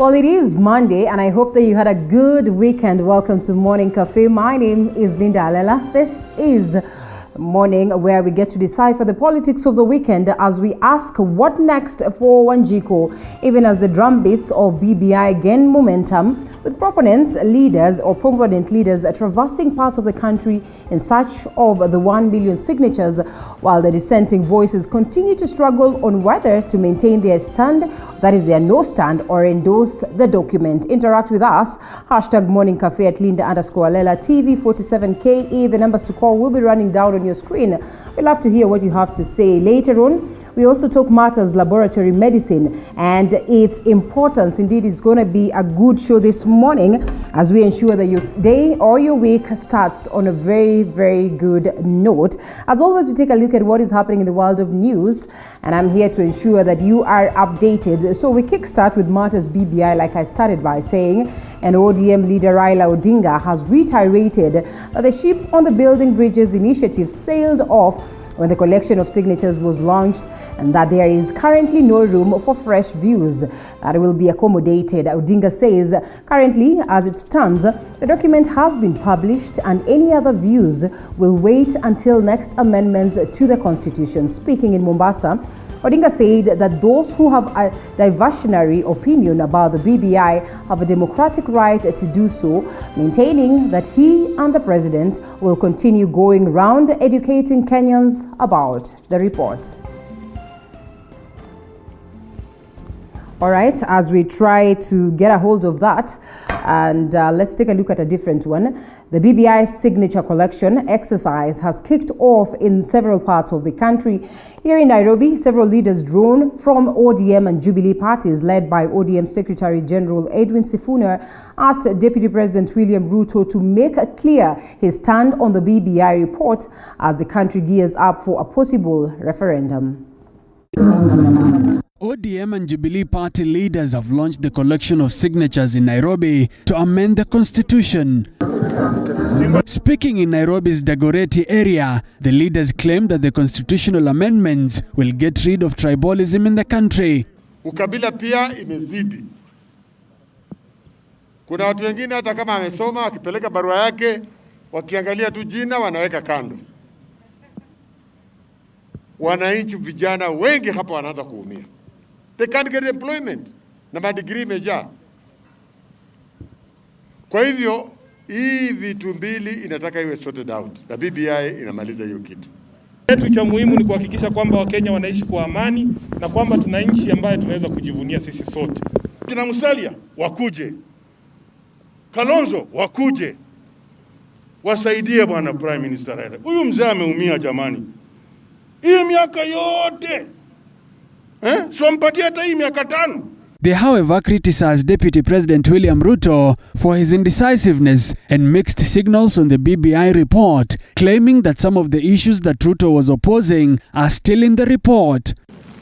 Well, it is Monday, and I hope that you had a good weekend. Welcome to Morning Cafe. My name is Linda Alela. This is Morning, where we get to decipher the politics of the weekend as we ask what next for Wanjiku, even as the drumbeats of BBI gain momentum, with proponent leaders traversing parts of the country in search of the 1 million signatures, while the dissenting voices continue to struggle on whether to maintain their stand, that is their no stand, or endorse the document. Interact with us, hashtag Morning Cafe at Linda_Alela, TV47KE. The numbers to call will be running down on your screen. We'd love to hear what you have to say. Later on, we also talk matters laboratory medicine and its importance. Indeed, it's going to be a good show this morning as we ensure that your day or your week starts on a very, very good note. As always, we take a look at what is happening in the world of news, and I'm here to ensure that you are updated. So we kickstart with matters BBI, like I started by saying, and ODM leader Raila Odinga has reiterated that the Ship on the Building Bridges initiative sailed off when the collection of signatures was launched, and that there is currently no room for fresh views that will be accommodated. Odinga says currently, as it stands, the document has been published and any other views will wait until next amendment to the Constitution. Speaking in Mombasa, Odinga said that those who have a diversionary opinion about the BBI have a democratic right to do so, maintaining that he and the president will continue going round educating Kenyans about the report. All right, as we try to get a hold of that, and let's take a look at a different one. The BBI signature collection exercise has kicked off in several parts of the country. Here in Nairobi, several leaders drawn from ODM and Jubilee parties, led by ODM Secretary General Edwin Sifuna, asked Deputy President William Ruto to make clear his stand on the BBI report as the country gears up for a possible referendum. ODM and Jubilee party leaders have launched the collection of signatures in Nairobi to amend the constitution. Speaking in Nairobi's Dagoretti area, the leaders claim that the constitutional amendments will get rid of tribalism in the country. Ukabila pia imezidi. Kuna watu wengine hata kama amesoma akipeleka barua yake wakiangalia tu jina wanaweka kando. Wananchi vijana wengi hapa wanaanza kuumia. They can't get employment na madigrii imejaa. Kwa hivyo hii vitu mbili inataka iwe sorted out na BBI inamaliza hiyo kitu. Kitu cha muhimu ni kuhakikisha kwamba Wakenya wanaishi kwa amani na kwamba tuna nchi ambayo tunaweza kujivunia sisi sote. Kina Musalia wakuje, Kalonzo wakuje, wasaidie bwana Prime Minister Raila. Huyu mzee ameumia jamani. Hii miaka yote so mpatie hata hii miaka 5. They, however, criticized Deputy President William Ruto for his indecisiveness and mixed signals on the BBI report, claiming that some of the issues that Ruto was opposing are still in the report.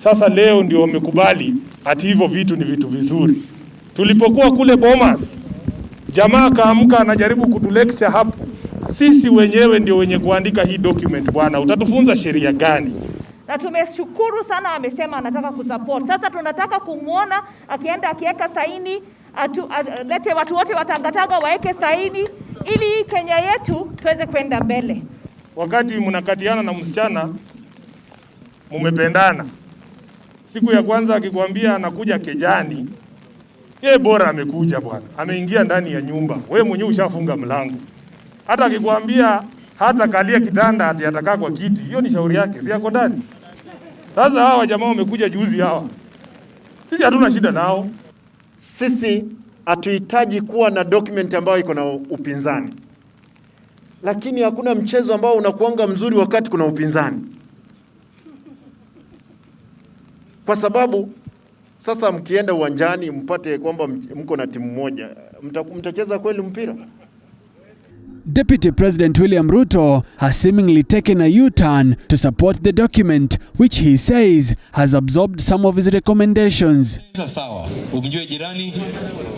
Sasa leo ndio wamekubali ati hivyo vitu ni vitu vizuri. Tulipokuwa kule Bomas, jamaa kaamka anajaribu kutulecture hapo. Sisi wenyewe ndio wenye kuandika hii document bwana. Utatufunza sheria gani? Na tumeshukuru sana, amesema anataka kusupport. Sasa tunataka kumuona akienda akiweka saini, lete watu wote watangatanga waeke saini ili Kenya yetu tuweze kwenda mbele. Wakati mnakatiana na msichana mumependana, siku ya kwanza akikwambia anakuja kejani, yeye bora amekuja bwana. Ameingia ndani ya nyumba, wewe mwenyewe ushafunga mlango. Hata akikwambia hata kalia kitanda ati atakaa kwa kiti, hiyo ni shauri yake, si yako ndani. Sasa hawa jamaa wamekuja juzi hawa. Sisi hatuna shida nao. Sisi hatuhitaji kuwa na document ambayo iko na upinzani. Lakini hakuna mchezo ambao unakuanga mzuri wakati kuna upinzani. Kwa sababu sasa mkienda uwanjani mpate kwamba mko na timu moja, mtacheza kweli mpira? Deputy President William Ruto has seemingly taken a U-turn to support the document, which he says has absorbed some of his recommendations.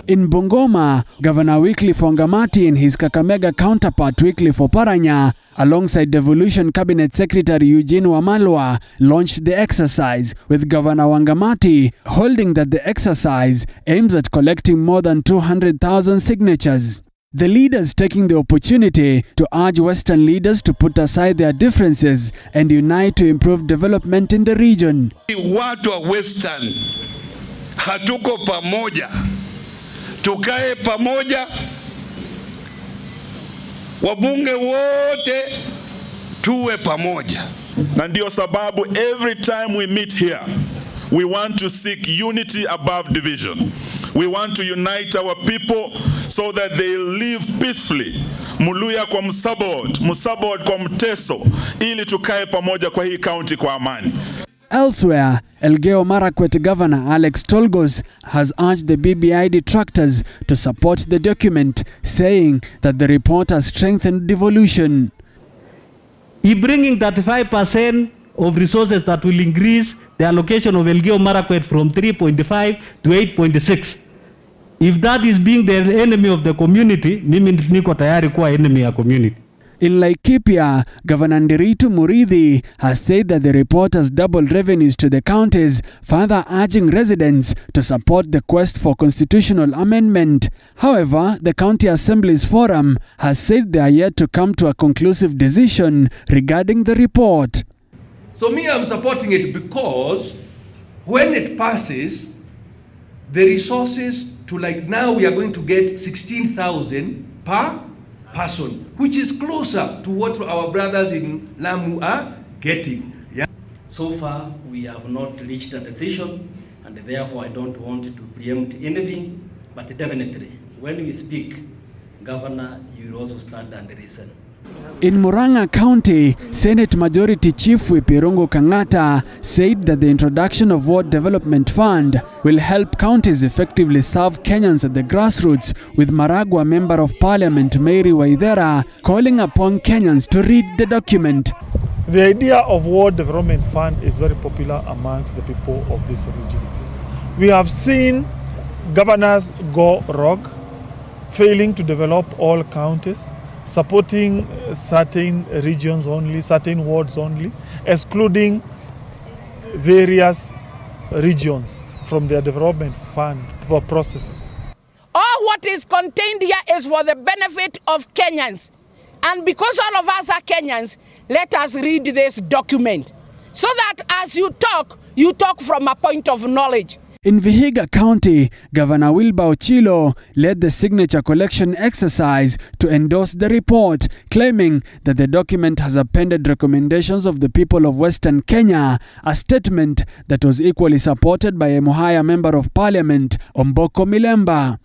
In Bungoma, Governor Wycliffe Wangamati and his Kakamega counterpart Wycliffe Oparanya, alongside Devolution Cabinet Secretary Eugene Wamalwa, launched the exercise, with Governor Wangamati holding that the exercise aims at collecting more than 200,000 signatures. The leaders taking the opportunity to urge Western leaders to put aside their differences and unite to improve development in the region. Watu wa Western hatuko pamoja, tukae pamoja, wabunge wote tuwe pamoja. Na ndio sababu every time we meet here, we want to seek unity above division. We want to unite our people so that they live peacefully. Muluya kwa Msabot, Msabot kwa Mteso, ili tukae pamoja kwa hii county kwa amani. Elsewhere, Elgeyo Marakwet Governor Alex Tolgos has urged the BBI detractors to support the document, saying that the report has strengthened devolution. He bringing 35% of resources that will increase the allocation of Elgeyo Marakwet from 3.5 to 8.6. If that is being the enemy of the community, mimi niko tayari kuwa enemy ya community. In Laikipia, Governor Nderitu Murithi has said that the report has doubled revenues to the counties, further urging residents to support the quest for constitutional amendment. However, the County Assembly's Forum has said they are yet to come to a conclusive decision regarding the report. So me, I'm supporting it because when it passes, the resources to, like now we are going to get 16,000 per person, which is closer to what our brothers in Lamu are getting. Yeah. So far, we have not reached a decision, and therefore I don't want to preempt anything, but definitely, when we speak, Governor, you will also stand and listen. In Murang'a County, Senate Majority Chief Whip Irungu Kang'ata said that the introduction of Ward Development Fund will help counties effectively serve Kenyans at the grassroots, with Maragua Member of Parliament Mary Waithera calling upon Kenyans to read the document. The idea of Ward Development Fund is very popular amongst the people of this region. We have seen governors go rogue, failing to develop all counties, supporting certain regions only, certain wards only, excluding various regions from their development fund processes. All what is contained here is for the benefit of Kenyans. And because all of us are Kenyans, let us read this document so that as you talk from a point of knowledge. In Vihiga County, Governor Wilbur Ochilo led the signature collection exercise to endorse the report, claiming that the document has appended recommendations of the people of Western Kenya, a statement that was equally supported by a Muhaya Member of Parliament, Omboko Milemba.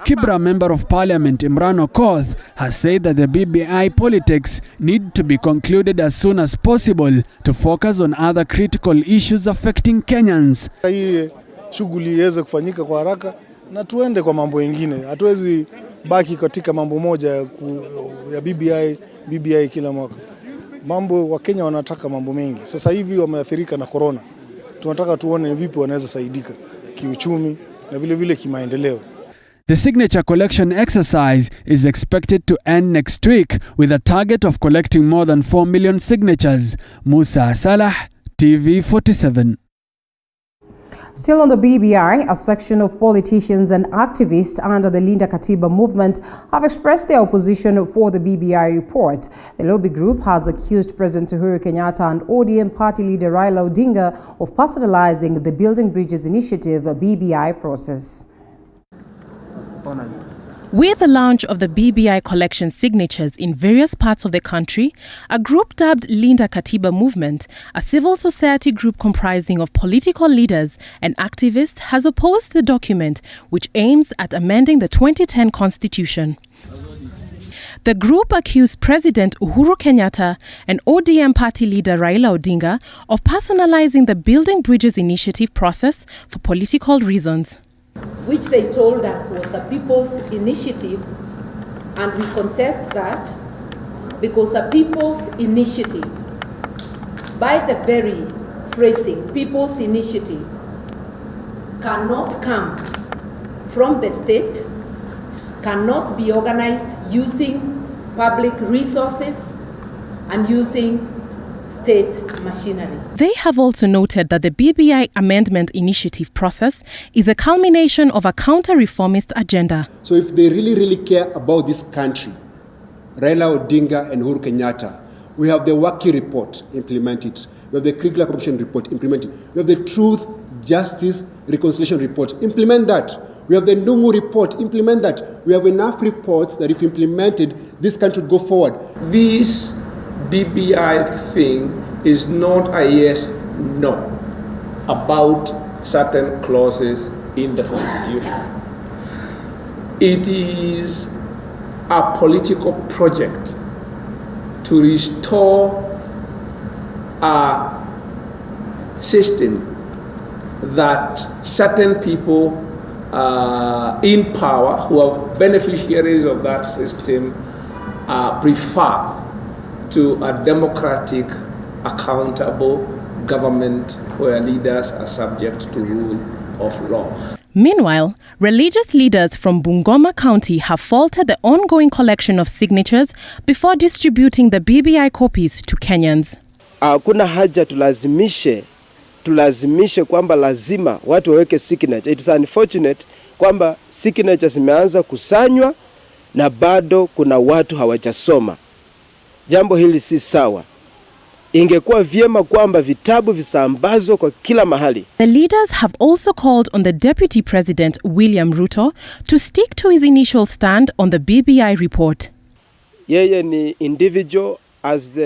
Kibra Member of Parliament Imran Okoth has said that the BBI politics need to be concluded as soon as possible to focus on other critical issues affecting Kenyans. Hii shughuli iweze kufanyika kwa haraka na tuende kwa mambo mengine. Hatuwezi baki katika mambo moja ya BBI kila mwaka. Mambo wa Kenya wanataka mambo mengi. Sasa hivi wameathirika na corona. Tunataka tuone vipi wanaweza saidika kiuchumi na vile vile kimaendeleo. The signature collection exercise is expected to end next week with a target of collecting more than 4 million signatures. Musa Salah, TV47. Still on the BBI, a section of politicians and activists under the Linda Katiba movement have expressed their opposition for the BBI report. The lobby group has accused President Uhuru Kenyatta and ODM party leader Raila Odinga of personalizing the Building Bridges Initiative BBI process. With the launch of the BBI collection signatures in various parts of the country, a group dubbed Linda Katiba Movement, a civil society group comprising of political leaders and activists, has opposed the document, which aims at amending the 2010 Constitution. The group accused President Uhuru Kenyatta and ODM party leader Raila Odinga of personalizing the Building Bridges initiative process for political reasons. Which they told us was a people's initiative, and we contest that because a people's initiative, by the very phrasing, people's initiative, cannot come from the state, cannot be organized using public resources and using state machinery. They have also noted that the BBI amendment initiative process is a culmination of a counter-reformist agenda. So if they really care about this country, Raila Odinga and Uhuru Kenyatta, we have the Waki report, implement it. We have the Kriegler Commission report, implement it. We have the Truth, Justice, Reconciliation report, implement that. We have the Nungu report, implement that. We have enough reports that if implemented, this country would go forward. This BBI thing is not a yes, no about certain clauses in the Constitution. It is a political project to restore a system that certain people in power who are beneficiaries of that system prefer to a democratic, accountable government where leaders are subject to rule of law. Meanwhile, religious leaders from Bungoma County have faulted the ongoing collection of signatures before distributing the BBI copies to Kenyans. Hakuna haja tulazimishe kwamba lazima watu waweke signature. It is unfortunate kwamba signatures zimeanza kusanywa na bado kuna watu hawajasoma. Jambo hili si sawa. Ingekuwa vyema kwamba vitabu visambazwe kwa kila mahali. The leaders have also called on the Deputy President William Ruto to stick to his initial stand on the BBI report. Yeye ni individual as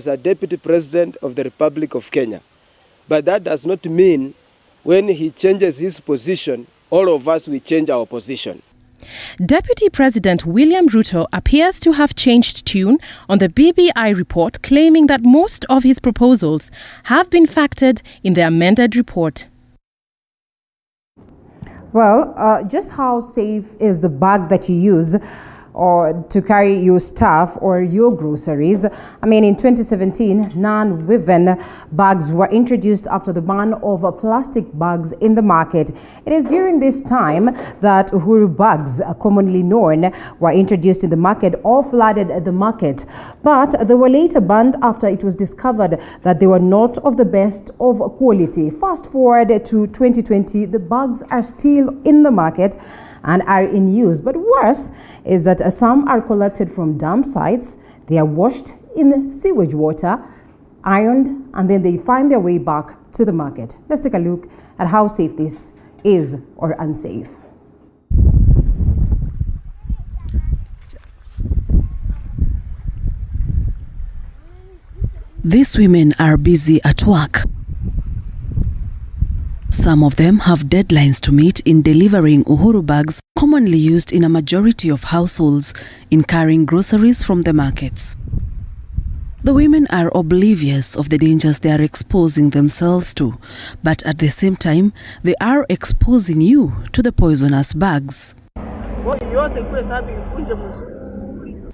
a Deputy President of the Republic of Kenya. But that does not mean when he changes his position, all of us will change our position. Deputy President William Ruto appears to have changed tune on the BBI report, claiming that most of his proposals have been factored in the amended report. Well, just how safe is the bag that you use or to carry your stuff or your groceries? I mean, in 2017, non-woven bags were introduced after the ban of plastic bags in the market. It is during this time that Uhuru bags, commonly known, were introduced in the market or flooded the market. But they were later banned after it was discovered that they were not of the best of quality. Fast forward to 2020, the bags are still in the market and are in use. But worse is that some are collected from dump sites, they are washed in sewage water, ironed, and then they find their way back to the market. Let's take a look at how safe this is or unsafe. These women are busy at work. Some of them have deadlines to meet in delivering Uhuru bags, commonly used in a majority of households in carrying groceries from the markets. The women are oblivious of the dangers they are exposing themselves to, but at the same time, they are exposing you to the poisonous bags.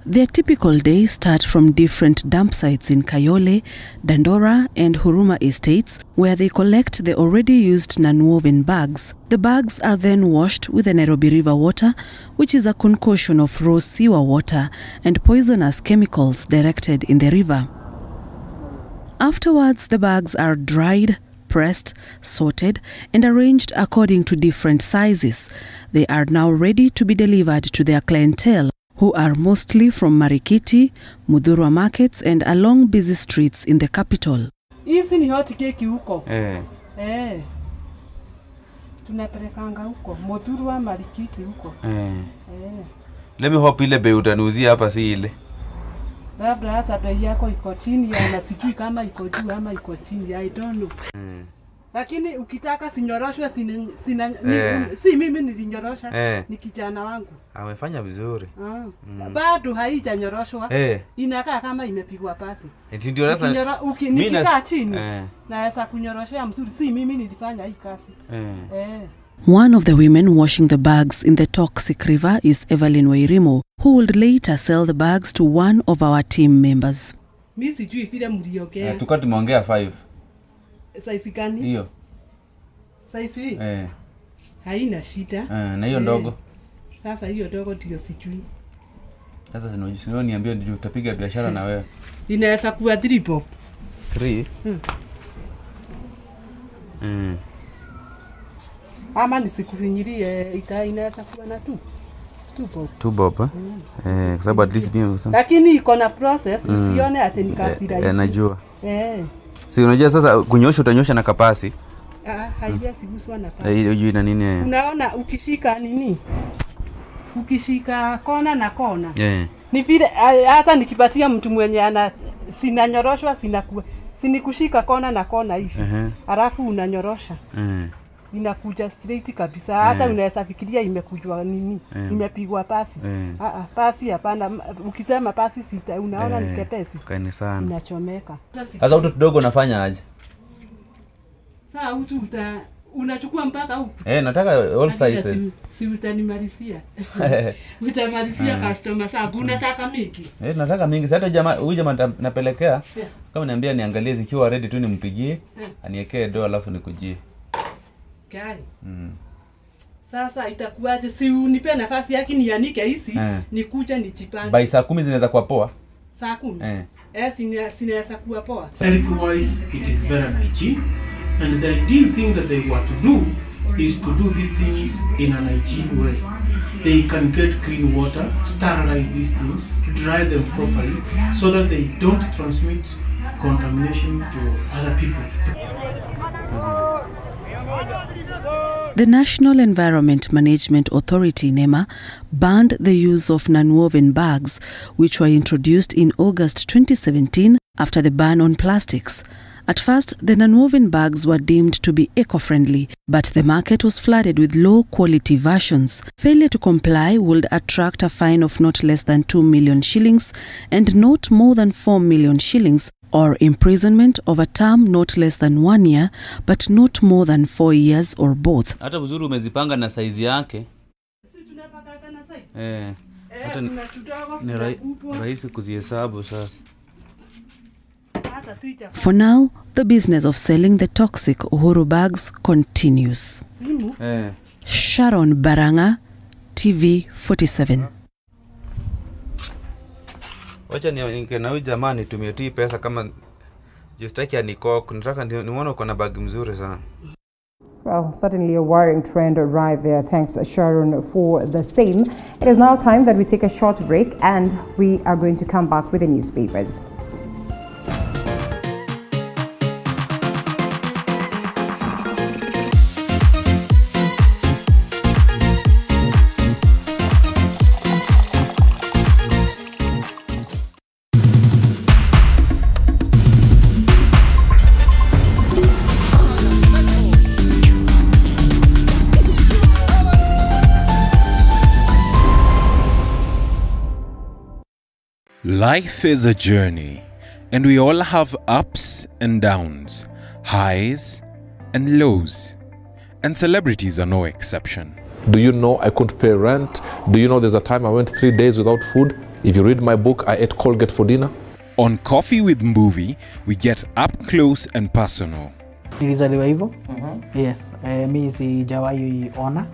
Their typical days start from different dump sites in Kayole, Dandora and Huruma estates, where they collect the already used non-woven bags. The bags are then washed with the Nairobi River water, which is a concoction of raw sewer water and poisonous chemicals directed in the river. Afterwards, the bags are dried, pressed, sorted and arranged according to different sizes. They are now ready to be delivered to their clientele, who are mostly from Marikiti, Mudhurwa markets and along busy streets in the capital. Hizi ni hot cake huko. Tunapelekanga huko Mudhurwa, Marikiti huko. Let me hope ile bei utanuzia hapa si ile. Labda hata bei yako iko chini ama sijui kama iko juu ama iko chini, I don't know. Lakini ukitaka sinyoroshwe si mimi nilinyorosha, ni kijana wangu. Amefanya vizuri. Bado haijanyoroshwa. Inakaa kama imepigwa pasi. Ndio sasa nikikaa chini naweza kunyoroshea mzuri, si mimi nilifanya hii kazi. One of the women washing the bags in the toxic river is Evelyn Wairimo, who would later sell the bags to one of our team members. Mimi sijui vile mliongea. Tulikuwa tumeongea 5. Size gani? Hiyo. Size hii? Haina shida. Na hiyo ndogo. Sasa hiyo ndogo ndio sijui. Sasa zinojisikia niambie ndio utapiga biashara na wewe. Inaweza kuwa 3 bob. 3? Ama nisikufinyirie inaweza kuwa na 2 bob. 2 bob. Kwa sababu at least mimi lakini iko na process, usione ati ni kazi rahisi. Najua. Si unajua sasa kunyosha utanyosha na kapasi. Haijasiguswa na pasi. Hiyo ina nini? Unaona ukishika nini? Ukishika kona na kona. Ni vile hata nikipatia mtu mwenye sinanyoroshwa sinikushika kona na kona hivi. Alafu unanyorosha. Inakuja straight kabisa. Hata unaweza fikiria imekujwa nini? Imepigwa pasi. Pasi hapana. Ukisema pasi sita unaona ni kepesi. Kaini sana. Inachomeka. Sasa utu kidogo unafanya aje? Sasa utu unachukua mpaka huko. Nataka all sizes. Si utanimalizia. Utamalizia customer sababu unataka mingi. Nataka mingi. Sasa huyu jamaa napelekea. Kama niambia niangalie zikiwa ready tu nimpigie, aniwekee doa alafu nikujie. Kai. Sasa itakuwaje? Si unipe nafasi yake nianike hizi, nikuja nijipange. By saa 10 zinaweza kuwa poa. Saa 10? Sinaweza kuwa poa. Health-wise, it is very hygiene, and the ideal thing that they want to do is to do these things in an hygiene way. They can get clean water, sterilize these things, dry them properly, so that they don't transmit contamination to other people. The National Environment Management Authority, NEMA, banned the use of nonwoven bags, which were introduced in August 2017 after the ban on plastics. At first, the nonwoven bags were deemed to be eco-friendly, but the market was flooded with low-quality versions. Failure to comply would attract a fine of not less than 2 million shillings and not more than 4 million shillings, or imprisonment of a term not less than 1 year, but not more than 4 years or both. Hata vizuri umezipanga na size yake. Sisi tunapaka na size. Hata ni rahisi kuzihesabu sasa. For now, the business of selling the toxic Uhuru bags continues. Sharon Baranga, TV 47. Wacha na huyu jamaa nitumie tu pesa kama justaki anikok. Nataka nione uko na bag mzuri sana. Well, certainly a worrying trend right there. Thanks, Sharon, for the same. It is now time that we take a short break and we are going to come back with the newspapers. Life is a journey, and we all have ups and downs, highs and lows, and celebrities are no exception. Do you know I couldn't pay rent? Do you know there's a time I went 3 days without food? If you read my book, I ate Colgate for dinner. On Coffee with Mbuvi, we get up close and personal. Nilizaliwa hivyo. Yes. Mimi sijawahi ona.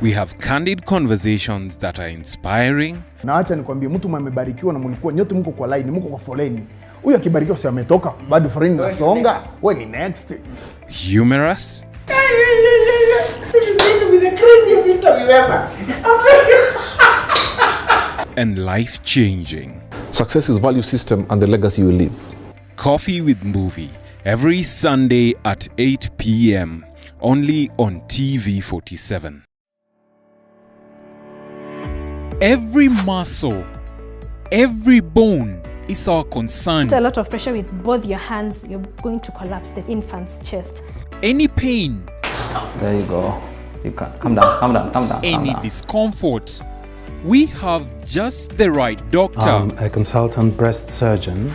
We have candid conversations that are inspiring. Na acha nikwambie mtu mmebarikiwa na mlikuwa nyote mko kwa line, mko kwa foleni. Huyu akibarikiwa si ametoka, bado foleni nasonga. Wewe ni next. Humorous. This is going to be the craziest interview ever. And life-changing. Success is value system and the legacy you leave. Coffee with Mbuvi, every Sunday at 8 p.m. only on TV 47. Every muscle, every bone is our concern. A lot of pressure with both your hands, you're going to collapse the infant's chest. Any pain. There you go. You can calm down, calm down, calm down. Any discomfort. We have just the right doctor. I'm a consultant breast surgeon.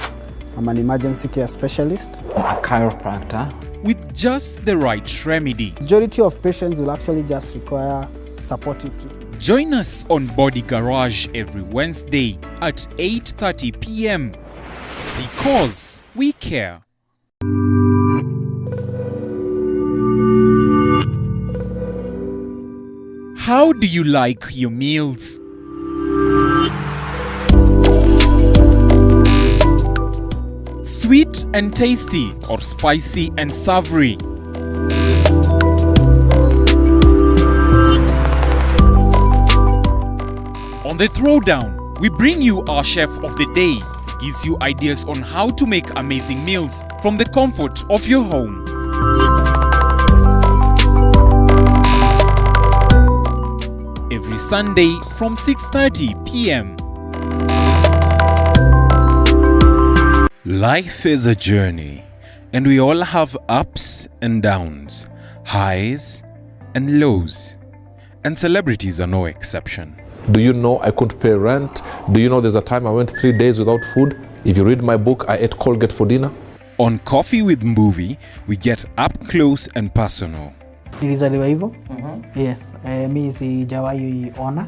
I'm an emergency care specialist. A chiropractor. With just the right remedy. Majority of patients will actually just require supportive treatment. Join us on Body Garage every Wednesday at 8:30 p.m. because we care. How do you like your meals? Sweet and tasty or spicy and savory? On the Throwdown, we bring you our chef of the day. He gives you ideas on how to make amazing meals from the comfort of your home. Every Sunday from 6:30 p.m. Life is a journey, and we all have ups and downs, highs and lows, and celebrities are no exception. Do you know I couldn't pay rent? Do you know there's a time I went 3 days without food? If you read my book, I ate Colgate for dinner. On Coffee with Movie, we get up close and personal. Nilizaliwa hivyo? Yes. Mi sijawahi ona.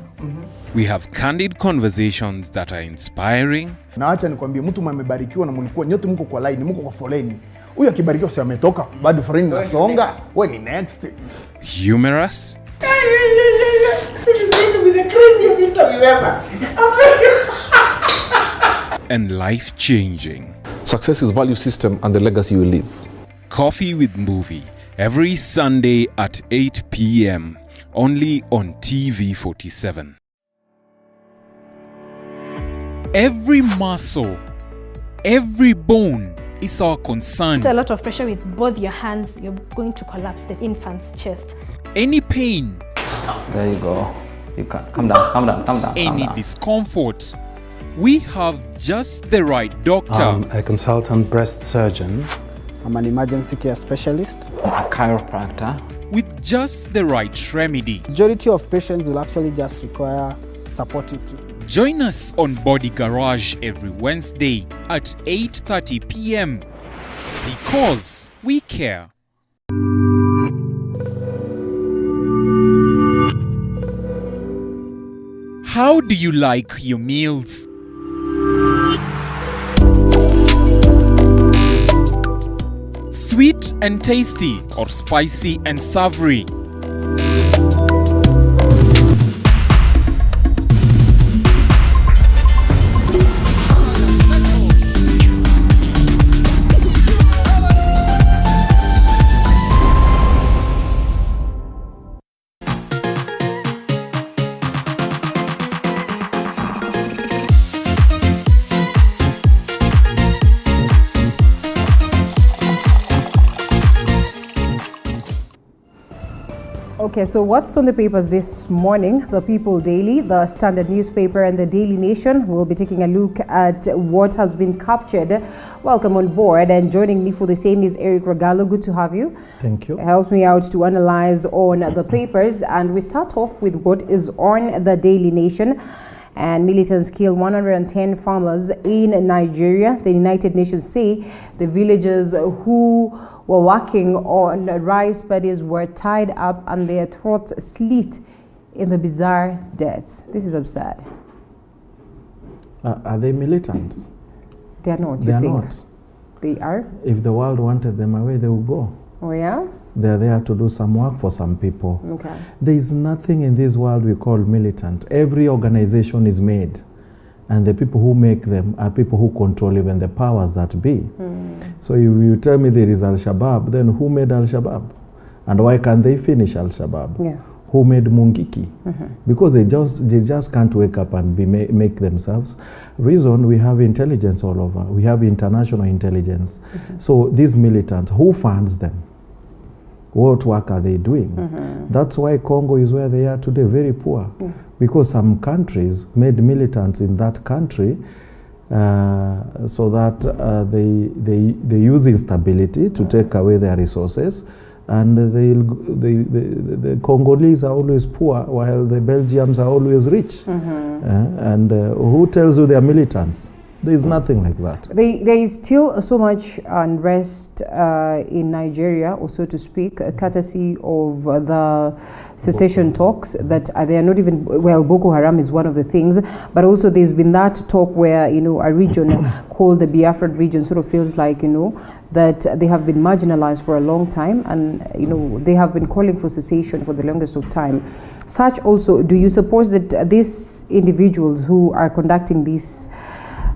We have candid conversations that are inspiring. Na acha nikwambie, mtu mmebarikiwa na mlikuwa nyote mko kwa line, mko kwa foleni. Huyu akibarikiwa si ametoka, bado foleni nasonga. Wewe ni next. Humorous. This is going to be the craziest interview ever. And life-changing. Success is value system and the legacy you leave. Coffee with Movie, every Sunday at 8 p.m. only on TV47. Every muscle, every bone is our concern. A lot of pressure with both your hands, you're going to collapse the infant's chest. Any pain. There you go. You can calm down, calm down, calm down. Any discomfort. We have just the right doctor. I'm a consultant breast surgeon. I'm an emergency care specialist. A chiropractor. With just the right remedy. Majority of patients will actually just require supportive treatment. Join us on Body Garage every Wednesday at 8:30 p.m. because we care. How do you like your meals? Sweet and tasty or spicy and savory? Okay, so what's on the papers this morning? The People Daily, the Standard newspaper, and the Daily Nation. We'll be taking a look at what has been captured. Welcome on board, and joining me for the same is Eric Regalo. Good to have you. Thank you. Helps me out to analyze on the papers, and we start off with what is on the Daily Nation. And militants killed 110 farmers in Nigeria. The United Nations say the villagers who were working on rice paddies were tied up and their throats slit in the bizarre deaths. This is absurd. Are they militants? They are not. They are not. They are? If the world wanted them away, they would go. Oh, yeah? They're there to do some work for some people. Okay. There is nothing in this world we call militant. Every organization is made, and the people who make them are people who control even the powers that be. So if you tell me there is Al-Shabaab, then who made Al-Shabaab? And why can't they finish Al-Shabaab? Yeah. Who made Mungiki? Because they just can't wake up and make themselves. Reason, we have intelligence all over. We have international intelligence. So these militants, who funds them? What work are they doing? That's why Congo is where they are today, very poor. Because some countries made militants in that country so that they use instability to take away their resources and the Congolese are always poor, while the Belgians are always rich. And who tells you they are militants? There is nothing like that. There is still so much unrest in Nigeria, or so to speak, courtesy of the secession talks that they are not even, well, Boko Haram is one of the things, but also there's been that talk where, you know, a region called the Biafran region sort of feels like, you know, that they have been marginalized for a long time, and, you know, they have been calling for secession for the longest of time. Such also, do you suppose that these individuals who are conducting these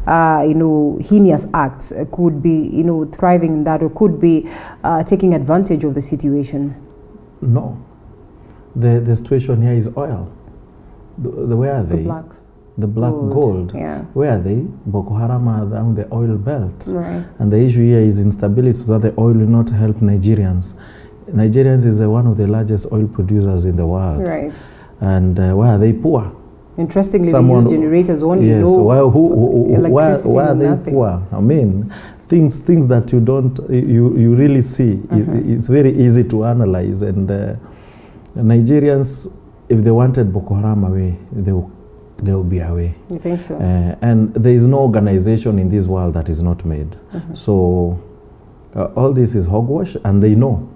you know, heinous acts could be, you know, thriving in that, or could be taking advantage of the situation? No. The situation here is oil. Where are they? The black gold. Yeah. Where are they? Boko Haram are around the oil belt. Right. And the issue here is instability, so that the oil will not help Nigerians. Nigerians is one of the largest oil producers in the world. Right. And why are they poor? Interestingly, they use generators only. Yes. Why are they nothing. poor? I mean, things that you don't, you really see. It's very easy to analyze. And Nigerians, if they wanted Boko Haram away, they will be away. You think so? And there is no organization in this world that is not made. So all this is hogwash, and they know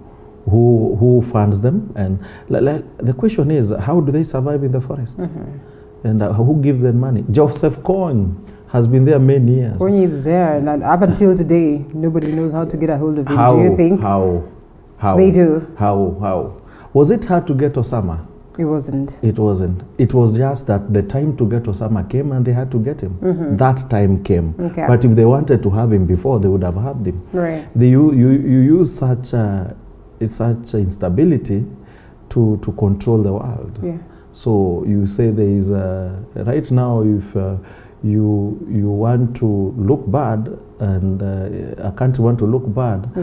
who funds them. And the question is, how do they survive in the forest? And who gives them money? Joseph Kony has been there many years. Kony is there, and up until today, nobody knows how to get a hold of him. How, do you think? How? They do. How? Was it hard to get Osama? It wasn't. It wasn't. It was just that the time to get Osama came, and they had to get him. That time came. Okay. But if they wanted to have him before, they would have had him. Right. You use such instability to control the world. Yeah. So you say there is right now, if you want to look bad, and a country want to look bad,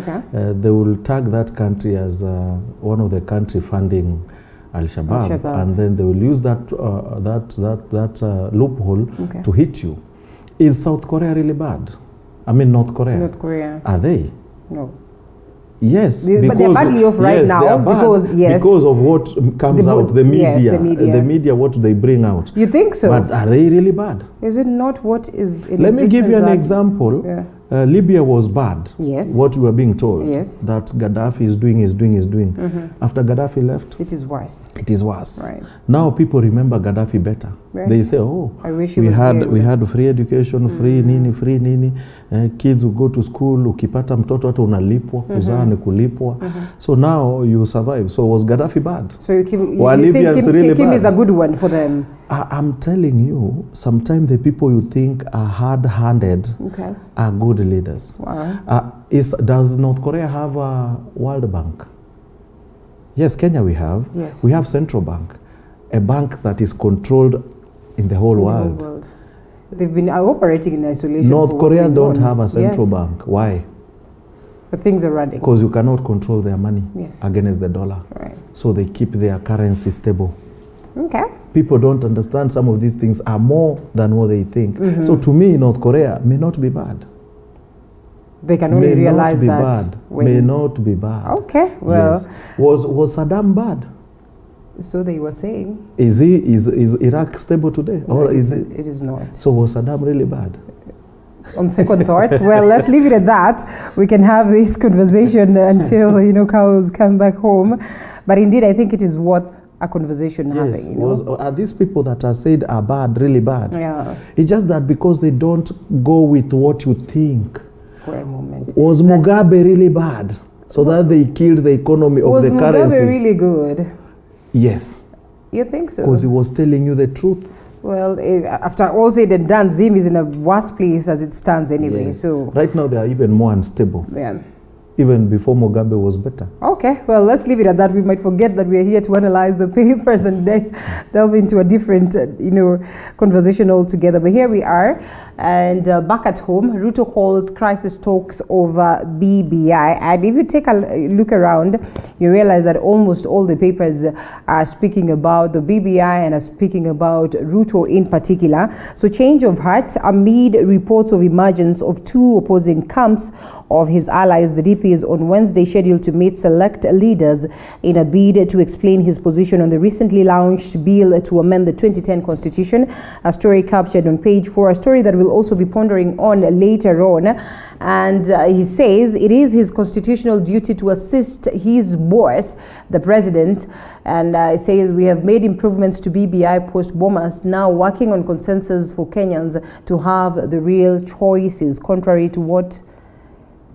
they will tag that country as one of the country funding Al-Shabaab, and then they will use that loophole to hit you. Is South Korea really bad? I mean, North Korea. North Korea. Are they? No. Yes, but they're badly off right now because of what comes out, the media. Yes, the media, what they bring out. You think so? But are they really bad? Is it not what is in Let me give you an example. Yeah. Libya was bad. Yes. What we were being told. Yes. That Gaddafi is doing. After Gaddafi left, it is worse. It is worse. Right. Now people remember Gaddafi better. Right. They say, "Oh, I wish we had free education, free nini. Kids will go to school. Ukipata mtoto hata unalipwa, kuzaa ni kulipwa. So now you survive. So was Gaddafi bad? So you think really Kim is a good one for them? I'm telling you, sometimes the people you think are hard-handed are good leaders. Wow. Does North Korea have a World Bank? Yes, Kenya we have. Yes. We have Central Bank, a bank that is controlled in the whole world. They've been operating in isolation. North Korea don't have a central bank. Why? But things are running. Because you cannot control their money against the dollar. Right. So they keep their currency stable. Okay. People don't understand some of these things are more than what they think. So to me, North Korea may not be bad. They can only realize that. May not be bad. Okay, well. Yes. Was Saddam bad? So they were saying. Is Iraq stable today? No, or it is not. So was Saddam really bad? On second thought, well, let's leave it at that. We can have this conversation until, cows come back home. But indeed, I think it is worth a conversation having. Are these people that are said are bad, really bad? Yeah. It's just that because they don't go with what you think. For a moment. Was Mugabe really bad? So that they killed the economy of the currency? Was Mugabe really good? Yes. You think so? Because he was telling you the truth. Well, after all said and done, Zim is in a worse place as it stands anyway. Yes. So right now they are even more unstable. Yeah. Even before Mugabe was better. Okay, well, let's leave it at that. We might forget that we are here to analyze the papers and delve into a different, conversation altogether. But here we are, and back at home, Ruto calls crisis talks over BBI. And if you take a look around, you realize that almost all the papers are speaking about the BBI and are speaking about Ruto in particular. So change of heart amid reports of emergence of two opposing camps of his allies, the DP is on Wednesday scheduled to meet select leaders in a bid to explain his position on the recently launched bill to amend the 2010 Constitution. A story captured on page 4, a story that we'll also be pondering on later on. And he says it is his constitutional duty to assist his boss, the president. And it says we have made improvements to BBI post-Bomas, now working on consensus for Kenyans to have the real choices, contrary to what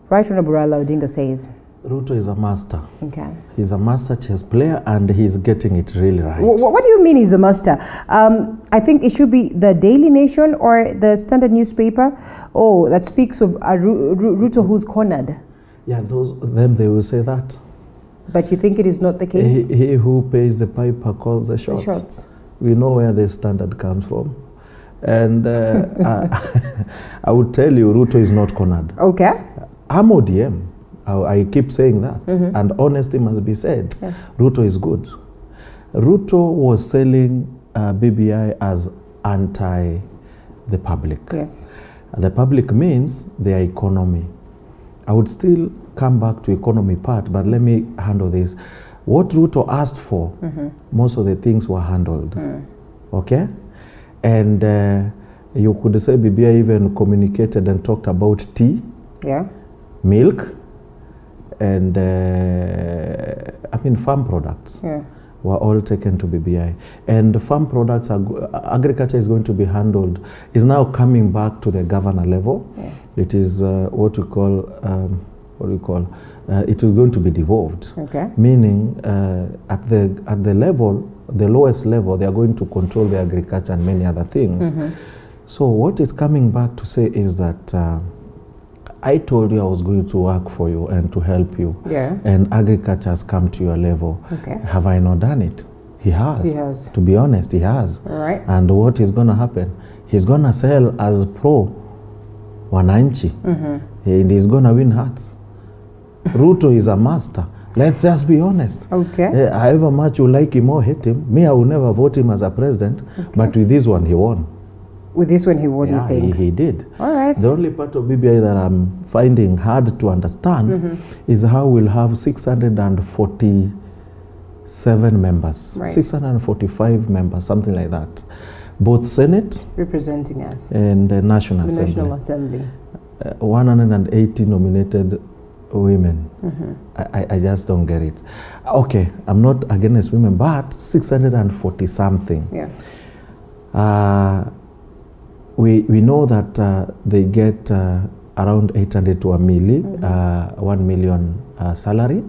Right Honorable Raila Odinga says. Ruto is a master. Okay. He's a master chess player and he's getting it really right. What do you mean he's a master? I think it should be the Daily Nation or the Standard newspaper. Oh, that speaks of a Ruto who's cornered. Yeah, them they will say that. But you think it is not the case? He who pays the piper calls the shots. shots. We know where the Standard comes from. And I would tell you, Ruto is not cornered. Okay. I'm ODM. I keep saying that. And honesty must be said. Yeah. Ruto is good. Ruto was selling BBI as anti the public. Yes. The public means their economy. I would still come back to economy part, but let me handle this. What Ruto asked for, most of the things were handled. Okay? And you could say BBI even communicated and talked about tea, milk, and farm products were all taken to BBI. And farm products, agriculture is going to be handled, is now coming back to the governor level. It is what we call, it is going to be devolved. Okay. Meaning at the level, the lowest level, they are going to control the agriculture and many other things. So what is coming back to say is that I told you I was going to work for you and to help you. Yeah. And agriculture has come to your level. Okay. Have I not done it? He has. He has. To be honest, he has. All right. And what is going to happen? He's going to sell as pro wananchi. And he's going to win hearts. Ruto is a master. Let's just be honest. Okay. However much you like him or hate him, me, I will never vote him as a president. But with this one, he won. With this one, he won, you think? He did. All right. The only part of BBI that I'm finding hard to understand is how we'll have 647 members, 645 members, something like that. Both Senate representing us and the National the Assembly. National Assembly. 180 nominated women. I just don't get it. Okay, I'm not against women, but 640 something. Yeah. We know that they get around 800 to a million, 1 million salary.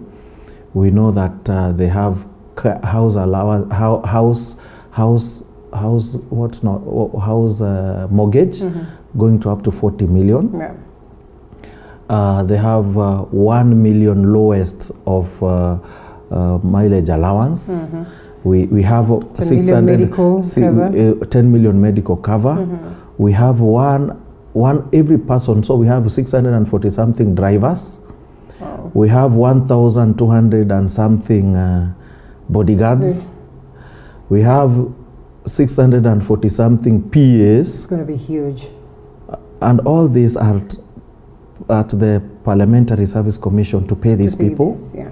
We know that they have house allowance, house mortgage going to up to 40 million. Yeah. They have 1 million lowest of mileage allowance. We have 600 medical cover. 10 million medical cover. We have one every person, so we have 640 something drivers. Wow. We have 1,200 and something bodyguards. We have 640 something PAs. It's going to be huge. And all these are at the Parliamentary Service Commission to pay these people. This, yeah.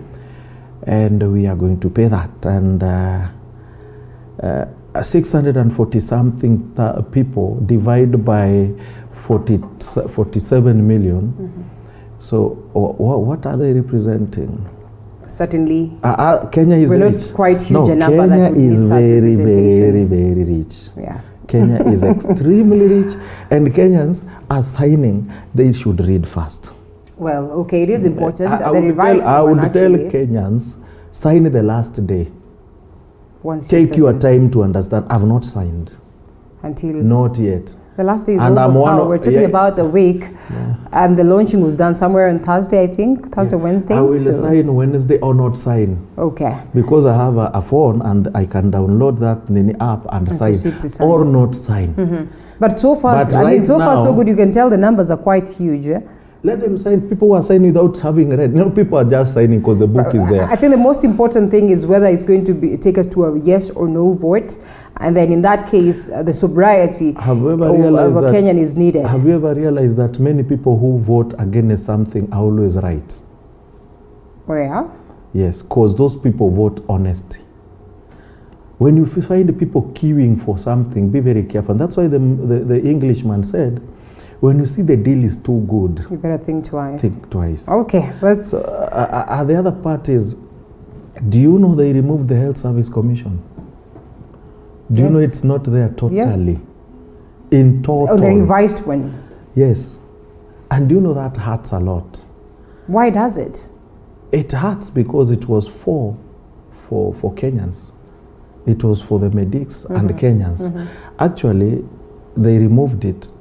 And we are going to pay that. And 640 something people divide by 47 million. So what are they representing? Certainly. Kenya is we're rich. Not quite huge no, enough. Kenya is very rich. Yeah. Kenya is extremely rich, and Kenyans are signing. They should read fast. Well, okay, it is important. I would tell Kenyans, sign the last day. Take your time to understand. I've not signed. Until not yet. The last day is almost out. We're talking about a week, and the launching was done somewhere on Thursday, I think. Thursday, Wednesday. I will sign Wednesday or not sign. Okay. Because I have a phone and I can download that Nini app and sign or not sign. But so far, far so good. You can tell the numbers are quite huge. Let them sign. People who are signing without having read. No, people are just signing because the book is there. I think the most important thing is whether it's going to take us to a yes or no vote. And then in that case, the sobriety of a Kenyan is needed. Have you ever realized that many people who vote against something are always right? Oh, yeah? Yes, because those people vote honesty. When you find people queuing for something, be very careful. And that's why the Englishman said, when you see the deal is too good, you better think twice. Think twice. Okay, let's... So, the other part is, do you know they removed the Health Service Commission? Do you know it's not there totally? Yes. In total. Oh, the revised one. Yes. And do you know that hurts a lot? Why does it? It hurts because it was for Kenyans. It was for the medics and Kenyans. Actually, they removed it.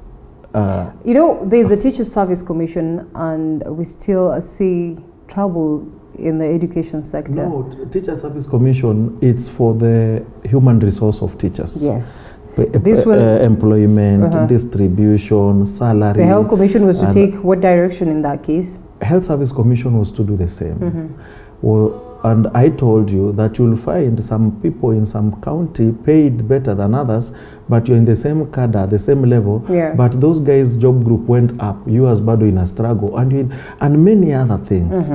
You know, there's a Teacher Service Commission, and we still see trouble in the education sector. No, Teacher Service Commission, it's for the human resource of teachers. Yes. Employment, distribution, salary. The Health Commission was to take what direction in that case? Health Service Commission was to do the same. Well, and I told you that you'll find some people in some county paid better than others, but you're in the same cadre, the same level. Yeah. But those guys' job group went up. You as Bado in a struggle, and many other things.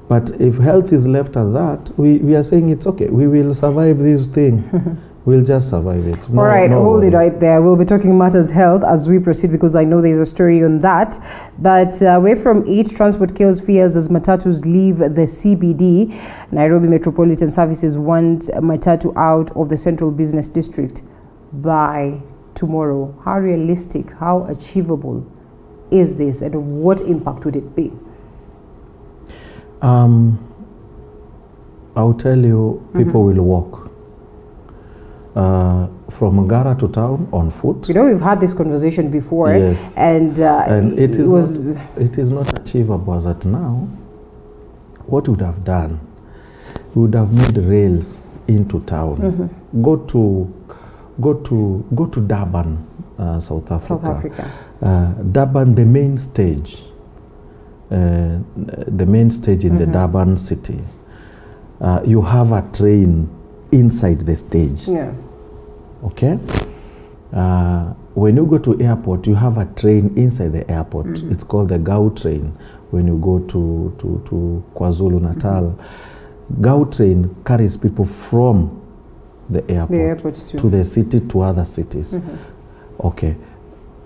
But if health is left at that, we are saying it's okay. We will survive this thing. We'll just survive it. All right, hold it right there. We'll be talking matters health as we proceed, because I know there's a story on that. But away from it, transport chaos fears as matatus leave the CBD. Nairobi Metropolitan Services want matatu out of the Central Business District by tomorrow. How realistic, how achievable is this, and what impact would it be? I'll tell you, people will walk. From Ngara to town on foot. You know, we've had this conversation before. Yes. And it is not achievable as at now. What we would have done, we would have made rails into town. Go to Durban, South Africa. Durban, the main stage. The main stage in the Durban city. You have a train inside the stage. Yeah. Okay? When you go to airport, you have a train inside the airport. It's called the GAU train. When you go to KwaZulu Natal, GAU train carries people from the airport to the city, to other cities. Okay.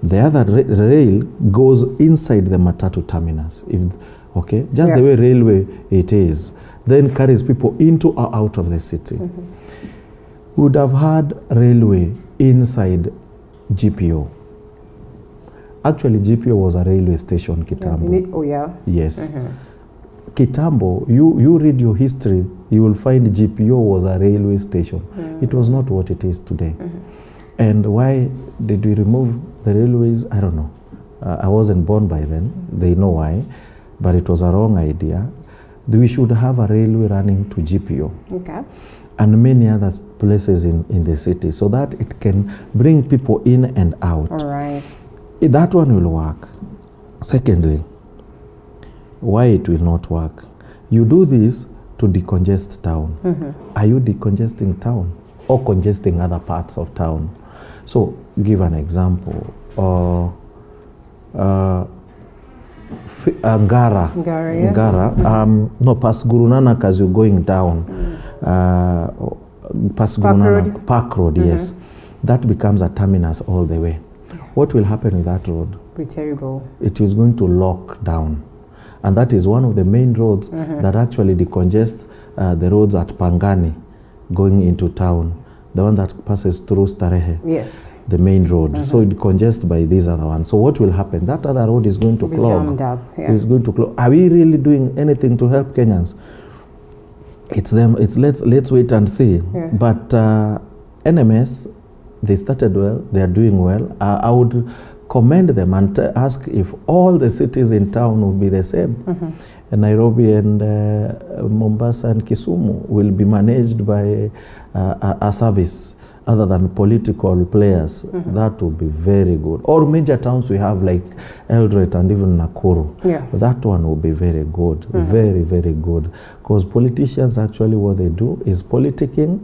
The other rail goes inside the matatu terminus. Just the way railway it is, then carries people into or out of the city. We would have had railway inside GPO. Actually, GPO was a railway station, Kitambo. Oh, yeah? Yes. Kitambo, you read your history, you will find GPO was a railway station. It was not what it is today. And why did we remove the railways? I don't know. I wasn't born by then. They know why. But it was a wrong idea. We should have a railway running to GPO. Okay. And many other places in the city, so that it can bring people in and out. All right. That one will work. Secondly, why it will not work? You do this to decongest town. Are you decongesting town or congesting other parts of town? So, give an example. Ngara, no, past Guru Nanak as you're going down, past Guru Nanak, Park Road, yes. That becomes a terminus all the way. What will happen with that road? Be terrible. It is going to lock down. And that is one of the main roads that actually decongest the roads at Pangani going into town. The one that passes through Starehe. Yes. The main road. So it congests by these other ones. So what will happen? That other road is going to clog. Jammed up. Yeah. It's going to clog. Are we really doing anything to help Kenyans? It's them. It's let's wait and see. Yeah. But NMS, they started well. They are doing well. I would commend them and ask if all the cities in town will be the same. And Nairobi and Mombasa and Kisumu will be managed by a service other than political players. That would be very good. Or major towns we have like Eldoret and even Nakuru. Yeah. That one will be very good. Very, very good. Because politicians actually what they do is politicking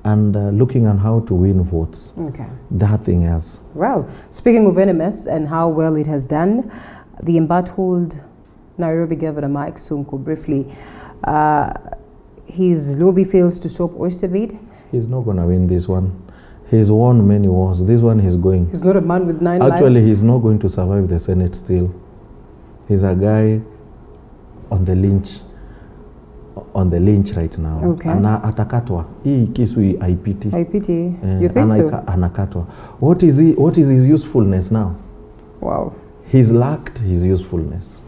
and looking at how to win votes. Okay. That thing else. Well, speaking of NMS and how well it has done, the embattled Nairobi Governor Mike Sonko briefly his lobby fails to stop oyster bid. He's not going to win this one. He's won many wars. This one he's going. He's not a man with 9 lives. Actually, he's not going to survive the Senate still. He's a guy on the lynch right now. Okay. Atakatwa. Hii kisu haipiti. Haipiti. You think so? Anakatwa. What is his usefulness now? Wow. He's lacked his usefulness.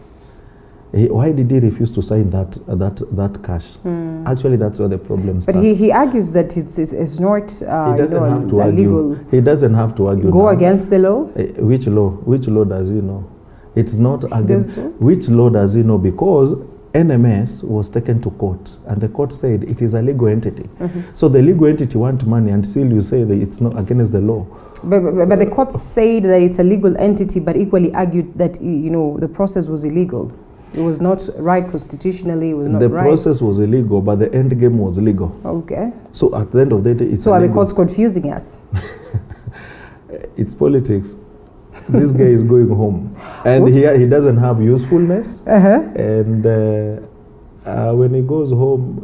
Why did he refuse to sign that cash? Actually, that's where the problem starts. But he argues that it's not he doesn't have to illegal. argue. He doesn't have to argue. Go now. Against the law? Which law? Which law does he know? It's not against. Which law does he know? Because NMS was taken to court, and the court said it is a legal entity. So the legal entity want money, and still you say that it's not against the law. But the court said that it's a legal entity, but equally argued that the process was illegal. It was not right constitutionally. It was not the right. process was illegal, but the end game was legal. Okay. So at the end of the day, it's so are the courts confusing us? It's politics. This guy is going home, and he doesn't have usefulness. And when he goes home,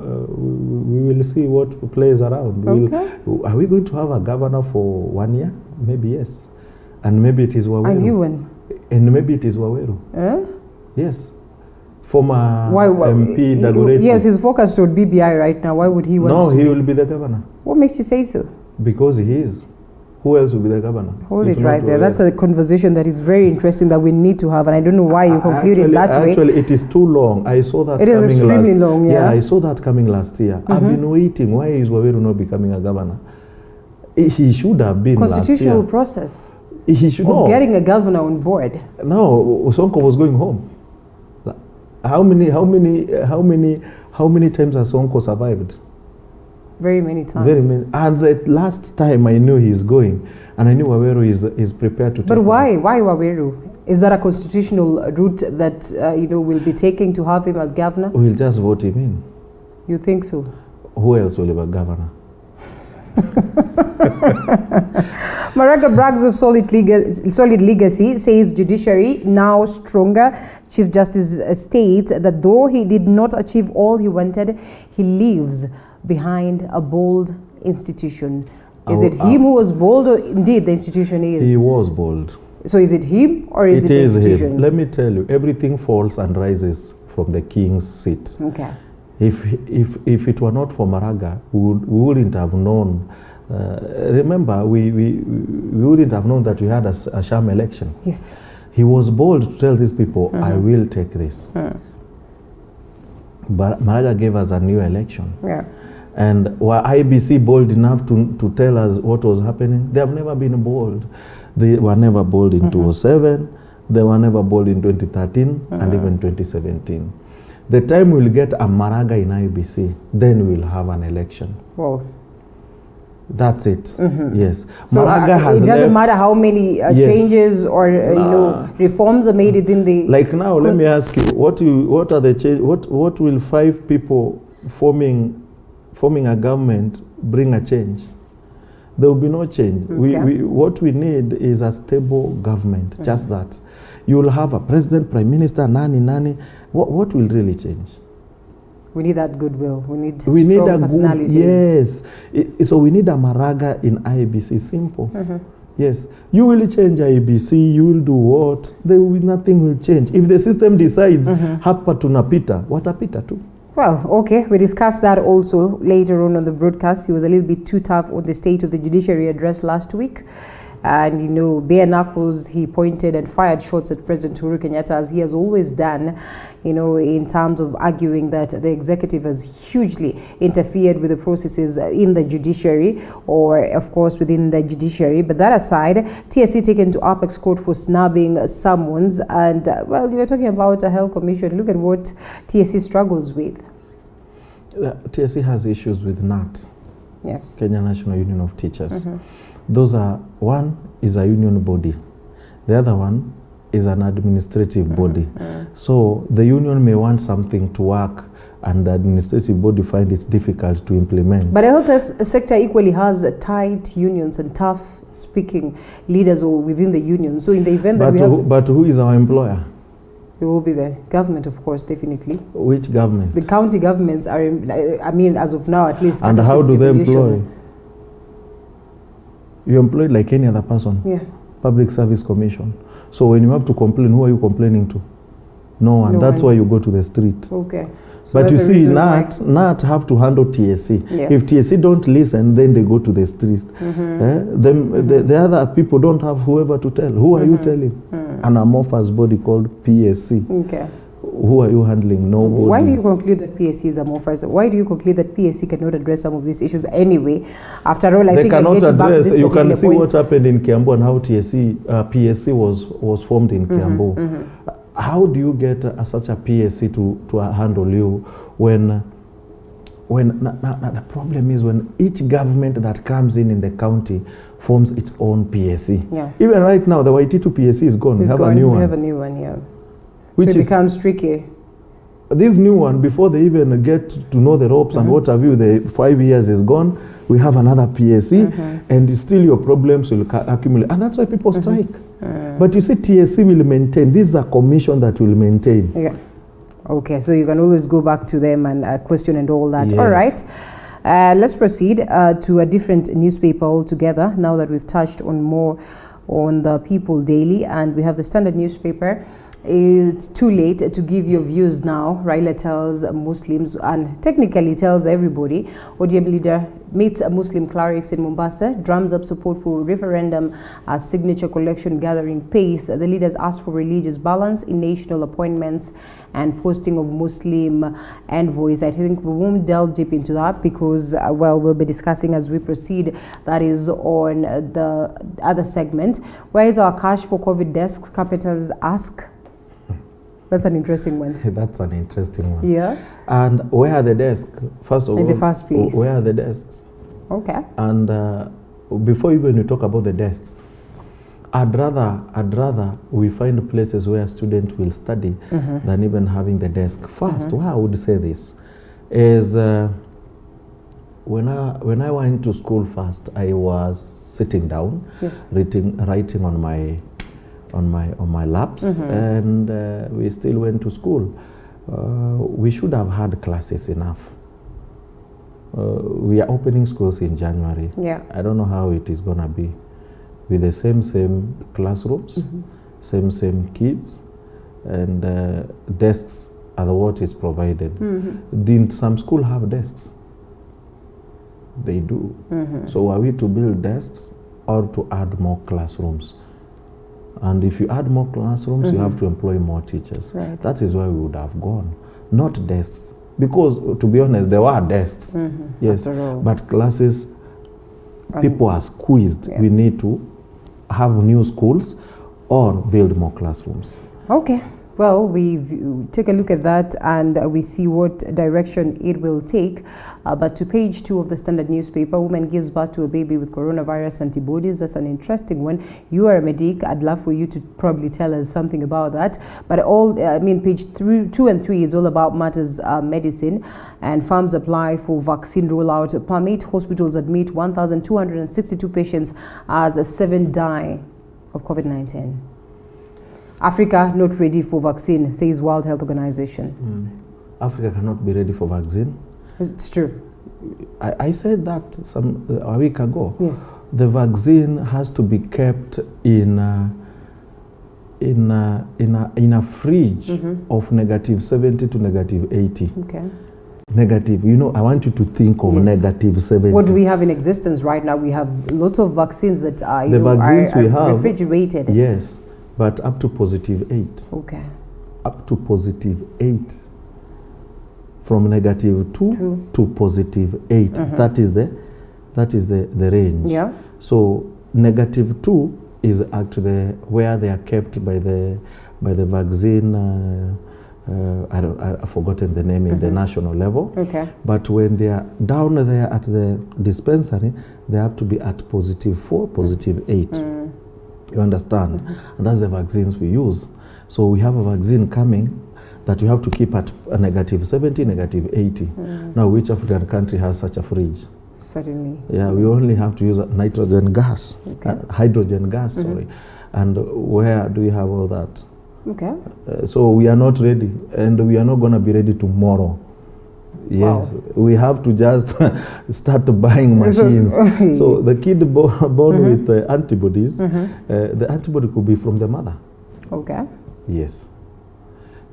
we will see what plays around. Are we going to have a governor for 1 year? Maybe yes, and maybe it is Waweru. And maybe it is Waweru. Yes. Former MP Dagoretti. Yes, he's focused on BBI right now. Why would he want No, he will be the governor. What makes you say so? Because he is. Who else will be the governor? Hold it right there. That's a conversation that is very interesting that we need to have, and I don't know why you concluded that way. Actually, it is too long. I saw that coming last. It is extremely long, yeah. I saw that coming last year. I've been waiting. Why is Waweru not becoming a governor? He should have been last year. Constitutional process. He should of getting a governor on board. No, Sonko was going home. How many times has Sonko survived? Very many times. Very many. And the last time I knew he's going, and I knew Waweru is prepared to take But why? Why Waweru? Is that a constitutional route that will be taking to have him as governor? We'll just vote him in. You think so? Who else will be a governor? Maraga brags of solid legacy, says judiciary now stronger. Chief Justice states that though he did not achieve all he wanted, he leaves behind a bold institution. Is it him who was bold, or indeed the institution is? He was bold. So is it him, or is it the institution? Him. Let me tell you, everything falls and rises from the king's seat. Okay. If it were not for Maraga, we wouldn't have known. Remember, we wouldn't have known that we had a sham election. Yes. He was bold to tell these people, I will take this. But Maraga gave us a new election. Yeah. And were IBC bold enough to tell us what was happening? They have never been bold. They were never bold in 2007. They were never bold in 2013 and even 2017. The time we'll get a Maraga in IBC, then we'll have an election. Wow. That's it. Yes. So Maraga has it doesn't matter how many changes or reforms are made within the. Like now, let me ask you: what are the change? What will 5 people forming a government bring a change? There will be no change. Okay. What we need is a stable government. Just that. You will have a president, prime minister, nani. What will really change? We need that goodwill. We need a personality. Yes. So we need a Maraga in IBC. Simple. Yes. You will change IBC. You will do what? Nothing will change. If the system decides, hapa tunapita, watapita too. Well, okay, we discussed that also later on the broadcast. He was a little bit too tough on the state of the judiciary address last week. And, bare knuckles, he pointed and fired shots at President Uhuru Kenyatta, as he has always done, in terms of arguing that the executive has hugely interfered with the processes in the judiciary, or, of course, within the judiciary. But that aside, TSC taken to Apex Court for snubbing someone's. And, well, you were talking about a health commission. Look at what TSC struggles with. TSC has issues with NAT. Yes. Kenya National Union of Teachers. Those are, one is a union body. The other one is an administrative body. So the union may want something to work and the administrative body find it difficult to implement. But the health sector equally has tight unions and tough speaking leaders within the union. So in the event that but who is our employer? It will be the government, of course, definitely. Which government? The county governments are, I mean, as of now, at least. And how do they employ? You employ like any other person. Yeah. Public Service Commission. So when you have to complain, who are you complaining to? No one. That's why you go to the street. Okay. So but you see, NAT have to handle TSC. Yes. If TSC don't listen, then they go to the street. The other people don't have whoever to tell. Who are you telling? An amorphous body called PSC. Okay. Who are you handling? Nobody. Why do you conclude that PSC is amorphous? Why do you conclude that PSC cannot address some of these issues anyway? After all, I they think cannot address. You can see what happened in Kiambu and how PSC was formed in Kiambu. How do you get such a PSC to handle you when the problem is when each government that comes in the county forms its own PSC. Yeah. Even right now, the Waititu PSC is gone. We have a new one. We have a new one, yeah. Which so it becomes tricky. This new one, before they even get to know the ropes and what have you, the 5 years is gone. We have another PSC, and still your problems will accumulate, and that's why people strike. But you see, TSC will maintain. This is a commission that will maintain. Yeah. Okay, so you can always go back to them and question and all that. Yes. All right. Let's proceed to a different newspaper altogether. Now that we've touched on more on the People Daily, and we have the Standard newspaper. It's too late to give your views now. Raila tells Muslims and technically tells everybody. ODM leader meets Muslim clerics in Mombasa, drums up support for referendum as signature collection gathering pace. The leaders asked for religious balance in national appointments and posting of Muslim envoys. I think we won't delve deep into that because, well, we'll be discussing as we proceed. That is on the other segment. Where is our cash for COVID desks? Capitals ask. That's an interesting one. That's an interesting one. Yeah. And where are the desks? First of all, in the first place. Where are the desks? Okay. And before even you talk about the desks, I'd rather we find places where students will study than even having the desk. First, why I would say this is when I went to school first, I was sitting down, writing on my laps, and we still went to school. We should have had classes enough. We are opening schools in January. Yeah. I don't know how it is gonna be with the same classrooms, same kids, and desks are what is provided. Didn't some school have desks? They do. So are we to build desks or to add more classrooms? And if you add more classrooms, you have to employ more teachers. Right. That is where we would have gone, not desks. Because, to be honest, there were desks, yes, but classes, people are squeezed. Yes. We need to have new schools or build more classrooms. Okay. Well, we take a look at that and we see what direction it will take. But to page 2 of the Standard newspaper, woman gives birth to a baby with coronavirus antibodies. That's an interesting one. You are a medic. I'd love for you to probably tell us something about that. But page 2 and 3 is all about matters medicine, and farms apply for vaccine rollout permit. Hospitals admit 1,262 patients as 7 die of COVID-19. Africa not ready for vaccine, says World Health Organization. Africa cannot be ready for vaccine. It's true. I said that a week ago. Yes. The vaccine has to be kept in a fridge of -70 to -80. Okay. Negative. You know, I want you to think of -70. What do we have in existence right now? We have lots of vaccines that are, have refrigerated. Yes. But up to +8. Okay. Up to +8. From -2 to +8. That is the range. Yeah. So -2 is actually where they are kept by the vaccine. I've forgotten the name in the national level. Okay. But when they are down there at the dispensary, they have to be at +4, +8. You understand? And that's the vaccines we use. So we have a vaccine coming that you have to keep at a -70, -80. Now, which African country has such a fridge? Certainly. Yeah, we only have to use nitrogen gas, hydrogen gas, sorry. And where do we have all that? Okay. So we are not ready, and we are not going to be ready tomorrow. Yes, wow. We have to just start buying machines. So the kid born with antibodies, the antibody could be from the mother. Okay. Yes.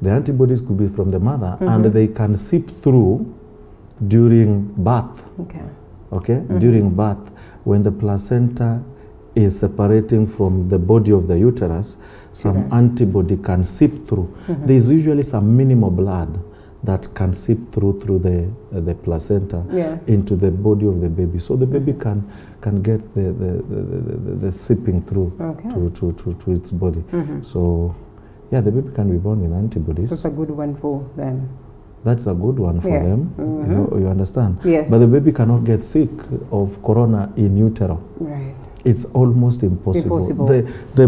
The antibodies could be from the mother, and they can seep through during birth. Okay. Okay? During birth, when the placenta is separating from the body of the uterus, some antibody can seep through. There's usually some minimal blood that can seep through the placenta into the body of the baby, so the baby can get the seeping through to its body. So yeah, the baby can be born with antibodies. That's a good one for them. That's a good one for them. You understand? Yes. But the baby cannot get sick of corona in utero. Right. It's almost impossible. The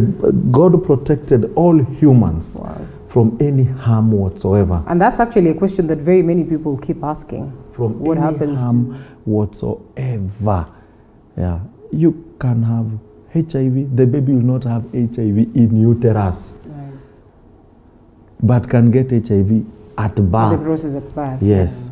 God protected all humans from any harm whatsoever. And that's actually a question that very many people keep asking. From what any happens harm whatsoever. Yeah. You can have HIV, the baby will not have HIV in uterus. Nice. But can get HIV at birth. The process at birth. Yes.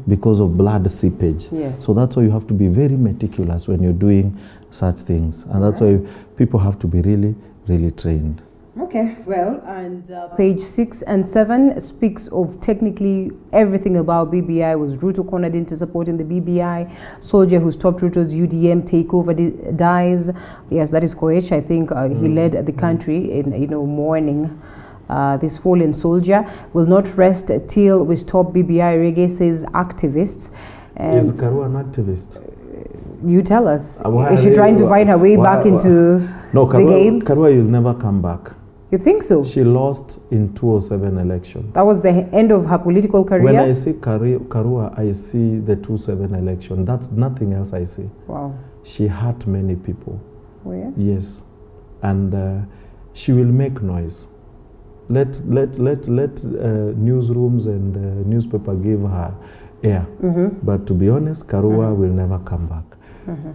Because of blood seepage. Yes. So that's why you have to be very meticulous when you're doing such things. And that's why people have to be really, really trained. Okay, well, and page 6 and 7 speaks of technically everything about BBI. Was Ruto cornered into supporting the BBI? Soldier who stopped Ruto's UDM takeover dies. Yes, that is Koech. I think he led the country in mourning. This fallen soldier will not rest till we stop BBI reggae, says activists. Is Karua an activist? You tell us. Is she trying to find her way back into the game? Karua will never come back. You think so? She lost in 2007 election. That was the end of her political career? When I see Karua, I see the 2007 election. That's nothing else I see. Wow. She hurt many people. Oh, yeah? Yes. And she will make noise. Let newsrooms and newspaper give her air. But to be honest, Karua will never come back.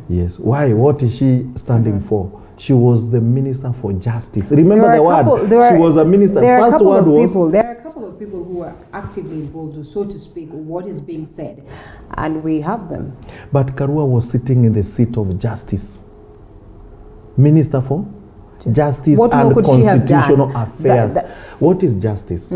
Yes. Why? What is she standing for? She was the Minister for Justice. Remember the word? She was a minister. First word was... There are a couple of people who are actively involved, so to speak, what is being said. And we have them. But Karua was sitting in the seat of justice. Minister for Justice and Constitutional Affairs. What is justice?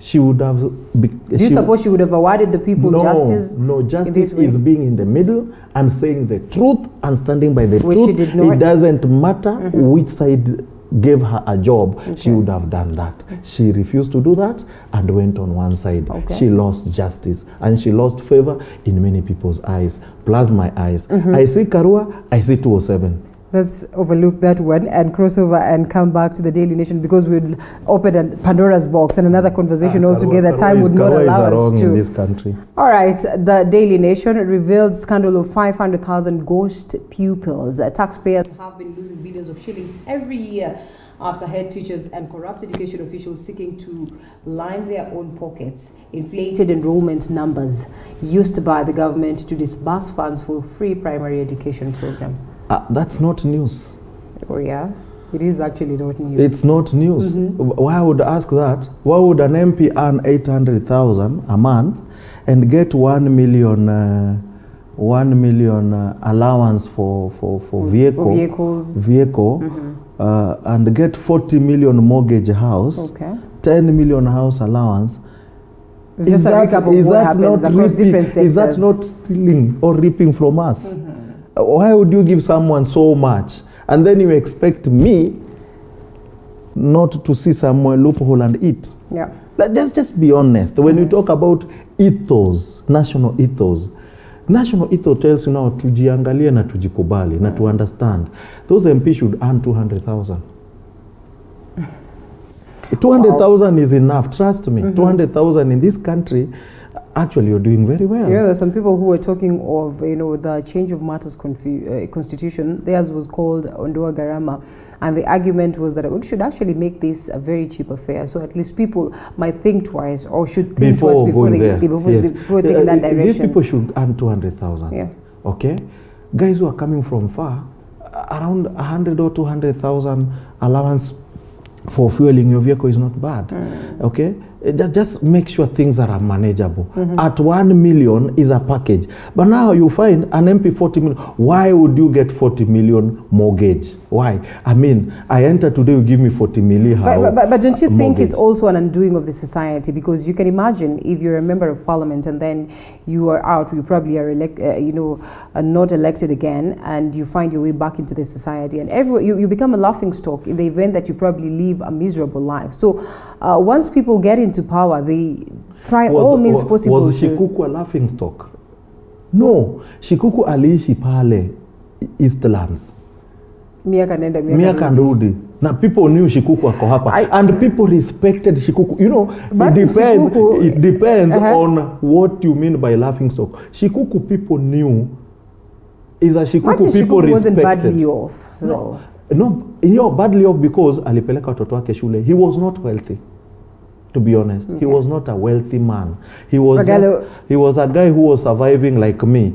She would have... Do you suppose she would have awarded the people justice? No, justice is being in the middle and saying the truth and standing by the truth. She did not. It doesn't matter which side gave her a job, she would have done that. She refused to do that and went on one side. She lost justice and she lost favor in many people's eyes, plus my eyes. I see Karua, I see 207. Let's overlook that one and cross over and come back to the Daily Nation, because we'll open a Pandora's box and another conversation altogether. Time would not allow us to. In this country. All right, the Daily Nation revealed scandal of 500,000 ghost pupils. Taxpayers have been losing billions of shillings every year after head teachers and corrupt education officials seeking to line their own pockets. Inflated enrollment numbers used by the government to disburse funds for free primary education program. That's not news. Oh yeah, it is actually not news. It's not news. Why would I ask that? Why would an MP earn 800,000 a month and get 1 million allowance for vehicle, and get 40 million mortgage house, 10 million house allowance? Is that not stealing or reaping from us? Why would you give someone so much and then you expect me not to see some loophole and eat? Yeah. Let's just be honest. When you talk about ethos, national ethos tells you now tujiangalie na tujikubali na to understand. Those MP should earn 200,000. 200,000 is enough, trust me. 200,000 in this country. Actually, you're doing very well. Yeah, there's some people who were talking of, the change of matters constitution. Theirs was called Ondoa Garama. And the argument was that we should actually make this a very cheap affair. So at least people might think twice or should think twice before taking that direction. These people should earn 200,000. Yeah. Okay? Guys who are coming from far, around 100 or 200,000 allowance for fueling your vehicle is not bad. Okay, just make sure things are manageable. At 1 million is a package, but now you find an MP 40 million. Why would you get 40 million mortgage? Why? I mean, I enter today, you give me 40 million. But don't you think it's also an undoing of the society? Because you can imagine if you're a member of parliament and then you are out, you probably are not elected again, and you find your way back into the society, and you become a laughing stock in the event that you probably live a miserable life. So once people get into power, they try all means possible. Was Shikuku a laughing stock? No, Shikuku aliishi pale Eastlands. Miaka nrudi. Now people knew Shikuku ako hapa, and people respected Shikuku. You know, it depends on what you mean by laughing stock. Shikuku people knew is a Shikuku people Shikuku respected. Wasn't badly off. No, badly off because alipeleka watoto wake shule. He was not wealthy. To be honest, he was not a wealthy man. He was he was a guy who was surviving like me,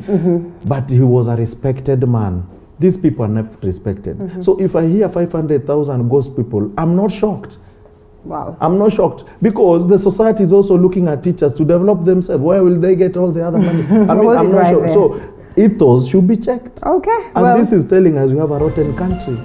but he was a respected man. These people are not respected. So if I hear 500,000 ghost people, I'm not shocked. Wow. I'm not shocked because the society is also looking at teachers to develop themselves. Where will they get all the other money? I mean, I'm not sure. So ethos should be checked. Okay. And this is telling us we have a rotten country.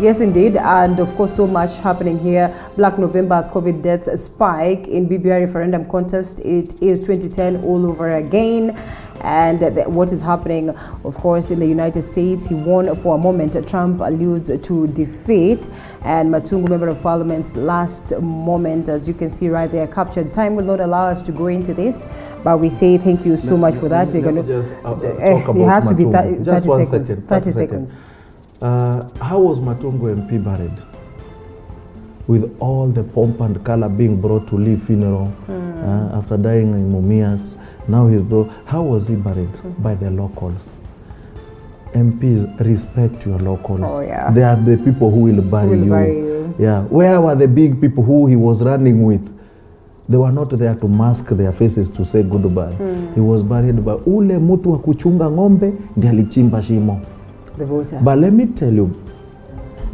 Yes, indeed. And of course, so much happening here. Black November as COVID deaths spike in BBI referendum contest. It is 2010 all over again. And what is happening, of course, in the United States, he won for a moment. Trump alludes to defeat. And Matungu, Member of Parliament's last moment, as you can see right there, captured. Time will not allow us to go into this, but we say thank you so much for that. We're going to just talk about it has to be 30 just 1 seconds. second. 30 seconds. How was Matungu MP buried? With all the pomp and color being brought to Lee funeral after dying in Mumias. Now he's brought. How was he buried? By the locals. MPs, respect your locals. Oh, yeah. They are the people who will bury you. Yeah. Where were the big people who he was running with? They were not there to mask their faces to say goodbye. He was buried by ule mutu wa kuchunga ng'ombe ndiye alichimba shimo. The voter. But let me tell you,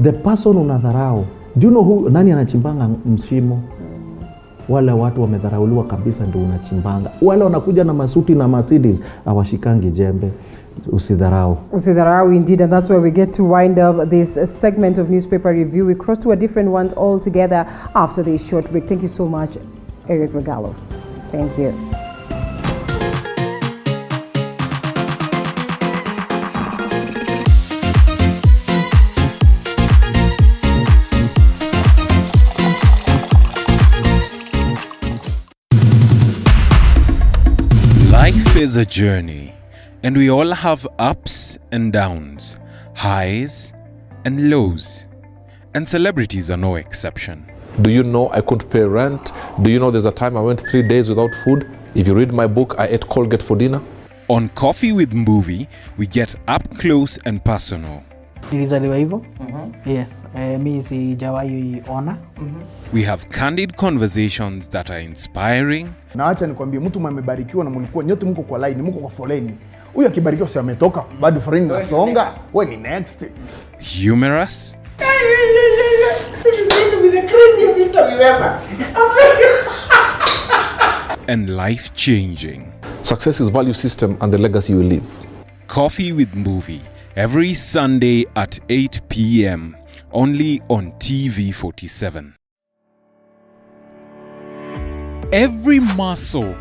the person unadharau, do you know who nani anachimbanga mshimo? Wale watu wamedharauliwa kabisa ndio unachimbanga. Wale wanakuja na masuti na Mercedes awashikangi jembe. Usidharau. Usidharau indeed, and that's where we get to wind up this segment of newspaper review. We cross to a different one altogether after this short break. Thank you so much, Eric Regalo. Thank you. Life is a journey, and we all have ups and downs, highs and lows, and celebrities are no exception. Do you know I couldn't pay rent? Do you know there's a time I went 3 days without food? If you read my book, I ate Colgate for dinner. On Coffee with Movie, we get up close and personal. Nilizaliwa hivyo. Yes. Mimi sijawahi ona. We have candid conversations that are inspiring. Na acha nikwambie, mtu mmebarikiwa na mlikuwa nyote mko kwa line, mko kwa foleni. Huyu akibarikiwa si ametoka, bado foleni inasonga. Wewe ni next. Humorous. This is going to be the craziest interview ever. And life-changing. Success is value system and the legacy you leave. Coffee with Movie, every Sunday at 8 p.m. only on TV47. Every muscle,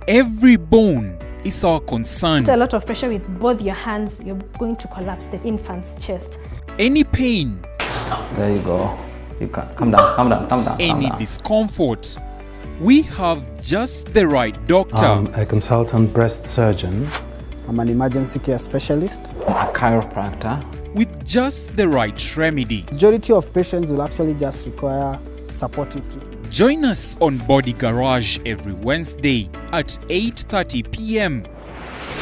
every bone is our concern. A lot of pressure with both your hands, you're going to collapse the infant's chest. Any pain. There you go. You can calm down. Any discomfort. We have just the right doctor. I'm a consultant breast surgeon. I'm an emergency care specialist. A chiropractor. With just the right remedy. Majority of patients will actually just require supportive treatment. Join us on Body Garage every Wednesday at 8:30 p.m.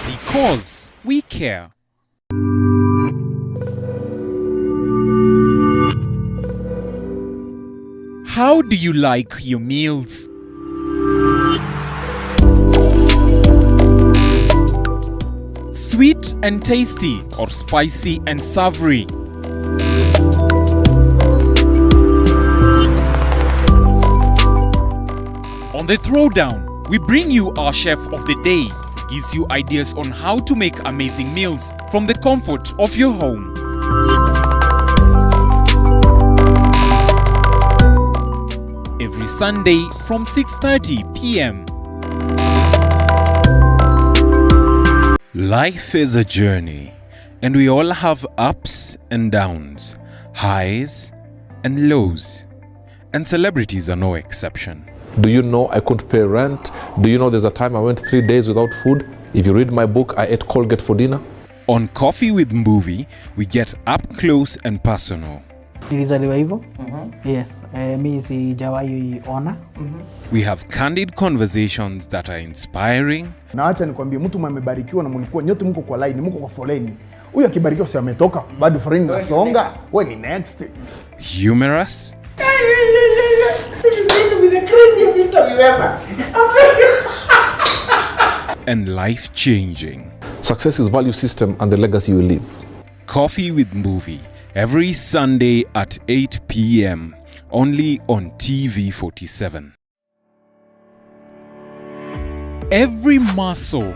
because we care. How do you like your meals? Sweet and tasty or spicy and savory? On the Throwdown, we bring you our chef of the day. Gives you ideas on how to make amazing meals from the comfort of your home. Every Sunday from 6:30 p.m. Life is a journey, and we all have ups and downs, highs and lows, and celebrities are no exception. Do you know I couldn't pay rent? Do you know there's a time I went 3 days without food? If you read my book, I ate Colgate for dinner. On Coffee with Mbuvi, we get up close and personal. Nilizaliwa hivyo. Yes. Mimi sijawahi ona. We have candid conversations that are inspiring. Na acha nikwambie, mtu mmebarikiwa na mlikuwa nyote mko kwa line, mko kwa foleni. Huyu akibarikiwa si ametoka, bado foleni inasonga. Wewe ni next. Humorous. This is going to be the craziest interview ever. And life-changing. Success is value system and the legacy you leave. Coffee with Mbuvi, every Sunday at 8 p.m. only on TV47. Every muscle,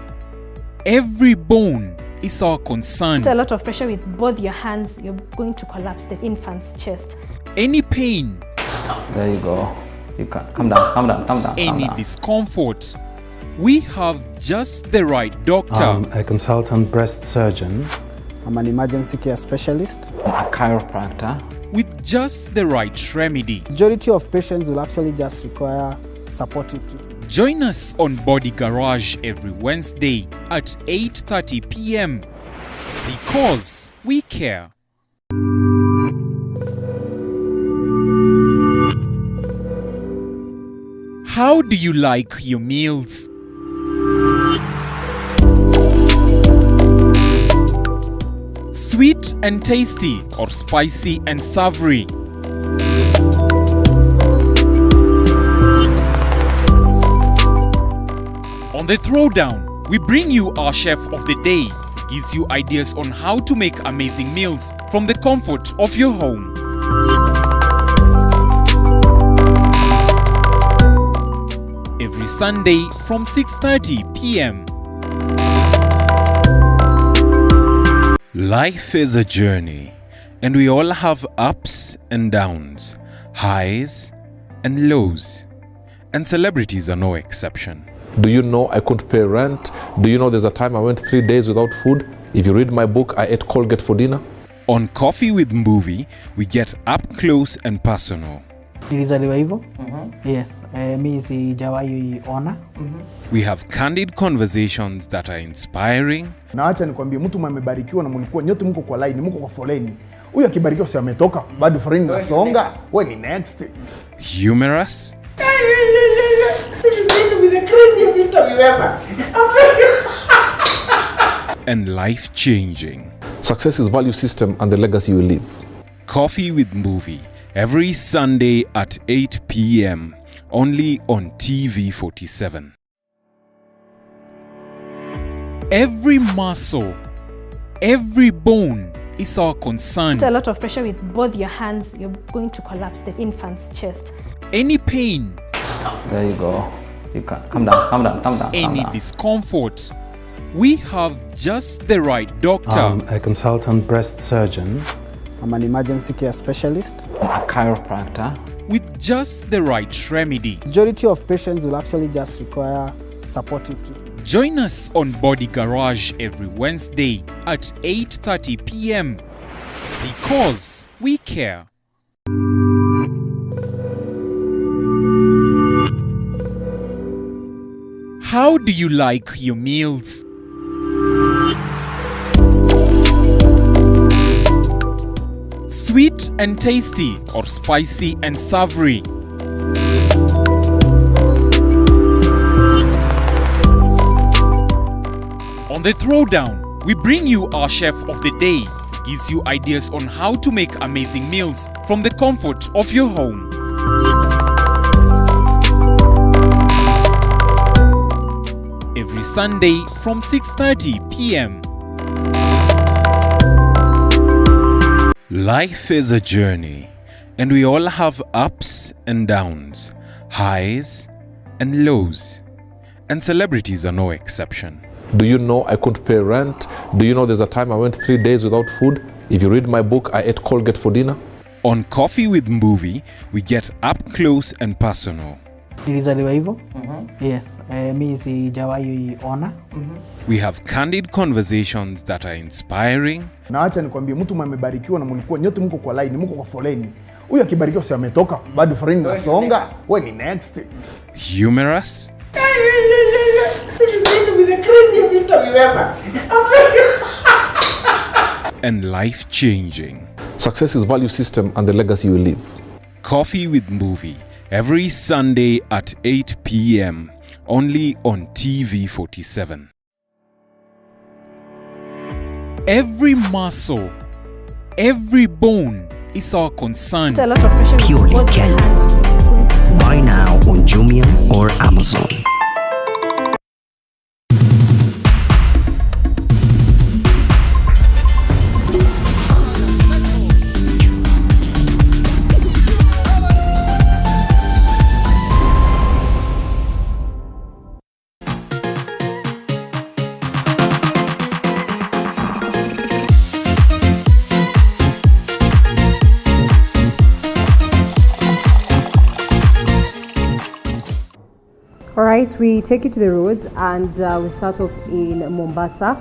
every bone is our concern. A lot of pressure with both your hands, you're going to collapse the infant's chest. Any pain, There you go. You can calm down, calm down, calm down. any discomfort, we have just the right doctor. I'm a consultant breast surgeon. I'm an emergency care specialist. A chiropractor. With just the right remedy. Majority of patients will actually just require supportive treatment. Join us on Body Garage every Wednesday at 8:30 p.m. because we care. How do you like your meals? Sweet and tasty or spicy and savory? On the Throwdown, we bring you our chef of the day. Gives you ideas on how to make amazing meals from the comfort of your home. Every Sunday from 6:30 p.m. Life is a journey, and we all have ups and downs, highs and lows, and celebrities are no exception. Do you know I couldn't pay rent? Do you know there's a time I went 3 days without food? If you read my book, I ate Colgate for dinner. On Coffee with Mbuvi, we get up close and personal. Nilizaliwa hivyo. Yes. Mimi sijawahi ona. We have candid conversations that are inspiring. Na acha nikwambie, mtu mmebarikiwa na mlikuwa nyote mko kwa line, mko kwa foleni. Huyu akibarikiwa si ametoka, bado foleni inasonga. Wewe ni next. Humorous. This is going to be the craziest interview ever. And life-changing. Success is value system and the legacy you leave. Coffee with Mbuvi, every Sunday at 8 p.m. only on TV47. Every muscle, every bone is our concern. A lot of pressure with both your hands, you're going to collapse the infant's chest. Any pain, There you go. You can calm down, calm down, calm down. any discomfort, we have just the right doctor. I'm a consultant breast surgeon. I'm an emergency care specialist. A chiropractor. With just the right remedy. Majority of patients will actually just require supportive treatment. Join us on Body Garage every Wednesday at 8:30 p.m. because we care. How do you like your meals? Sweet and tasty or spicy and savory? On the Throwdown, we bring you our chef of the day. Gives you ideas on how to make amazing meals from the comfort of your home. Every Sunday from 6:30 p.m. Life is a journey, and we all have ups and downs, highs and lows. And celebrities are no exception. Do you know I couldn't pay rent? Do you know there's a time I went 3 days without food? If you read my book, I ate Colgate for dinner. On Coffee with Mbuvi, we get up close and personal. Nilizaliwa hivyo. Yes, mimi sijawahi ona. We have candid conversations that are inspiring. Na acha nikwambie, mtu mmebarikiwa na mlikuwa nyote mko kwa line, mko kwa foleni. Huyu akibarikiwa si ametoka, bado foleni inasonga. Wewe ni next. Humorous. This is going to be the craziest interview ever. And life-changing. Success is value system and the legacy you leave. Coffee with Mbuvi, every Sunday at 8 p.m. only on TV47. Every muscle, every bone is our concern. Purely Kenyan. Buy now on Jumia or Amazon. All right, we take you to the roads and we start off in Mombasa,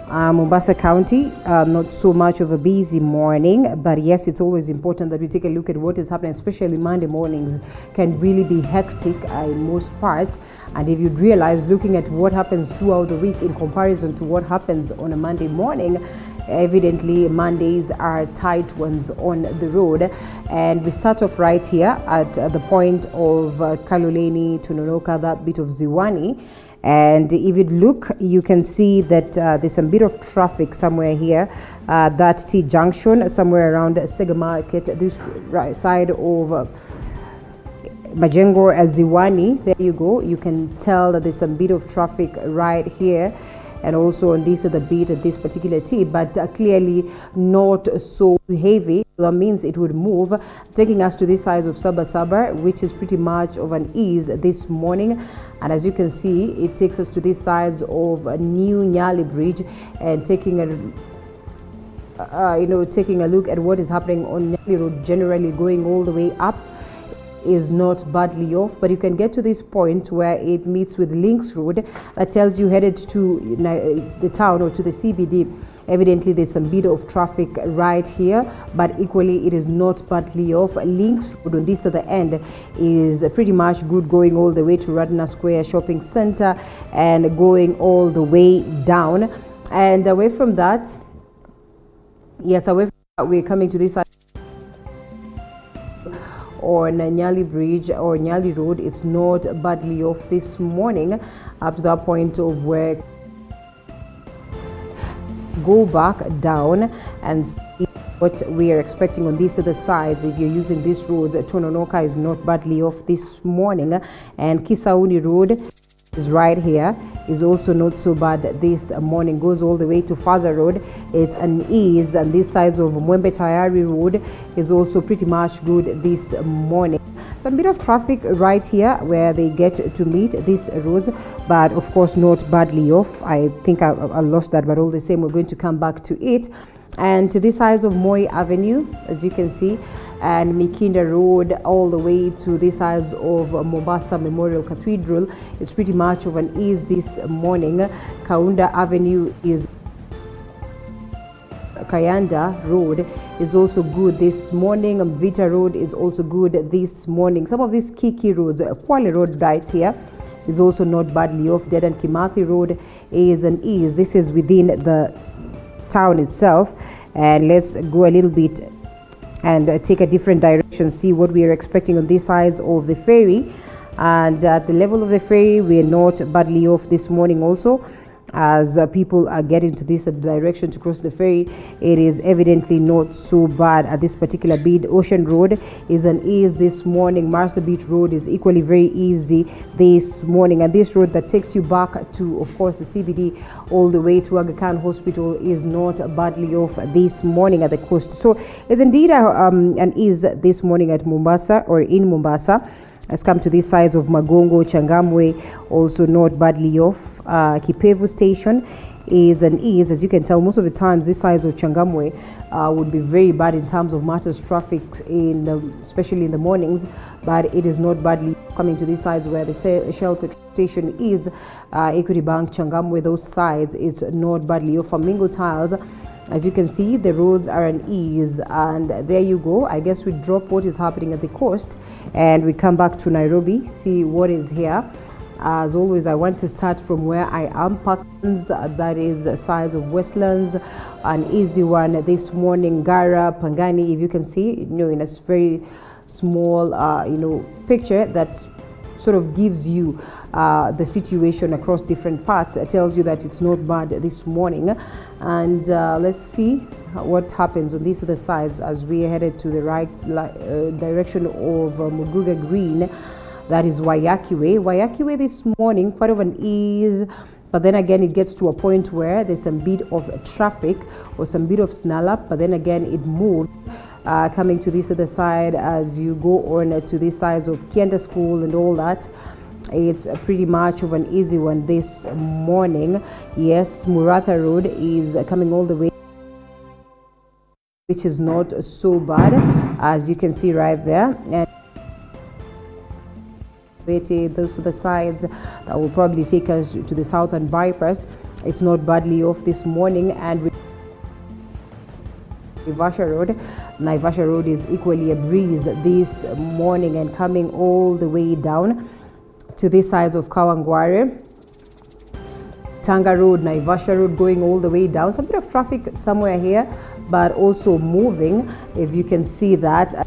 Mombasa County. Not so much of a busy morning, but yes, it's always important that we take a look at what is happening, especially Monday mornings can really be hectic in most parts. And if you'd realize, looking at what happens throughout the week in comparison to what happens on a Monday morning, evidently Mondays are tight ones on the road. And we start off right here at the point of Kaloleni to Tononoka, that bit of Ziwani. And if you look, you can see that there's a bit of traffic somewhere here, that T junction, somewhere around Sega Market, this right side of Majengo Ziwani. There you go. You can tell that there's a bit of traffic right here, and also on this other bit at this particular T, but clearly not so heavy. That means it would move, taking us to this side of Sabasaba, which is pretty much of an ease this morning. And as you can see, it takes us to this side of New Nyali Bridge, and taking a look at what is happening on Nyali Road, generally going all the way up, is not badly off. But you can get to this point where it meets with Links Road, that tells you headed to the town or to the CBD. Evidently there's some bit of traffic right here, but equally it is not badly off. Links Road on this other end is pretty much good, going all the way to Radna Square Shopping Center and going all the way down. And away from that, yes, away from that, we're coming to this side on Nyali Bridge or Nyali Road. It's not badly off this morning, up to that point of where go back down and see what we are expecting on these other sides. If you're using this road, Tononoka is not badly off this morning, and Kisauni Road is right here, is also not so bad this morning. Goes all the way to Faza Road, it's an ease, and this side of Mwembe Tayari Road is also pretty much good this morning. Some bit of traffic right here where they get to meet these roads, but of course not badly off. I think I lost that, but all the same we're going to come back to it. And to this side of Moi Avenue, as you can see, and Mikinda Road all the way to this side of Mombasa Memorial Cathedral, it's pretty much of an ease this morning. Kaunda Avenue is Kayanda Road is also good this morning. Vita Road is also good this morning. Some of these key roads, Kwale Road right here is also not badly off. Dedan Kimathi Road is an ease. This is within the town itself. And let's go a little bit and take a different direction, see what we are expecting on this side of the ferry. And at the level of the ferry, we are not badly off this morning also. As people are getting to this direction to cross the ferry, it is evidently not so bad at this particular bit. Ocean Road is an ease this morning. Marsa Beach Road is equally very easy this morning. And this road that takes you back to, of course, the CBD all the way to Aga Khan Hospital is not badly off this morning at the coast. So it's indeed an ease this morning at Mombasa, or in Mombasa. Let's come to these sides of Magongo, Changamwe, also not badly off. Kipevu Station is an ease. As you can tell, most of the times these sides of Changamwe would be very bad in terms of matters traffic, especially in the mornings, but it is not badly coming to these sides where the Shell petrol station is. Equity Bank, Changamwe, those sides, it's not badly off. Flamingo Tiles, as you can see, the roads are an ease, and there you go. I guess we drop what is happening at the coast and we come back to Nairobi, see what is here. As always, I want to start from where I am. Parklands, that is sides of Westlands, an easy one this morning. Gara, Pangani, if you can see, in a very small, picture that sort of gives you the situation across different parts. It tells you that it's not bad this morning. And let's see what happens on these other sides as we are headed to the right direction of Muguga Green. That is Wayakiwe. Wayakiwe this morning, quite of an ease, but then again it gets to a point where there's some bit of traffic or some bit of snarl up, but then again it moves. Coming to this other side as you go on to these sides of Kianda School and all that, it's pretty much of an easy one this morning. Yes, Muratha Road is coming all the way, which is not so bad, as you can see right there. And those are the sides that will probably take us to the southern bypass. It's not badly off this morning. And Naivasha Road is equally a breeze this morning and coming all the way down to these sides of Kawangware. Tanga Road, Naivasha Road going all the way down. Some bit of traffic somewhere here, but also moving, if you can see that.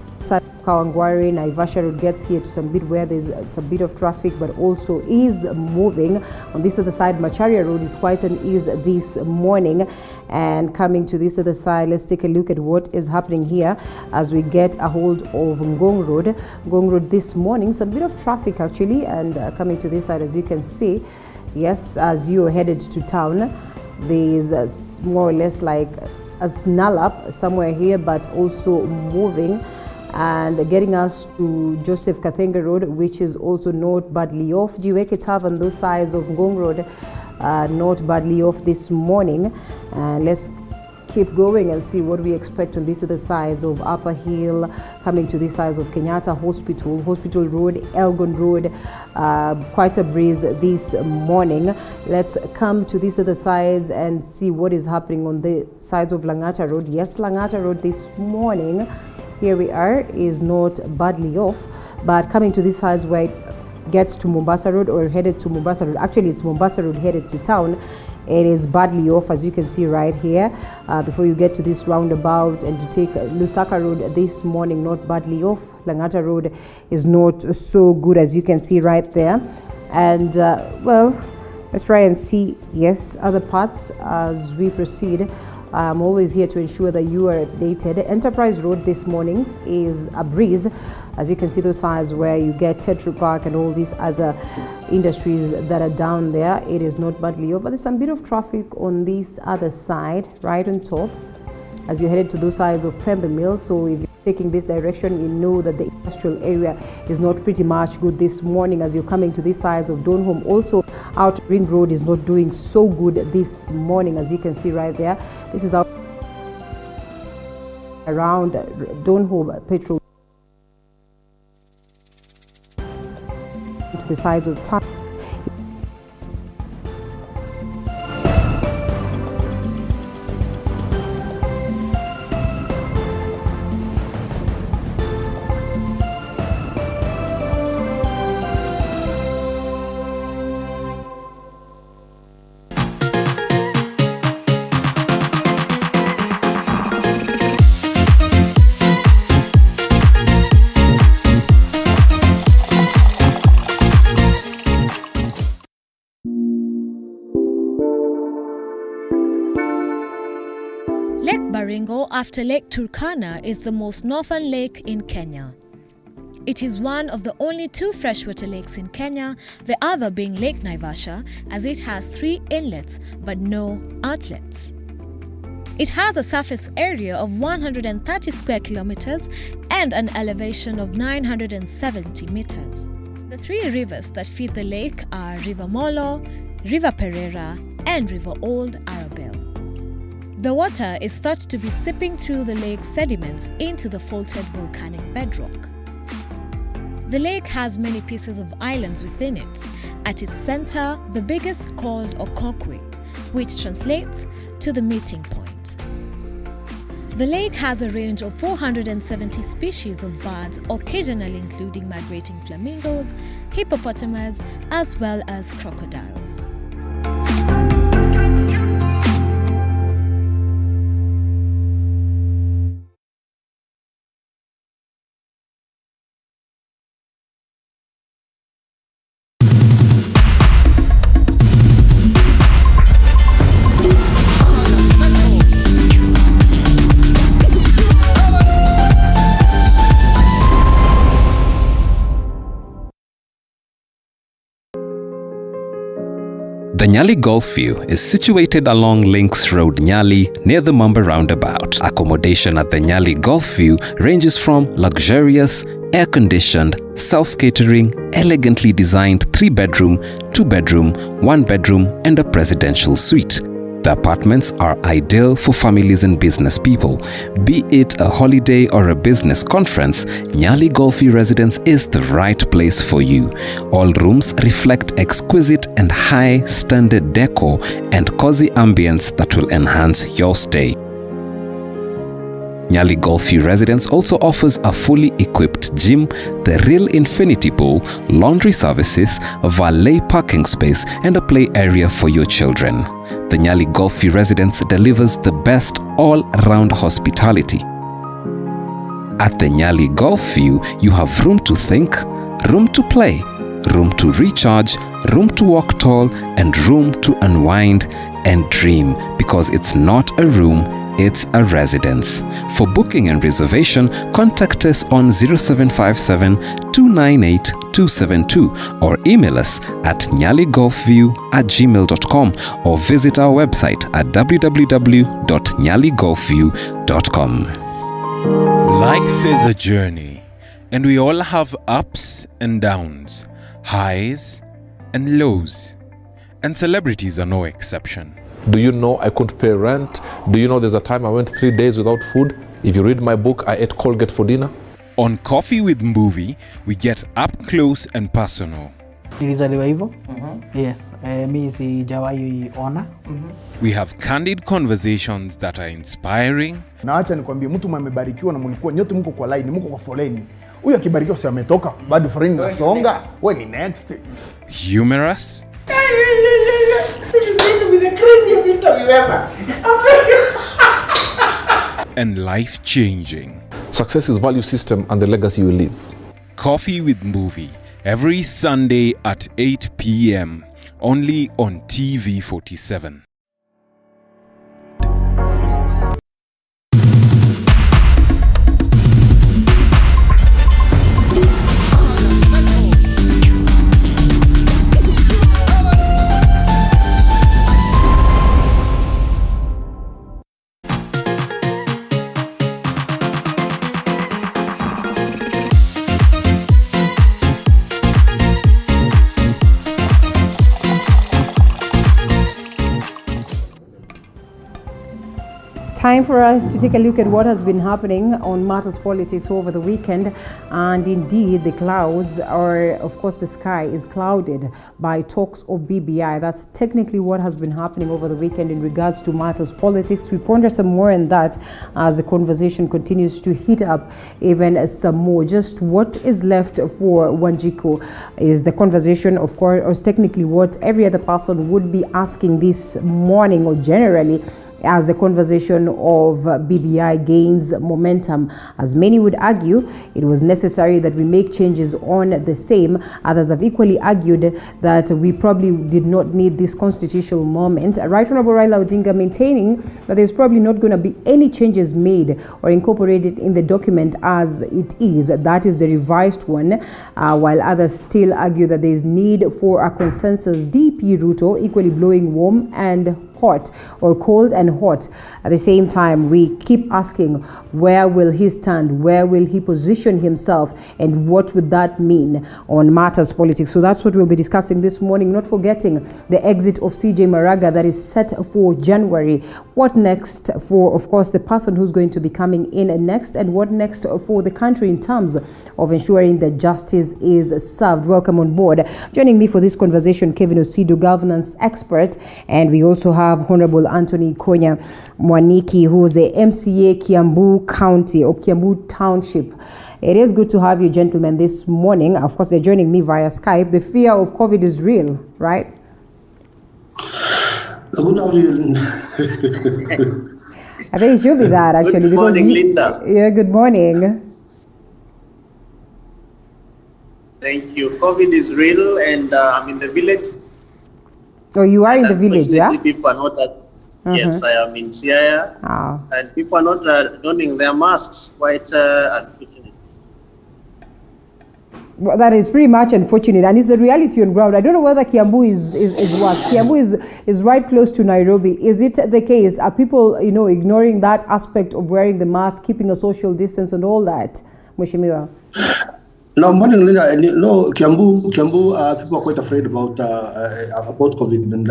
Kawangware, Naivasha Road gets here to some bit where there's some bit of traffic, but also is moving. On this other side, Macharia Road is quite an ease this morning. And coming to this other side, let's take a look at what is happening here as we get a hold of Ngong Road. Ngong Road this morning, some bit of traffic actually, and coming to this side, as you can see, yes, as you are headed to town, there's more or less like a snarl up somewhere here, but also moving and getting us to Joseph Kathenga Road, which is also not badly off. Jiweke Tavern, those sides of Ngong Road, not badly off this morning. And let's keep going and see what we expect on these other sides of Upper Hill, coming to these sides of Kenyatta Hospital Road, Elgon Road, quite a breeze this morning. Let's come to these other sides and see what is happening on the sides of Langata Road. Yes, Langata Road this morning, here we are, is not badly off, but coming to these sides where it gets to Mombasa Road or headed to Mombasa Road, actually it's Mombasa Road headed to town, it is badly off, as you can see right here. Before you get to this roundabout and to take Lusaka Road this morning, not badly off. Langata Road is not so good, as you can see right there. And well, let's try and see, yes, other parts as we proceed. I'm always here to ensure that you are updated. Enterprise Road this morning is a breeze. As you can see, those sides where you get Tetra Park and all these other industries that are down there, it is not badly over. There's some bit of traffic on this other side, right on top, as you headed to those sides of Pembe Mill. So if you're taking this direction, you know that the industrial area is not pretty much good this morning as you're coming to these sides of Donholm. Also, Outer Ring Road is not doing so good this morning, as you can see right there. This is out around Donholm Petrol to the sides of town. Lake Baringo, after Lake Turkana, is the most northern lake in Kenya. It is one of the only two freshwater lakes in Kenya, the other being Lake Naivasha, as it has 3 inlets but no outlets. It has a surface area of 130 square kilometers and an elevation of 970 meters. The three rivers that feed the lake are River Molo, River Pereira, and River Old Arabelle. The water is thought to be seeping through the lake sediments into the faulted volcanic bedrock. The lake has many pieces of islands within it. At its center, the biggest called Okokwe, which translates to the meeting point. The lake has a range of 470 species of birds, occasionally including migrating flamingos, hippopotamus, as well as crocodiles. The Nyali Golf View is situated along Links Road, Nyali, near the Mamba roundabout. Accommodation at the Nyali Golf View ranges from luxurious, air-conditioned, self-catering, elegantly designed 3-bedroom, 2-bedroom, 1-bedroom, and a presidential suite. The apartments are ideal for families and business people. Be it a holiday or a business conference, Nyali Golf View Residence is the right place for you. All rooms reflect exquisite and high-standard decor and cozy ambience that will enhance your stay. Nyali Golf View Residence also offers a fully equipped gym, the Real Infinity Pool, laundry services, a valet parking space, and a play area for your children. The Nyali Golf View Residence delivers the best all-round hospitality. At the Nyali Golf View, you have room to think, room to play, room to recharge, room to walk tall, and room to unwind and dream, because it's not a room, it's a residence. For booking and reservation, contact us on 0757 298 272 or email us at nyaligolfview@gmail.com or visit our website at www.nyaligolfview.com. Life is a journey, and we all have ups and downs, highs and lows, and celebrities are no exception. Do you know I couldn't pay rent? Do you know there's a time I went 3 days without food? If you read my book, I ate Colgate for dinner. On Coffee with Mbuvi, we get up close and personal. Nilizaliwa hivyo. Yes, mimi sijawahi ona. We have candid conversations that are inspiring. Na acha nikwambie, mtu mmebarikiwa na mlikuwa nyote mko kwa line, mko kwa foleni. Huyu akibarikiwa si ametoka, bado foleni inasonga. Wewe ni next. Humorous. This is going to be the craziest interview ever. And life-changing. Success is value system and the legacy you leave. Coffee with Mbuvi, every Sunday at 8 p.m. only on TV47. Time for us to take a look at what has been happening on Matters Politics over the weekend. And indeed, the clouds are, of course, the sky is clouded by talks of BBI. That's technically what has been happening over the weekend in regards to Matters Politics. We ponder some more on that as the conversation continues to heat up even some more. Just what is left for Wanjiku is the conversation, of course, or technically what every other person would be asking this morning or generally, as the conversation of BBI gains momentum. As many would argue, it was necessary that we make changes on the same. Others have equally argued that we probably did not need this constitutional moment. Right Honorable Raila Odinga maintaining that there's probably not going to be any changes made or incorporated in the document as it is. That is the revised one, while others still argue that there is need for a consensus. DP Ruto equally blowing warm and hot or cold and hot. At the same time, we keep asking, where will he stand? Where will he position himself? And what would that mean on matters politics? So that's what we'll be discussing this morning, not forgetting the exit of CJ Maraga that is set for January. What next for, of course, the person who's going to be coming in next, and what next for the country in terms of ensuring that justice is served. Welcome on board. Joining me for this conversation, Kevin Osido, governance expert, and we also have Honorable Anthony Konya Mwaniki, who is the MCA Kiambu County or Kiambu Township. It is good to have you gentlemen this morning. Of course, they're joining me via Skype. The fear of COVID is real, right? Good afternoon. I think it should be that actually. Good morning, Linda. Yeah, good morning. Thank you. COVID is real, and I'm in the village. Oh, you are in the village, yeah? People are not Yes, I am in Siaya. And people are not donning their masks. Quite unfortunate. Well, that is pretty much unfortunate, and it's a reality on ground. I don't know whether Kiambu is worse. Kiambu is right close to Nairobi. Is it the case? Are people, ignoring that aspect of wearing the mask, keeping a social distance and all that, Mheshimiwa? No, morning, Linda. No, Kiambu, people are quite afraid about COVID, and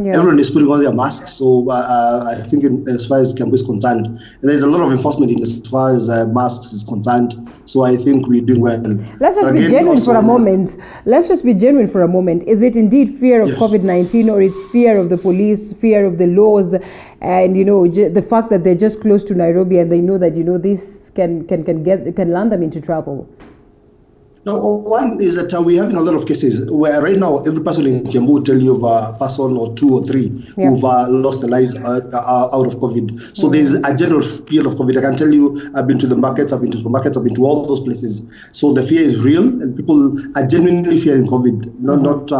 everyone is putting on their masks. So I think, as far as Kiambu is concerned, there's a lot of enforcement as far as masks is concerned. So I think we're doing well. Let's just be genuine for a moment. Is it indeed fear of COVID-19, or it's fear of the police, fear of the laws, and the fact that they're just close to Nairobi and they know that this can land them into trouble? No, one is that we're having a lot of cases where right now every person in Kiambu will tell you of a person or two or three who've lost their lives out of COVID. So there's a general fear of COVID. I can tell you, I've been to the markets, I've been to supermarkets, I've been to all those places. So the fear is real, and people are genuinely fearing COVID, not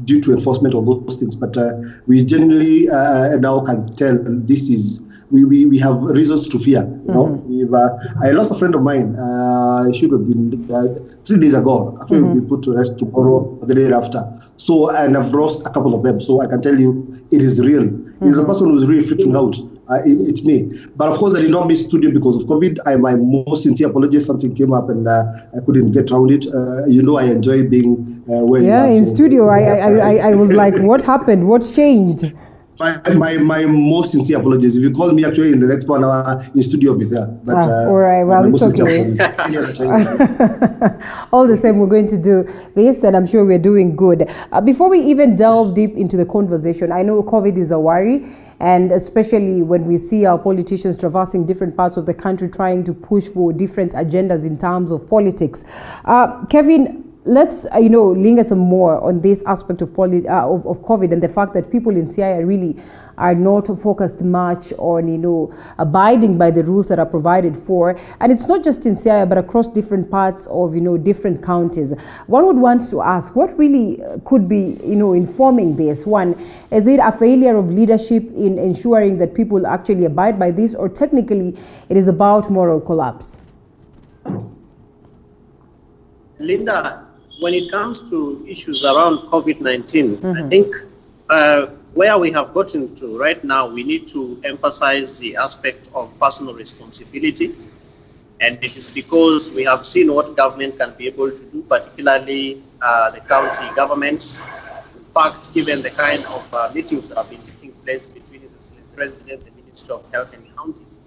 due to enforcement of those things, but we genuinely now can tell this is. We have reasons to fear. I lost a friend of mine. It should have been 3 days ago. Actually, will be put to rest tomorrow or the day after. So, and I've lost a couple of them. So I can tell you, it is real. It's a person who's really freaking out. It's me. But of course, I did not miss studio because of COVID. My most sincere apologies. Something came up and I couldn't get around it. I enjoy being where you are. In studio. I was like, what happened? What's changed? My most sincere apologies. If you call me actually in the next 1 hour in studio, I'll be there. But, all right, well, it's okay. All the same, we're going to do this, and I'm sure we're doing good. Before we even delve deep into the conversation, I know COVID is a worry, and especially when we see our politicians traversing different parts of the country trying to push for different agendas in terms of politics. Kevin, let's linger some more on this aspect of COVID and the fact that people in Siaya really are not focused much on abiding by the rules that are provided for, and it's not just in Siaya but across different parts of different counties. One would want to ask, what really could be informing this? One, is it a failure of leadership in ensuring that people actually abide by this, or technically it is about moral collapse? Linda, when it comes to issues around COVID-19, I think where we have gotten to right now, we need to emphasize the aspect of personal responsibility. And it is because we have seen what government can be able to do, particularly the county governments. In fact, given the kind of meetings that have been taking place between the President, the Minister of Health and counties,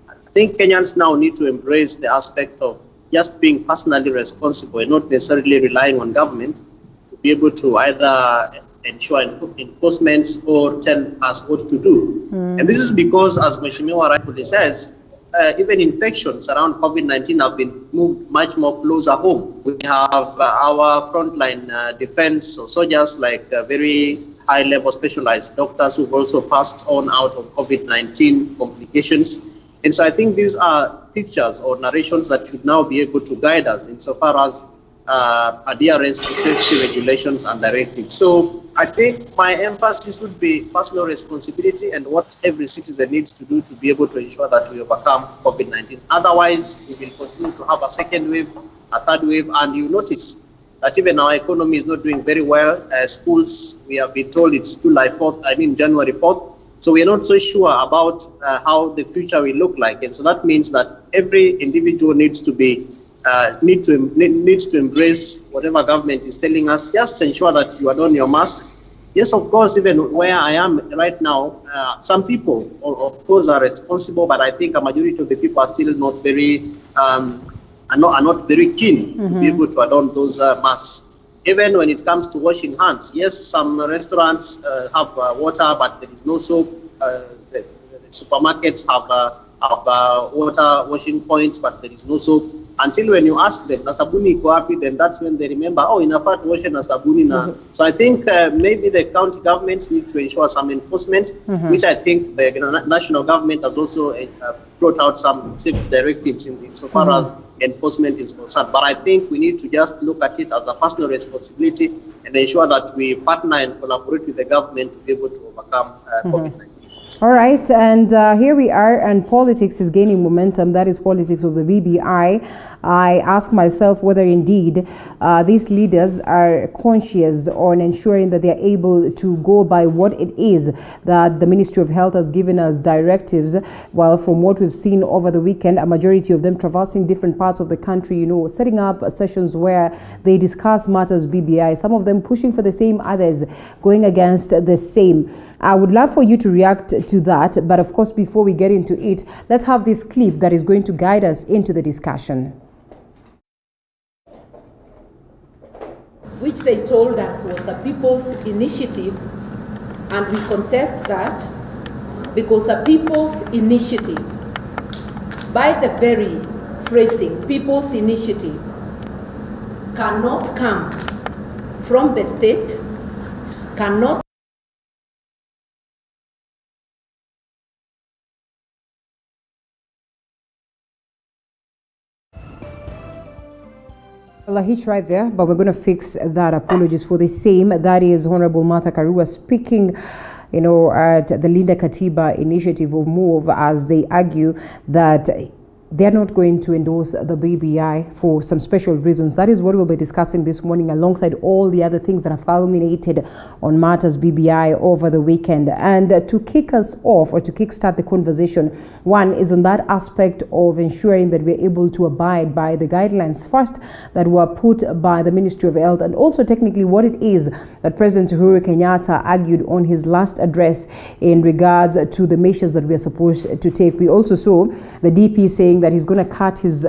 I think Kenyans now need to embrace the aspect of just being personally responsible and not necessarily relying on government to be able to either ensure enforcement or tell us what to do. And this is because, as Mheshimiwa rightfully says, even infections around COVID-19 have been moved much more closer home. We have our frontline defense or soldiers, like very high-level specialized doctors who've also passed on out of COVID-19 complications. And so I think these are pictures or narrations that should now be able to guide us insofar as adherence to safety regulations and directives. So I think my emphasis would be personal responsibility and what every citizen needs to do to be able to ensure that we overcome COVID-19. Otherwise, we will continue to have a second wave, a third wave, and you notice that even our economy is not doing very well. Schools, we have been told it's January 4th. So we are not so sure about how the future will look like. And so that means that every individual needs to be needs to embrace whatever government is telling us. Just ensure that you are on your mask. Yes, of course, even where I am right now, some people, of course, are responsible, but I think a majority of the people are still not very, are not very keen to be able to adorn those masks. Even when it comes to washing hands, yes, some restaurants have water, but there is no soap. The supermarkets have water washing points, but there is no soap. Until when you ask them, na sabuni iko wapi, then that's when they remember, oh, inafaa tuoshe na sabuni na. So I think maybe the county governments need to ensure some enforcement, which I think the national government has also brought out some safety directives in so far as enforcement is concerned. But I think we need to just look at it as a personal responsibility and ensure that we partner and collaborate with the government to be able to overcome COVID-19. All right, and here we are, and politics is gaining momentum. That is politics of the BBI. I ask myself whether indeed these leaders are conscious on ensuring that they are able to go by what it is that the Ministry of Health has given us directives. Well, from what we've seen over the weekend, a majority of them traversing different parts of the country, you know, setting up sessions where they discuss matters BBI, some of them pushing for the same, others going against the same. I would love for you to react to that, but of course, before we get into it, let's have this clip that is going to guide us into the discussion. Which they told us was a people's initiative, and we contest that because a people's initiative, by the very phrasing, people's initiative, cannot come from the state, cannot a hitch right there, but we're going to fix that. Apologies for the same. That is Honorable Martha Karua speaking, you know, at the Linda Katiba initiative of MOVE, as they argue that they're not going to endorse the BBI for some special reasons. That is what we'll be discussing this morning, alongside all the other things that have culminated on matters BBI over the weekend. And to kick us off, or to kickstart the conversation, one is on that aspect of ensuring that we're able to abide by the guidelines first that were put by the Ministry of Health, and also technically what it is that President Uhuru Kenyatta argued on his last address in regards to the measures that we're supposed to take. We also saw the DP saying that he's going to cut his,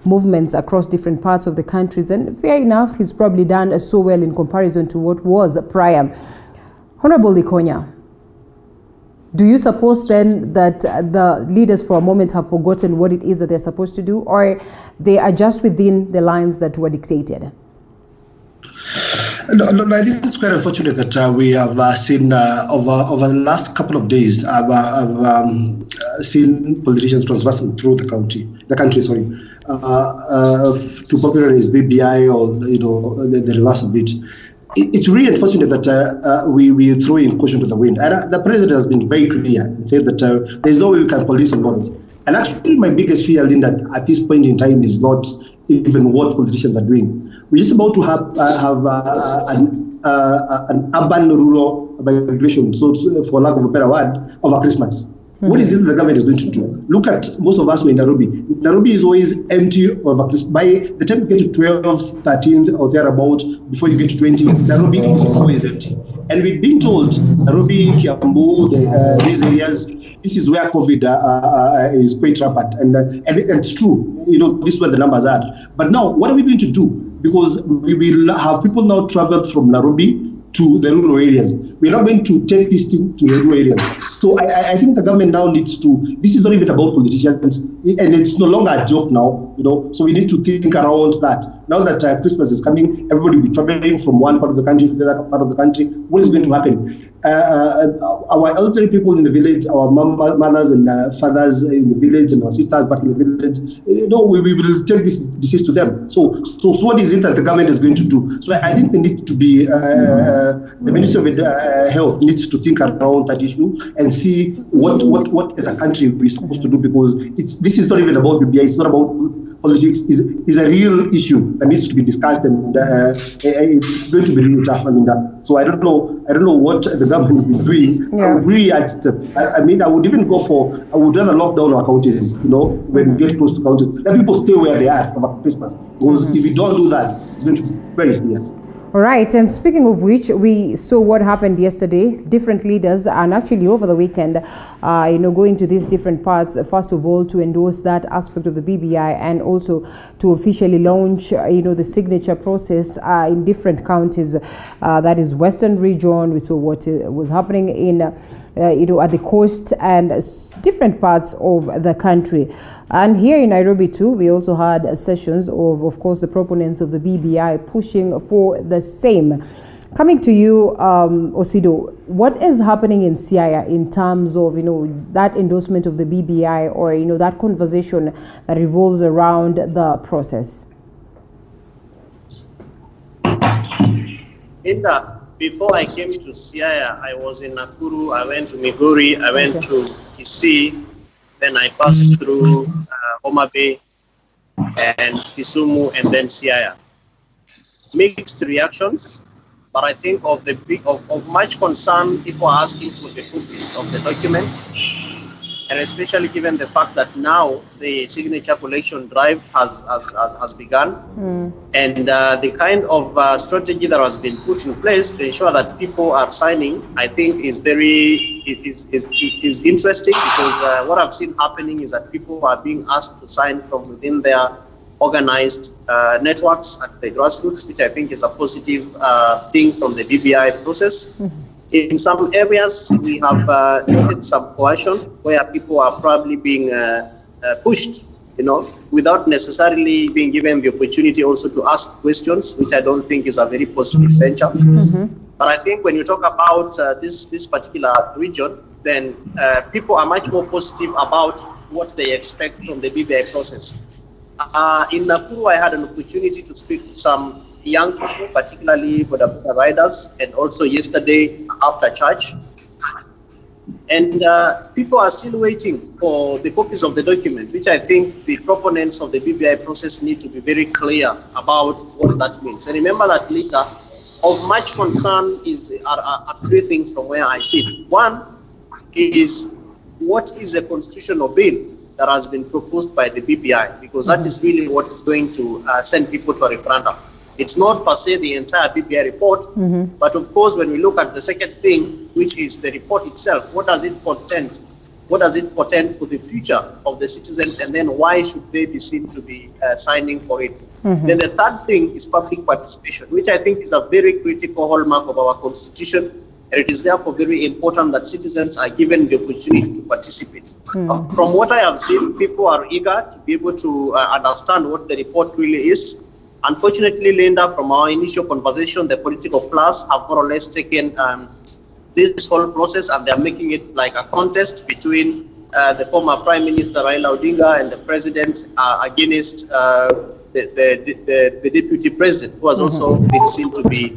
movements across different parts of the countries, and fair enough, he's probably done so well in comparison to what was prior. Honorable Likonya, do you suppose then that the leaders for a moment have forgotten what it is that they're supposed to do, or they are just within the lines that were dictated? No, I think it's quite unfortunate that we have seen over the last couple of days. I've seen politicians traversing through the country, to popularize BBI or the reverse of it. It's really unfortunate that we throw in caution to the wind. And the president has been very clear and said that there's no way we can police on borders. And actually, my biggest fear, Linda, at this point in time is not even what politicians are doing. We're just about to have an urban-rural migration, so for lack of a better word, over Christmas. What is it the government is going to do? Look at most of us who are in Nairobi. Nairobi is always empty over Christmas. By the time you get to 12th, 13th, or thereabout, before you get to 20, Nairobi is always empty. And we've been told Nairobi, Kiambu, these areas, this is where COVID is quite rampant, and it's true. This is where the numbers are. But now, what are we going to do? Because we will have people now traveled from Nairobi to the rural areas. We're not going to take this thing to the rural areas. So I think the government now needs to, this is not even about politicians, and it's no longer a joke now, so we need to think around that. Now that Christmas is coming, everybody will be traveling from one part of the country to the other part of the country. What is going to happen? Our elderly people in the village, our mothers and fathers in the village, and our sisters back in the village, we will take this disease to them. So what is it that the government is going to do? So I think they need to be, the Ministry of Health needs to think around that issue and see what as a country we're supposed to do, because this is not even about BBI, it's not about politics, is a real issue that needs to be discussed, and it's going to be really tough. So I don't know what the government will be doing, I would really I would even go for, I would rather lock down our counties, when we get close to counties. Let people stay where they are over Christmas. Because if we don't do that, it's going to be very serious. All right, and speaking of which, we saw what happened yesterday. Different leaders, and actually over the weekend, going to these different parts, first of all, to endorse that aspect of the BBI and also to officially launch, the signature process in different counties. That is Western Region. We saw what was happening in at the coast and different parts of the country. And here in Nairobi too, we also had sessions of course, the proponents of the BBI pushing for the same. Coming to you, Osido, what is happening in Siaya in terms of, that endorsement of the BBI or, that conversation that revolves around the process? Before I came to Siaya, I was in Nakuru, I went to Migori, I went to Kisii, then I passed through Homa Bay and Kisumu and then Siaya. Mixed reactions, but I think of much concern, people are asking for the copies of the document, and especially given the fact that now the signature collection drive has begun, and the kind of strategy that has been put in place to ensure that people are signing, I think is interesting, because what I've seen happening is that people are being asked to sign from within their organized networks at the grassroots, which I think is a positive thing from the BBI process. In some areas, we have noted some coercion where people are probably being pushed, without necessarily being given the opportunity also to ask questions, which I don't think is a very positive venture. But I think when you talk about this particular region, then people are much more positive about what they expect from the BBI process. In Nakuru, I had an opportunity to speak to some young people, particularly for the riders, and also yesterday after church. And people are still waiting for the copies of the document, which I think the proponents of the BBI process need to be very clear about what that means. And remember that later, of much concern are three things from where I sit. One is, what is a constitutional bill that has been proposed by the BBI? Because that is really what is going to send people to a referendum. It's not per se the entire BBI report, but of course, when we look at the second thing, which is the report itself, what does it portend? What does it portend for the future of the citizens, and then why should they be seen to be signing for it? Then the third thing is public participation, which I think is a very critical hallmark of our constitution, and it is therefore very important that citizens are given the opportunity to participate. From what I have seen, people are eager to be able to understand what the report really is. Unfortunately, Linda, from our initial conversation, the political class have more or less taken this whole process, and they're making it like a contest between the former Prime Minister Raila Odinga and the President against the Deputy President, who has also been seen to be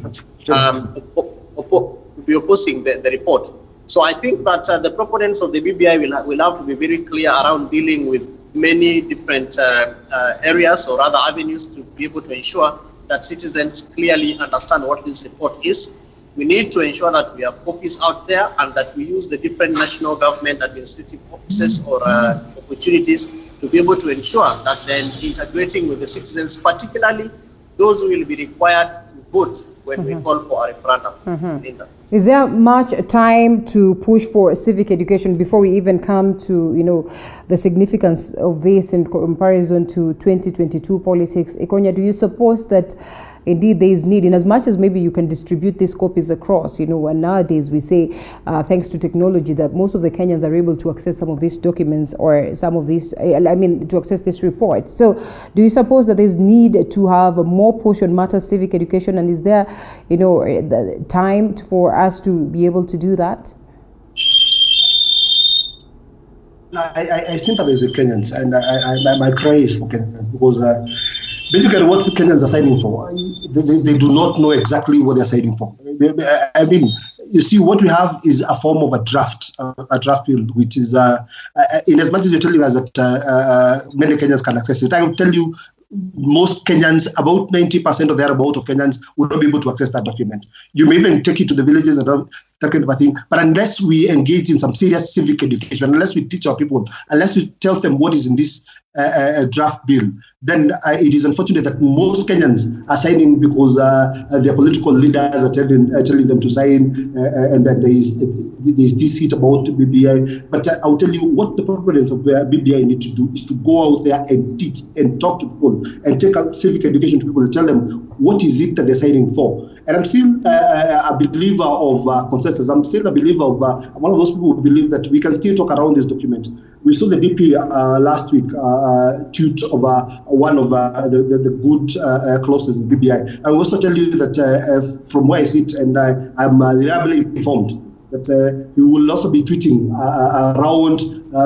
opposing the report. So I think that the proponents of the BBI will have to be very clear around dealing with many different areas, or rather avenues, to be able to ensure that citizens clearly understand what this report is. We need to ensure that we have copies out there, and that we use the different national government administrative offices or opportunities to be able to ensure that then integrating with the citizens, particularly those who will be required to vote when we call for a referendum. Is there much time to push for civic education before we even come to, the significance of this in comparison to 2022 politics? Ikonya, do you suppose that indeed there is need, in as much as maybe you can distribute these copies across, and nowadays we say, thanks to technology, that most of the Kenyans are able to access some of these documents or some of these, to access this report. So do you suppose that there's need to have a more push on matters civic education, and is there, the time for us to be able to do that? I sympathize with Kenyans, and my praise for Kenyans, because basically what Kenyans are signing for, they do not know exactly what they're signing for. I mean, you see, what we have is a form of a draft bill, which is, in as much as you're telling us that many Kenyans can access it, I will tell you, most Kenyans, about 90% or thereabout of Kenyans, will not be able to access that document. You may even take it to the villages and that kind of a thing. But unless we engage in some serious civic education, unless we teach our people, unless we tell them what is in this draft bill, then it is unfortunate that most Kenyans are signing because their political leaders are telling them to sign, and that there is this hit about BBI. But I'll tell you what the proponents of BBI need to do is to go out there and teach and talk to people and take out civic education to people and tell them what is it that they're signing for. And I'm still a believer of consensus. I'm still a believer of one of those people who believe that we can still talk around this document. We saw the DP last week tweet of one of the good clauses in BBI. I will also tell you that from where I sit, and I'm reliably informed, that he will also be tweeting around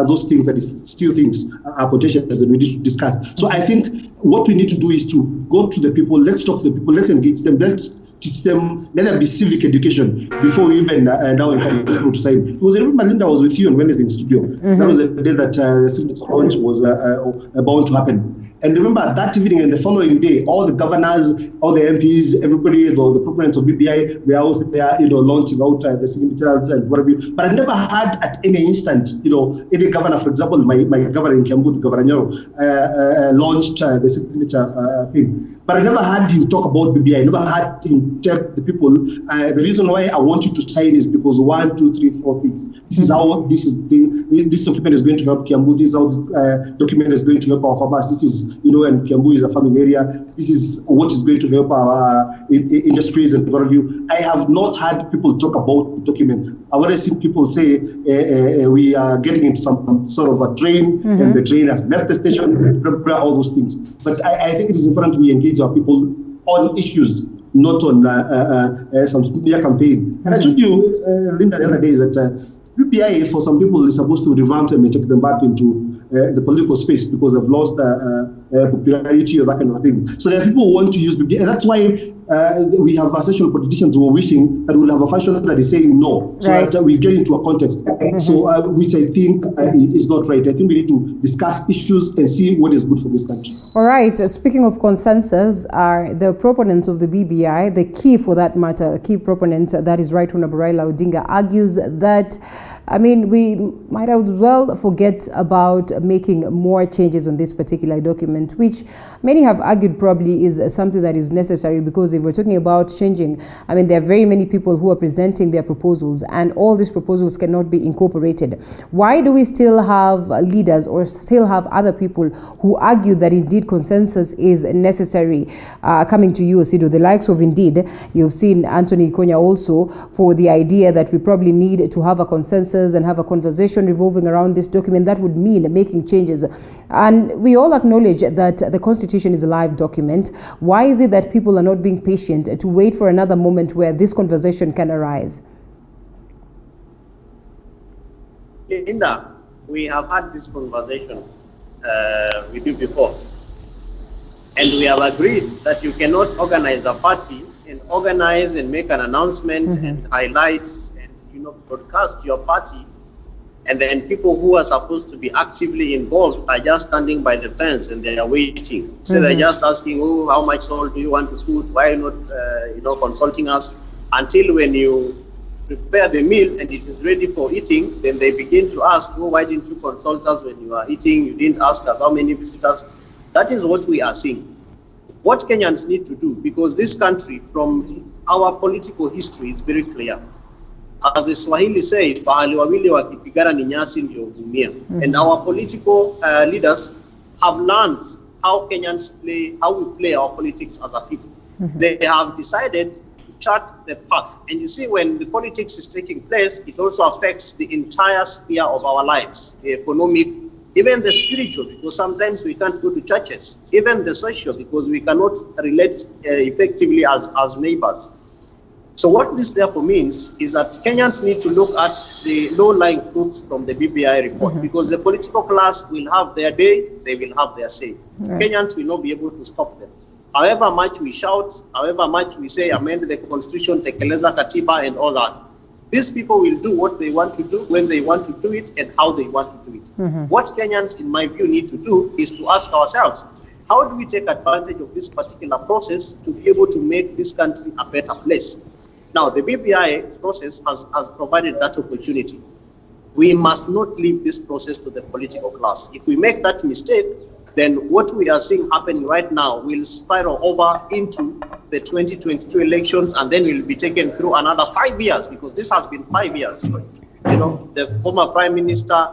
those things that still things are potential that we need to discuss. So I think what we need to do is to go to the people, let's talk to the people, let's engage them, let's teach them, let there be civic education before we even now encourage people to sign. Because I remember Linda was with you on Wednesday in studio. That was the day that the signature launch was about to happen. And remember that evening and the following day, all the governors, all the MPs, everybody, the proponents of BBI, were out there, launching out the signatures and whatever. But I never had at any instant, any governor, for example, my governor in Kiambu, the Governor Nyoro, launched the signature thing. But I never had him talk about BBI. I never had him tell the people. The reason why I want you to sign is because 1, 2, 3, 4 things. This is how this document is going to help Kiambu. This is how this document is going to help our farmers. This is, and Kiambu is a farming area. This is what is going to help our industries and what have you. I have not had people talk about the document. I've already seen people say we are getting into some sort of a train, and the train has left the station, all those things. But I think it is important we engage our people on issues, not on some mere campaign. And I told you, Linda, the other day, that BBI, for some people, is supposed to revamp them and take them back into the political space because they've lost popularity or that kind of thing. So there are people who want to use BBI, and that's why we have sessional politicians who are wishing that we'll have a fashion that is saying no, so that we get into a context. So which I think is not right. I think we need to discuss issues and see what is good for this country. All right. Speaking of consensus, are the proponents of the BBI, the key for that matter, key proponent, that is Right Honorable Raila Odinga, argues that, we might as well forget about making more changes on this particular document, which many have argued probably is something that is necessary, because if we're talking about changing, there are very many people who are presenting their proposals, and all these proposals cannot be incorporated. Why do we still have leaders or still have other people who argue that indeed consensus is necessary? Coming to you, Osido, the likes of Indeed, you've seen Anthony Konya also for the idea that we probably need to have a consensus and have a conversation revolving around this document that would mean making changes. And we all acknowledge that the Constitution is a live document. Why is it that people are not being patient to wait for another moment where this conversation can arise? Linda, we have had this conversation with you before. And we have agreed that you cannot organize a party and organize and make an announcement and highlight broadcast your party, and then people who are supposed to be actively involved are just standing by the fence and they are waiting. So they're just asking, how much salt do you want to put? Why not, consulting us? Until when you prepare the meal and it is ready for eating, then they begin to ask, why didn't you consult us when you are eating? You didn't ask us how many visitors. That is what we are seeing. What Kenyans need to do, because this country, from our political history, is very clear. As the Swahili say, fahali wawili wakipigana ni nyasi ndio humia. And our political leaders have learned how Kenyans play, how we play our politics as a people. They have decided to chart the path. And you see, when the politics is taking place, it also affects the entire sphere of our lives, the economic, even the spiritual, because sometimes we can't go to churches, even the social, because we cannot relate effectively as neighbors. So what this therefore means is that Kenyans need to look at the low-lying fruits from the BBI report, because the political class will have their day, they will have their say. Kenyans will not be able to stop them. However much we shout, however much we say amend the constitution, tekeleza katiba and all that, these people will do what they want to do, when they want to do it, and how they want to do it. What Kenyans, in my view, need to do is to ask ourselves, how do we take advantage of this particular process to be able to make this country a better place? Now, the BBI process has provided that opportunity. We must not leave this process to the political class. If we make that mistake, then what we are seeing happening right now will spiral over into the 2022 elections, and then we'll be taken through another 5 years, because this has been 5 years. You know, the former prime minister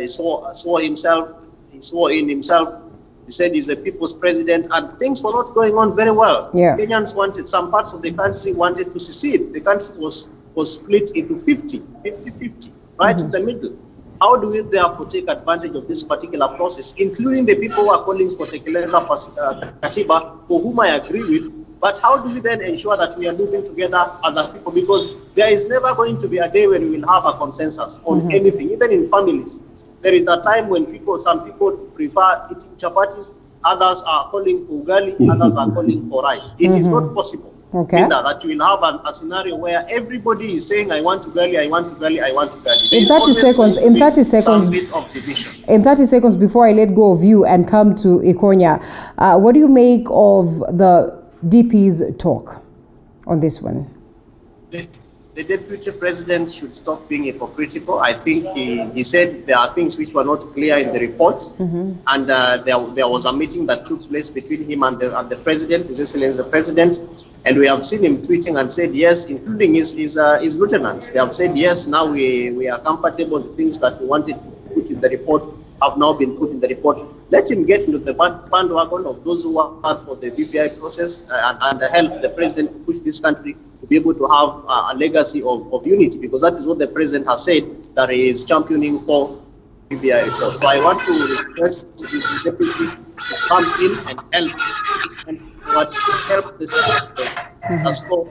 swore in himself. He said he's the people's president, and things were not going on very well. Yeah. Kenyans wanted, some parts of the country wanted to secede. The country was split into 50-50, right in the middle. How do we therefore take advantage of this particular process, including the people who are calling for Tekeleza Katiba, for whom I agree with, but how do we then ensure that we are moving together as a people? Because there is never going to be a day when we will have a consensus on anything, even in families. There is a time when some people prefer eating chapatis, others are calling for ugali, others are calling for rice. It is not possible. Okay. That you will have a scenario where everybody is saying, I want ugali, I want ugali, I want ugali. In 30 seconds, some bit of division. In 30 seconds before I let go of you and come to Ikonya, what do you make of the DP's talk on this one? The deputy president should stop being hypocritical. I think he said there are things which were not clear in the report, and there was a meeting that took place between him and the president, His Excellency the President, and we have seen him tweeting and said yes, including his lieutenants. They have said yes, now we are comfortable. The things that we wanted to put in the report have now been put in the report. Let him get into the bandwagon of those who are part of the BBI process and help the president to push this country to be able to have a legacy of unity, because that is what the president has said that he is championing for BBI report. So I want to request this deputy to come in and help the state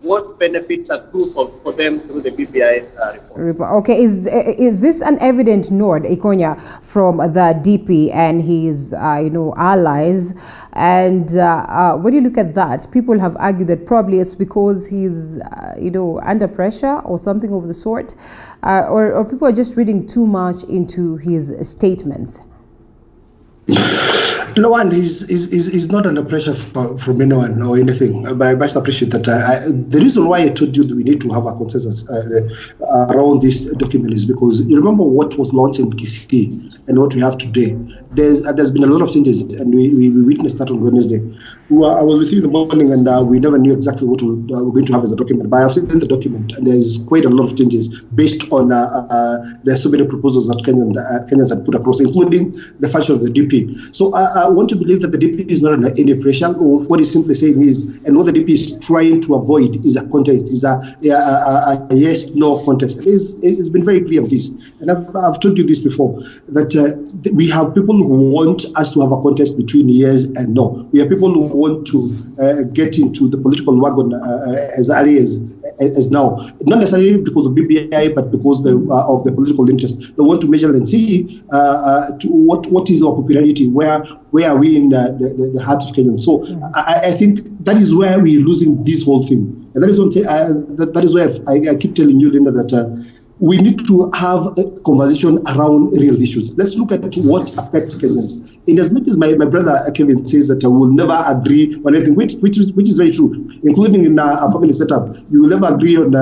what benefits accrue for them through the BBI report. Okay, is this an evident nod, Ikonya, from the DP and his allies? And when you look at that, people have argued that probably it's because he's under pressure or something of the sort, or people are just reading too much into his statements. No one is not under pressure from anyone or anything, but I must appreciate that. The reason why I told you that we need to have a consensus around this document is because you remember what was launched in Kisii and what we have today. There's been a lot of changes, and we witnessed that on Wednesday. I was with you in the morning, and we never knew exactly what we're going to have as a document. But I've seen the document, and there's quite a lot of changes based on there's so many proposals that Kenyans have put across, including the function of the DP. So I want to believe that the DP is not under any pressure, or what he's simply saying is, and what the DP is trying to avoid is a contest, is a yes-no contest. It's been very clear of this, and I've told you this before, that we have people who want us to have a contest between yes and no. We have people who want to get into the political wagon as early as now, not necessarily because of BBI, but because of the political interest. They want to measure and see what is our popularity, where are we in the heart of Kenya. So I think that is where we're losing this whole thing, and that is where I keep telling you, Linda, that we need to have a conversation around real issues. Let's look at what affects Kenyans. In as much as my brother Kevin says that we'll never agree on anything, which is very true, including in a family setup. You will never agree on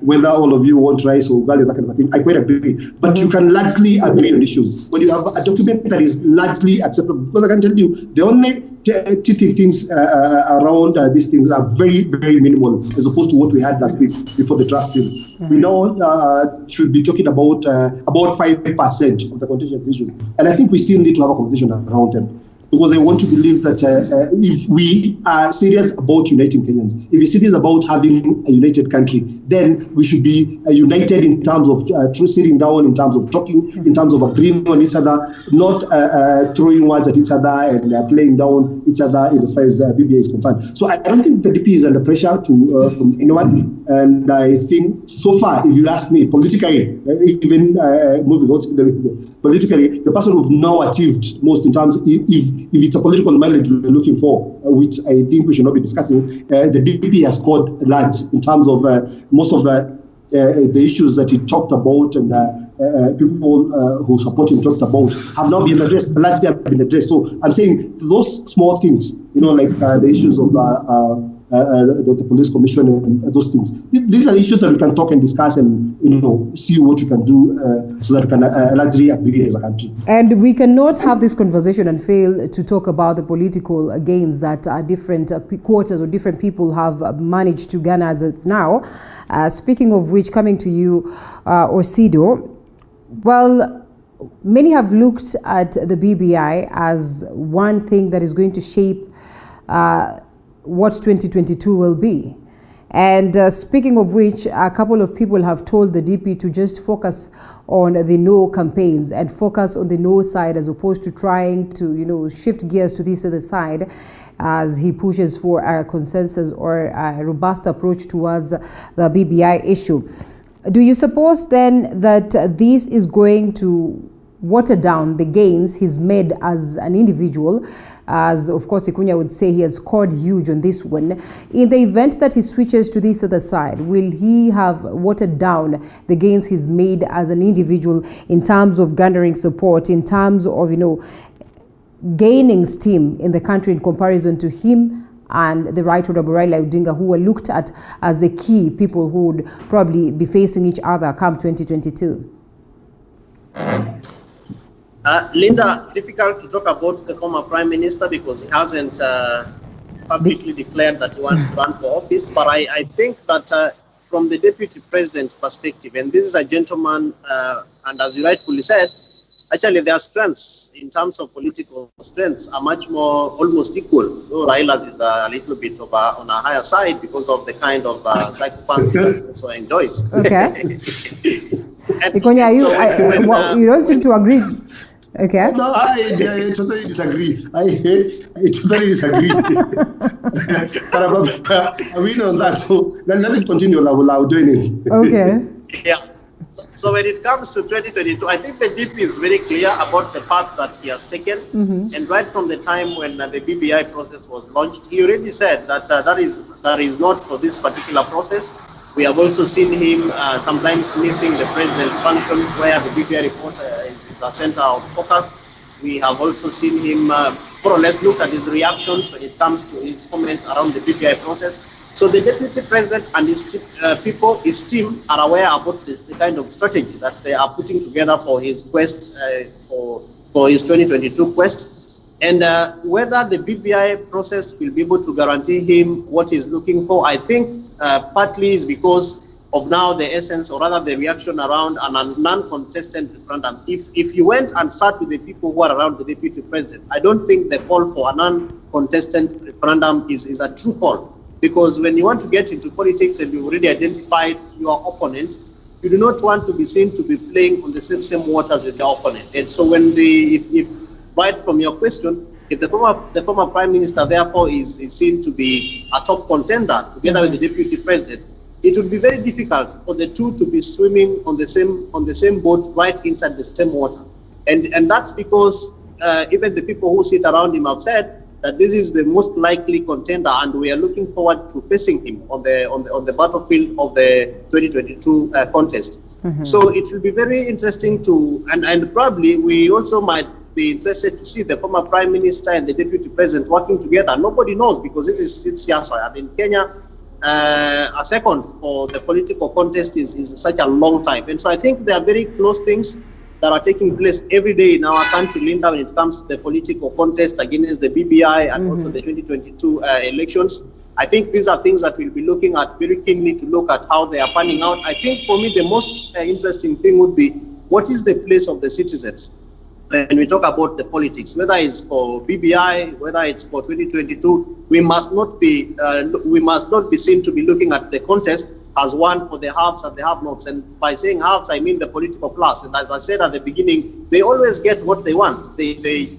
whether all of you want rice or ugali, that kind of thing. I quite agree. But you can largely agree on issues. When you have a document that is largely acceptable, because I can tell you, the only teething things around these things are very, very minimal, as opposed to what we had last week before the draft bill. We know should be talking about 5% of the contentious issues. And I think we still need to have a conversation around them. Because I want to believe that if we are serious about uniting Kenyans, if we're serious about having a united country, then we should be united in terms of sitting down, in terms of talking, in terms of agreeing on each other, not throwing words at each other and playing down each other in as far as BBI is concerned. So I don't think the DP is under pressure from anyone. And I think so far, if you ask me, politically, even moving on politically, the person who've now achieved most in terms, if it's a political mileage we're looking for, which I think we should not be discussing, the DP has scored large in terms of most of the issues that he talked about and people who support him talked about have now been addressed, largely have been addressed. So I'm saying those small things, like the issues of the police commission and those things. These are issues that we can talk and discuss and see what we can do so that we can largely agree as a country. And we cannot have this conversation and fail to talk about the political gains that different quarters or different people have managed to garner as of now. Speaking of which, coming to you, Osido, well, many have looked at the BBI as one thing that is going to shape what 2022 will be. And speaking of which, a couple of people have told the DP to just focus on the no campaigns and focus on the no side as opposed to trying to, shift gears to this other side as he pushes for a consensus or a robust approach towards the BBI issue. Do you suppose then that this is going to water down the gains he's made as an individual? As of course Ikunya would say, he has scored huge on this one. In the event that he switches to this other side, will he have watered down the gains he's made as an individual in terms of garnering support, in terms of, gaining steam in the country in comparison to him and the Right Honorable Raila Odinga, who were looked at as the key people who would probably be facing each other come 2022? Linda, difficult to talk about the former Prime Minister because he hasn't publicly declared that he wants to run for office. But I think that from the Deputy President's perspective, and this is a gentleman, and as you rightfully said, actually their strengths in terms of political strengths are much more almost equal. So Raila's is a little bit of on a higher side because of the kind of psychopathy that he also enjoys. Okay. Ikonya, you don't seem to agree. Okay. No, I totally disagree. I totally disagree. I win on that. So let me continue. I'll join in. Okay. Yeah. So when it comes to 2022, I think the DP is very clear about the path that he has taken. And right from the time when the BBI process was launched, he already said that that is not for this particular process. We have also seen him sometimes missing the president's functions where the BBI report is a center of focus. We have also seen him more or less look at his reactions when it comes to his comments around the BBI process. So the Deputy President and his people, his team, are aware about the kind of strategy that they are putting together for his quest, for his 2022 quest. And whether the BBI process will be able to guarantee him what he's looking for, I think partly is because of now the essence, or rather the reaction around a non-contested referendum. If you went and sat with the people who are around the Deputy President, I don't think the call for a non-contested referendum is a true call. Because when you want to get into politics and you've already identified your opponent, you do not want to be seen to be playing on the same waters with your opponent. And so when if right from your question, if the former Prime Minister therefore is seen to be a top contender together with the Deputy President, it would be very difficult for the two to be swimming on the same boat right inside the same water. And that's because even the people who sit around him have said that this is the most likely contender, and we are looking forward to facing him on the battlefield of the 2022 contest. So it will be very interesting to, and probably we also might be interested to see the former Prime Minister and the Deputy President working together. Nobody knows, because this is Siasa. And in Kenya, a second for the political contest is such a long time. And so I think there are very close things that are taking place every day in our country, Linda, when it comes to the political contest against the BBI and also the 2022 elections. I think these are things that we'll be looking at very keenly to look at how they are panning out. I think for me, the most interesting thing would be, what is the place of the citizens when we talk about the politics, whether it's for BBI, whether it's for 2022, we must not be seen to be looking at the contest as one for the haves and the have-nots. And by saying haves, I mean the political class. And as I said at the beginning, they always get what they want. They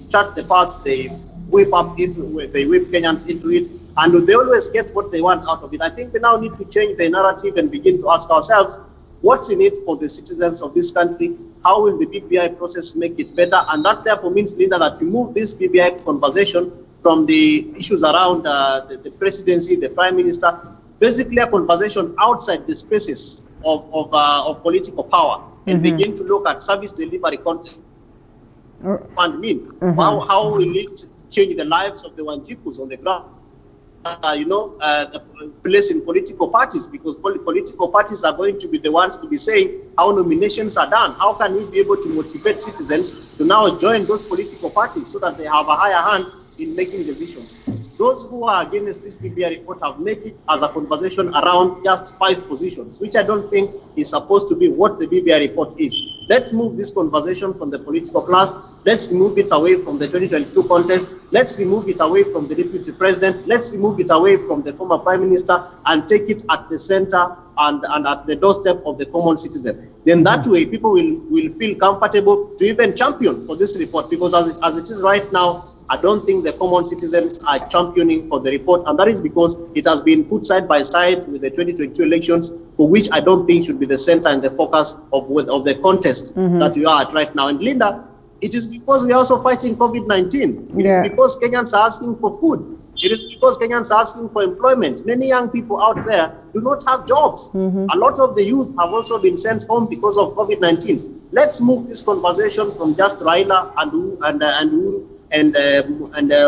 chart the path, they whip Kenyans into it, and they always get what they want out of it. I think we now need to change the narrative and begin to ask ourselves, what's in it for the citizens of this country? How will the BBI process make it better? And that therefore means, Linda, that we move this BBI conversation from the issues around the presidency, the prime minister, basically a conversation outside the spaces of political power, and begin to look at service delivery content and mean. How will it change the lives of the Wanjikus on the ground? the place in political parties, because political parties are going to be the ones to be saying how nominations are done. How can we be able to motivate citizens to now join those political parties so that they have a higher hand in making decisions? Those who are against this BBI report have made it as a conversation around just 5 positions, which I don't think is supposed to be what the BBI report is. Let's move this conversation from the political class. Let's remove it away from the 2022 contest. Let's remove it away from the deputy president. Let's remove it away from the former prime minister and take it at the center and at the doorstep of the common citizen. Then that way, people will feel comfortable to even champion for this report, because as it is right now, I don't think the common citizens are championing for the report, and that is because it has been put side by side with the 2022 elections, for which I don't think should be the center and the focus of the contest that we are at right now. And Linda, it is because we are also fighting COVID-19. It is because Kenyans are asking for food. It is because Kenyans are asking for employment. Many young people out there do not have jobs. A lot of the youth have also been sent home because of COVID-19. Let's move this conversation from just Raila and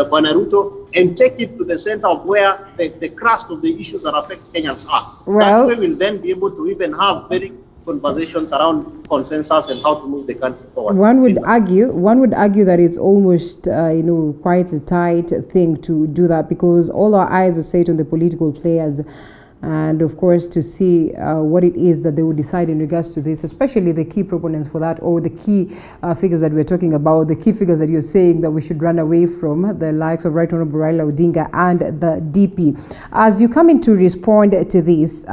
Bwana Ruto and take it to the center of where the crust of the issues that affect Kenyans are. Well, that way we'll then be able to even have very conversations around consensus and how to move the country forward. One would argue that it's almost quite a tight thing to do that, because all our eyes are set on the political players, and of course to see what it is that they will decide in regards to this, especially the key proponents for that, or the key figures that we're talking about, the key figures that you're saying that we should run away from, the likes of Right Honorable Raila Odinga and the DP. As you come in to respond to this,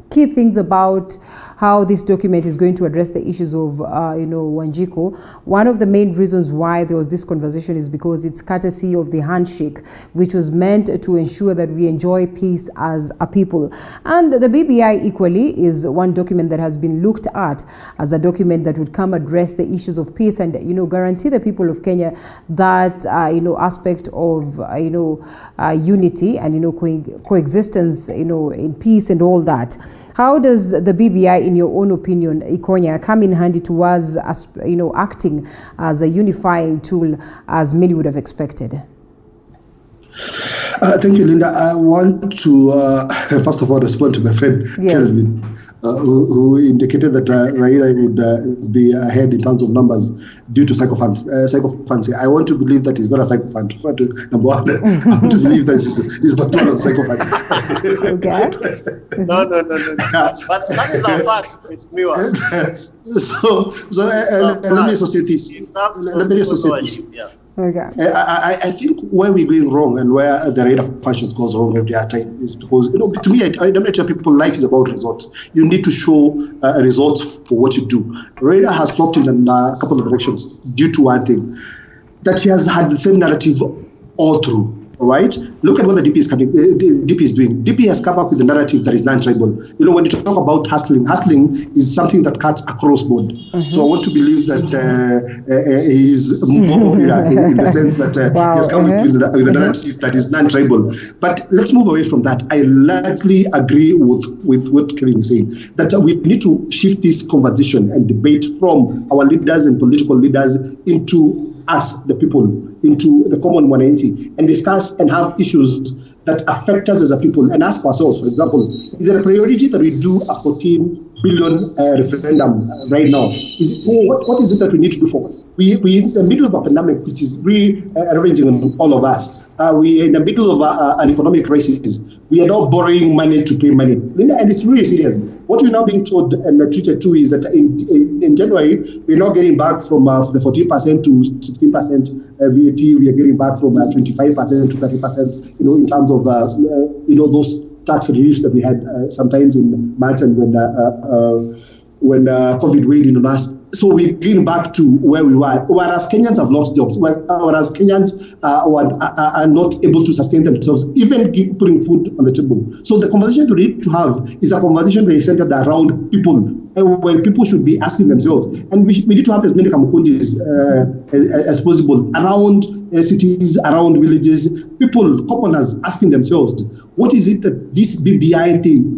key things about how this document is going to address the issues of, Wanjiku. One of the main reasons why there was this conversation is because it's courtesy of the handshake, which was meant to ensure that we enjoy peace as a people. And the BBI equally is one document that has been looked at as a document that would come address the issues of peace and, guarantee the people of Kenya that, aspect of, unity and, coexistence, in peace and all that. How does the BBI, in your own opinion, Ikonya, come in handy towards, acting as a unifying tool, as many would have expected? Thank you, Linda. I want to, first of all, respond to my friend, Kelvin, who indicated that Raila would be ahead in terms of numbers due to psychophancy. I want to believe that he's not a psychophant. Number one, I want to believe that he's not one of the psychophants. Okay. No. But that is our fact. It's me. Let me associate this. Okay. I think where we're going wrong and where the rate of passion goes wrong every time is because, to me, I don't tell people life is about results. You need to show results for what you do. Raila has flopped in a couple of elections due to one thing, that he has had the same narrative all through. All right. Look at what the DP is doing. DP has come up with a narrative that is non-tribal. When you talk about hustling is something that cuts across board. So I want to believe that he is more popular in the sense that he has come up with a narrative that is non-tribal. But let's move away from that. I largely agree with what Kevin is saying, that we need to shift this conversation and debate from our leaders and political leaders into us, the people, into the common mwananchi, and discuss and have issues that affect us as a people, and ask ourselves, for example, is it a priority that we do a 14 billion referendum right now? What is it that we need to do for? We're in the middle of a pandemic, which is re-arranging on all of us. We're in the middle of an economic crisis. We are now borrowing money to pay money. And it's really serious. What we're now being told and treated to is that in January, we're now getting back from the 14% to 16% VAT. We are getting back from 25% to 30%, in terms of, those tax reliefs that we had sometimes in March and when COVID weighed in on us. So we're getting back to where we were, whereas Kenyans have lost jobs, whereas Kenyans are not able to sustain themselves, even putting food on the table. So the conversation we need to have is a conversation that is centered around people, where people should be asking themselves. And we need to have as many Kamukunjis as possible around cities, around villages, people, commoners asking themselves, what is it that this BBI thing,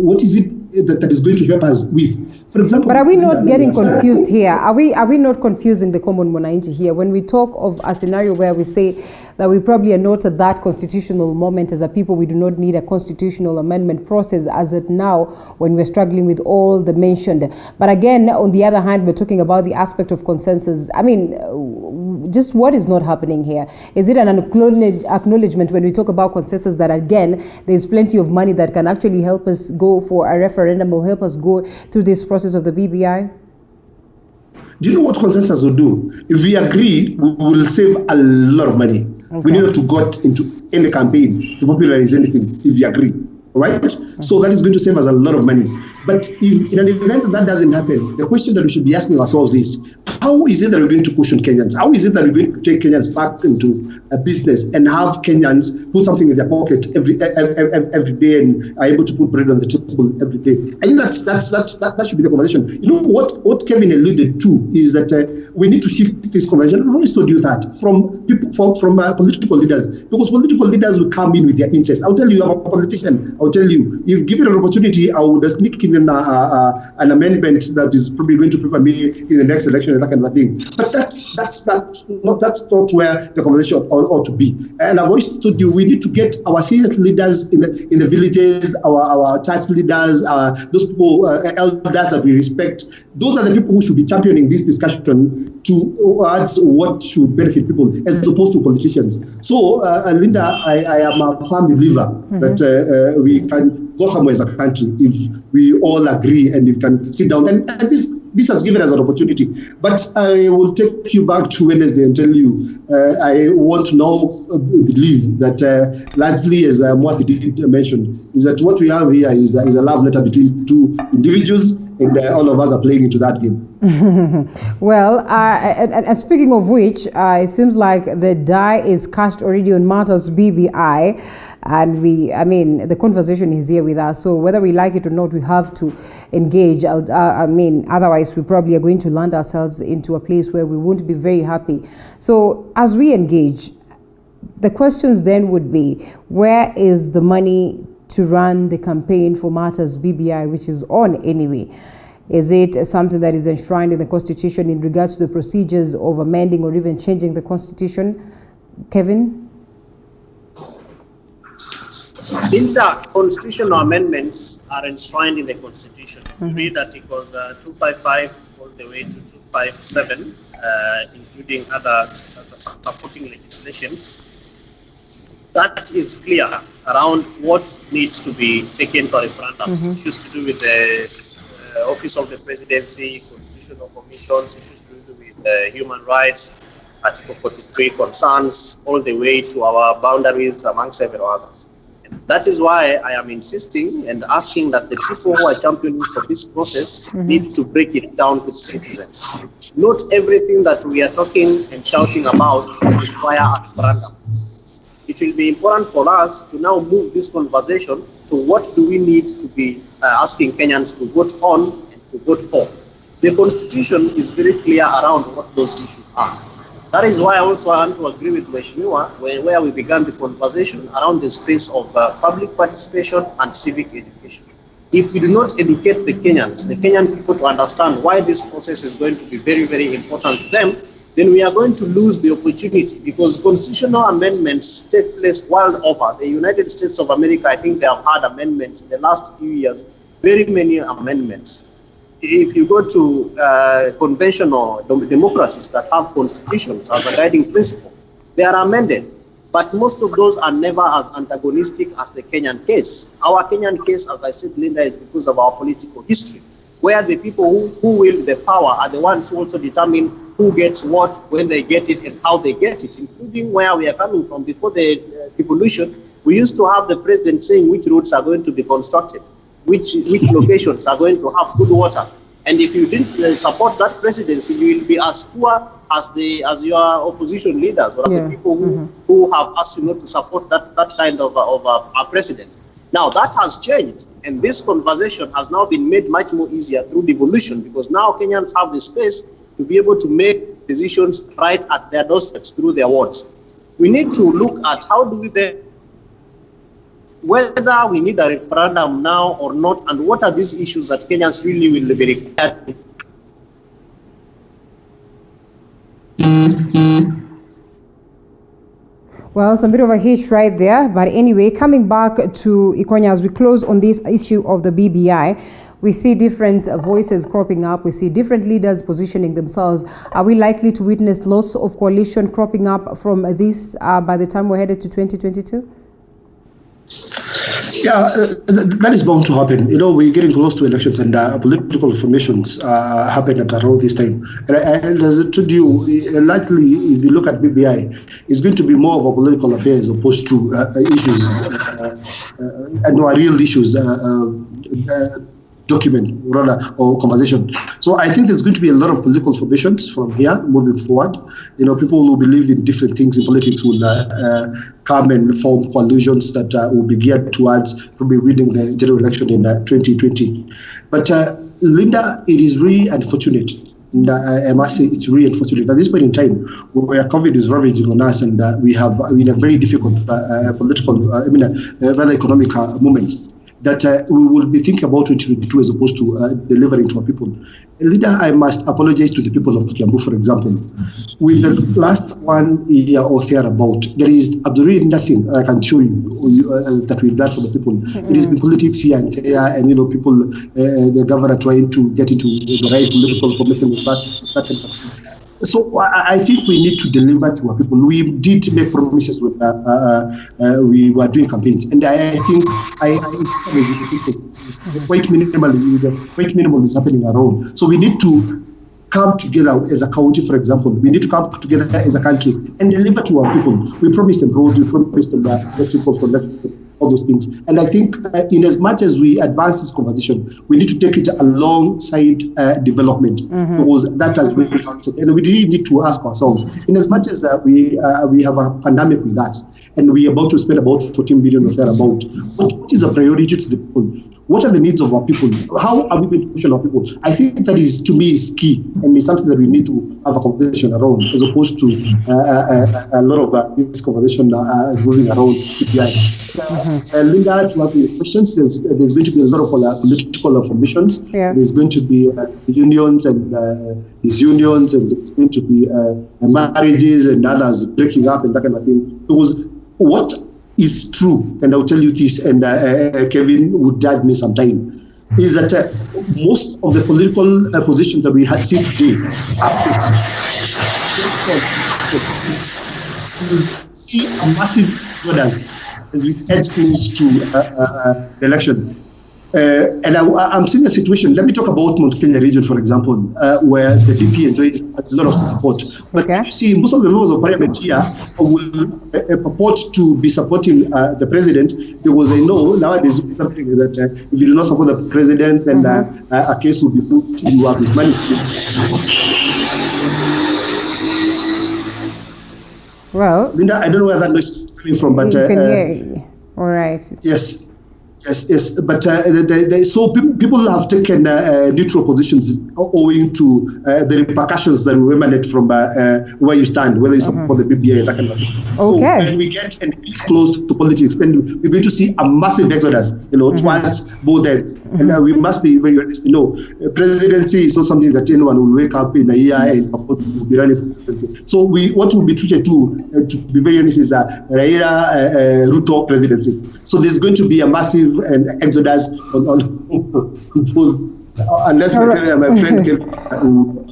what is it that is going to help us with. For example, but are we not getting confused here? Are we not confusing the common mwananchi here when we talk of a scenario where we say that we probably are not at that constitutional moment as a people? We do not need a constitutional amendment process as it now when we're struggling with all the mentioned. But again, on the other hand, we're talking about the aspect of consensus. I mean, just what is not happening here? Is it an acknowledgement when we talk about consensus that again, there's plenty of money that can actually help us go for a referendum, will help us go through this process of the BBI? Do you know what consensus will do? If we agree, we will save a lot of money. Okay. We need not to go into any campaign to popularize anything if we agree. Right? So that is going to save us a lot of money. But if, in an event that doesn't happen, the question that we should be asking ourselves is, how is it that we're going to cushion Kenyans? How is it that we're going to take Kenyans back into a business and have Kenyans put something in their pocket every day and are able to put bread on the table every day? I think that should be the conversation. You know what Kevin alluded to is that we need to shift this conversation. I always told you that from people, from political leaders, because political leaders will come in with their interests. I'll tell you, I'm a politician. I'll tell you, if given an opportunity, I would sneak in an amendment that is probably going to favor me in the next election and that kind of thing. But that's not where the conversation ought to be. And I've always told you, we need to get our senior leaders in the villages, our church leaders, those people, elders that we respect. Those are the people who should be championing this discussion towards what should benefit people, as opposed to politicians. So, Linda, I am a firm believer that we can go somewhere as a country if we all agree and we can sit down. And this has given us an opportunity. But I will take you back to Wednesday and tell you, I want to now believe that largely, as Mwathi did mention, is that what we have here is a love letter between two individuals, and all of us are playing into that game. Well, and speaking of which, it seems like the die is cast already on Martha's BBI. And the conversation is here with us. So whether we like it or not, we have to engage. Otherwise we probably are going to land ourselves into a place where we won't be very happy. So as we engage, the questions then would be, where is the money to run the campaign for Martha's BBI, which is on anyway? Is it something that is enshrined in the Constitution in regards to the procedures of amending or even changing the Constitution? Kevin? Constitutional amendments are enshrined in the Constitution. Read Articles 255 all the way to 257, including other supporting legislations. That is clear around what needs to be taken for referendum. Issues to do with the Office of the Presidency, constitutional commissions, issues to do with human rights, Article 43 concerns, all the way to our boundaries, among several others. That is why I am insisting and asking that the people who are championing for this process need to break it down with citizens. Not everything that we are talking and shouting about require a referendum. It will be important for us to now move this conversation to what do we need to be asking Kenyans to vote on and to vote for. The Constitution is very clear around what those issues are. That is why I also want to agree with Mheshimiwa where we began the conversation around the space of public participation and civic education. If we do not educate the Kenyan people to understand why this process is going to be very, very important to them, then we are going to lose the opportunity, because constitutional amendments take place world over. The United States of America, I think they have had amendments in the last few years, very many amendments. If you go to conventional democracies that have constitutions as a guiding principle, they are amended. But most of those are never as antagonistic as the Kenyan case. Our Kenyan case, as I said, Linda, is because of our political history, where the people who wield the power are the ones who also determine who gets what, when they get it, and how they get it, including where we are coming from. Before the devolution, we used to have the president saying which roads are going to be constructed, which locations are going to have good water. And if you didn't support that presidency, you will be as poor as your opposition leaders, or as the people who have asked you not to support that kind of a president. Now that has changed, and this conversation has now been made much more easier through devolution, because now Kenyans have the space to be able to make decisions right at their doorsteps through their wards. We need to look at how do we then whether we need a referendum now or not, and what are these issues that Kenyans really will be required. Well, it's a bit of a hitch right there. But anyway, coming back to Ikonya, as we close on this issue of the BBI, we see different voices cropping up. We see different leaders positioning themselves. Are we likely to witness lots of coalition cropping up from this by the time we're headed to 2022? Yeah, that is bound to happen. You know, we're getting close to elections, and political formations happen at around this time. And as I told you, likely, if you look at BBI, it's going to be more of a political affair as opposed to issues, and real issues. Document rather or conversation. So I think there's going to be a lot of political formations from here moving forward. You know, people who believe in different things in politics will come and form coalitions that will be geared towards probably winning the general election in 2020. But Linda, it is really unfortunate. And I must say it's really unfortunate at this point in time where COVID is ravaging on us, and we have in a very difficult political, rather economic moment, that we will be thinking about 2022 as opposed to delivering to our people. Leader, I must apologize to the people of Kiambu, for example. With the last 1 year or thereabout, there is absolutely nothing I can show you that we've done for the people. It has been politics here and there, and people, the governor trying to get into the right political formation with that. So I think we need to deliver to our people. We did make promises with we were doing campaigns, and I think quite minimal is happening around. So we need to come together as a county, for example. We need to come together as a country and deliver to our people. We promised them roads, we promised them electrical connectivity, all those things. And I think in as much as we advance this conversation, we need to take it alongside development, because that has been resulted. And we really need to ask ourselves, in as much as we have a pandemic with us, and we are about to spend about 14 billion or thereabout, what is a priority to the people? What are the needs of our people? How are we going to push our people? I think that is, to me, is key, and it's something that we need to have a conversation around, as opposed to a lot of this conversation moving around PPI. Linda, to answer your questions, there's going to be a lot of political formations. Yeah. There's going to be unions and disunions, and there's going to be marriages and others breaking up and that kind of thing. Because what is true, and I'll tell you this, and Kevin would judge me sometime, is that most of the political positions that we see today see a massive violence as we head to the election. And I'm seeing a situation. Let me talk about Mount Kenya region, for example, where the DP enjoys a lot of support. But you see, most of the members of parliament here will purport to be supporting the president, because I know nowadays something that if you do not support the president, then a case will be put, you have this money. Well, Linda, I don't know where that noise is coming from, but you can hear you. All right. Yes. Yes, but so people have taken neutral positions owing to the repercussions that will emanate from where you stand, whether you support the BBI, that kind of thing. Okay. So when we get and it's close to politics, then we're going to see a massive exodus, towards both ends. And we must be very honest. Presidency is not something that anyone will wake up in a year and will be running for presidency. So what will be treated to be very honest, is Raila Ruto presidency. So there's going to be a massive and exodus on unless my friend can run.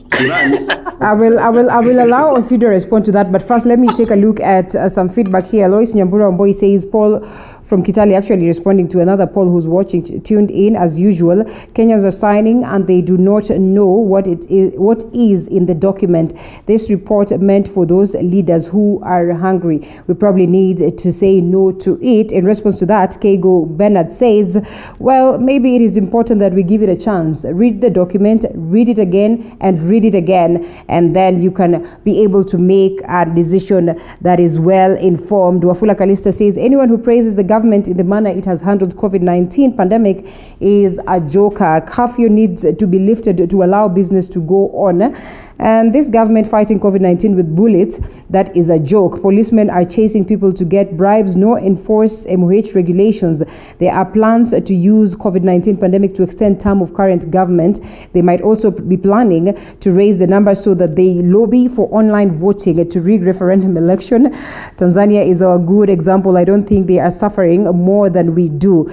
I will allow Osi to respond to that, but first let me take a look at some feedback here. Lois Nyambura Omboi says Paul from Kitale actually responding to another Paul who's watching, tuned in as usual. Kenyans are signing and they do not know what is in the document. This report meant for those leaders who are hungry. We probably need to say no to it. In response to that, Kego Bernard says, well, maybe it is important that we give it a chance. Read the document, read it again, and read it again, and then you can be able to make a decision that is well informed. Wafula Kalista says, anyone who praises the government in the manner it has handled COVID-19 pandemic is a joker. Curfew needs to be lifted to allow business to go on. And this government fighting COVID-19 with bullets, that is a joke. Policemen are chasing people to get bribes, no enforce MOH regulations. There are plans to use COVID-19 pandemic to extend term of current government. They might also be planning to raise the number so that they lobby for online voting to rig referendum election. Tanzania is a good example. I don't think they are suffering more than we do.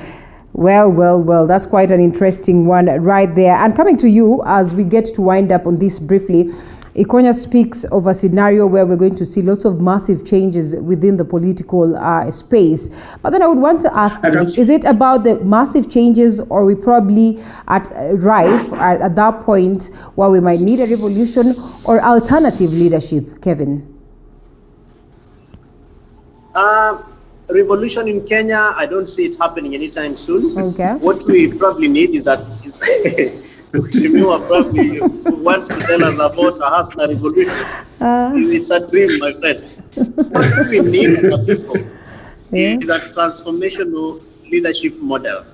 Well, that's quite an interesting one right there. And coming to you as we get to wind up on this briefly, Ikonya speaks of a scenario where we're going to see lots of massive changes within the political space. But then I would want to ask this, is it about the massive changes, or we probably at rife at that point where we might need a revolution or alternative leadership, Kevin? Revolution in Kenya, I don't see it happening anytime soon. Okay. What we probably need is that Jimmy probably wants to tell us about a Hasna revolution. It's a dream, my friend. What we need as a people is a transformational leadership model.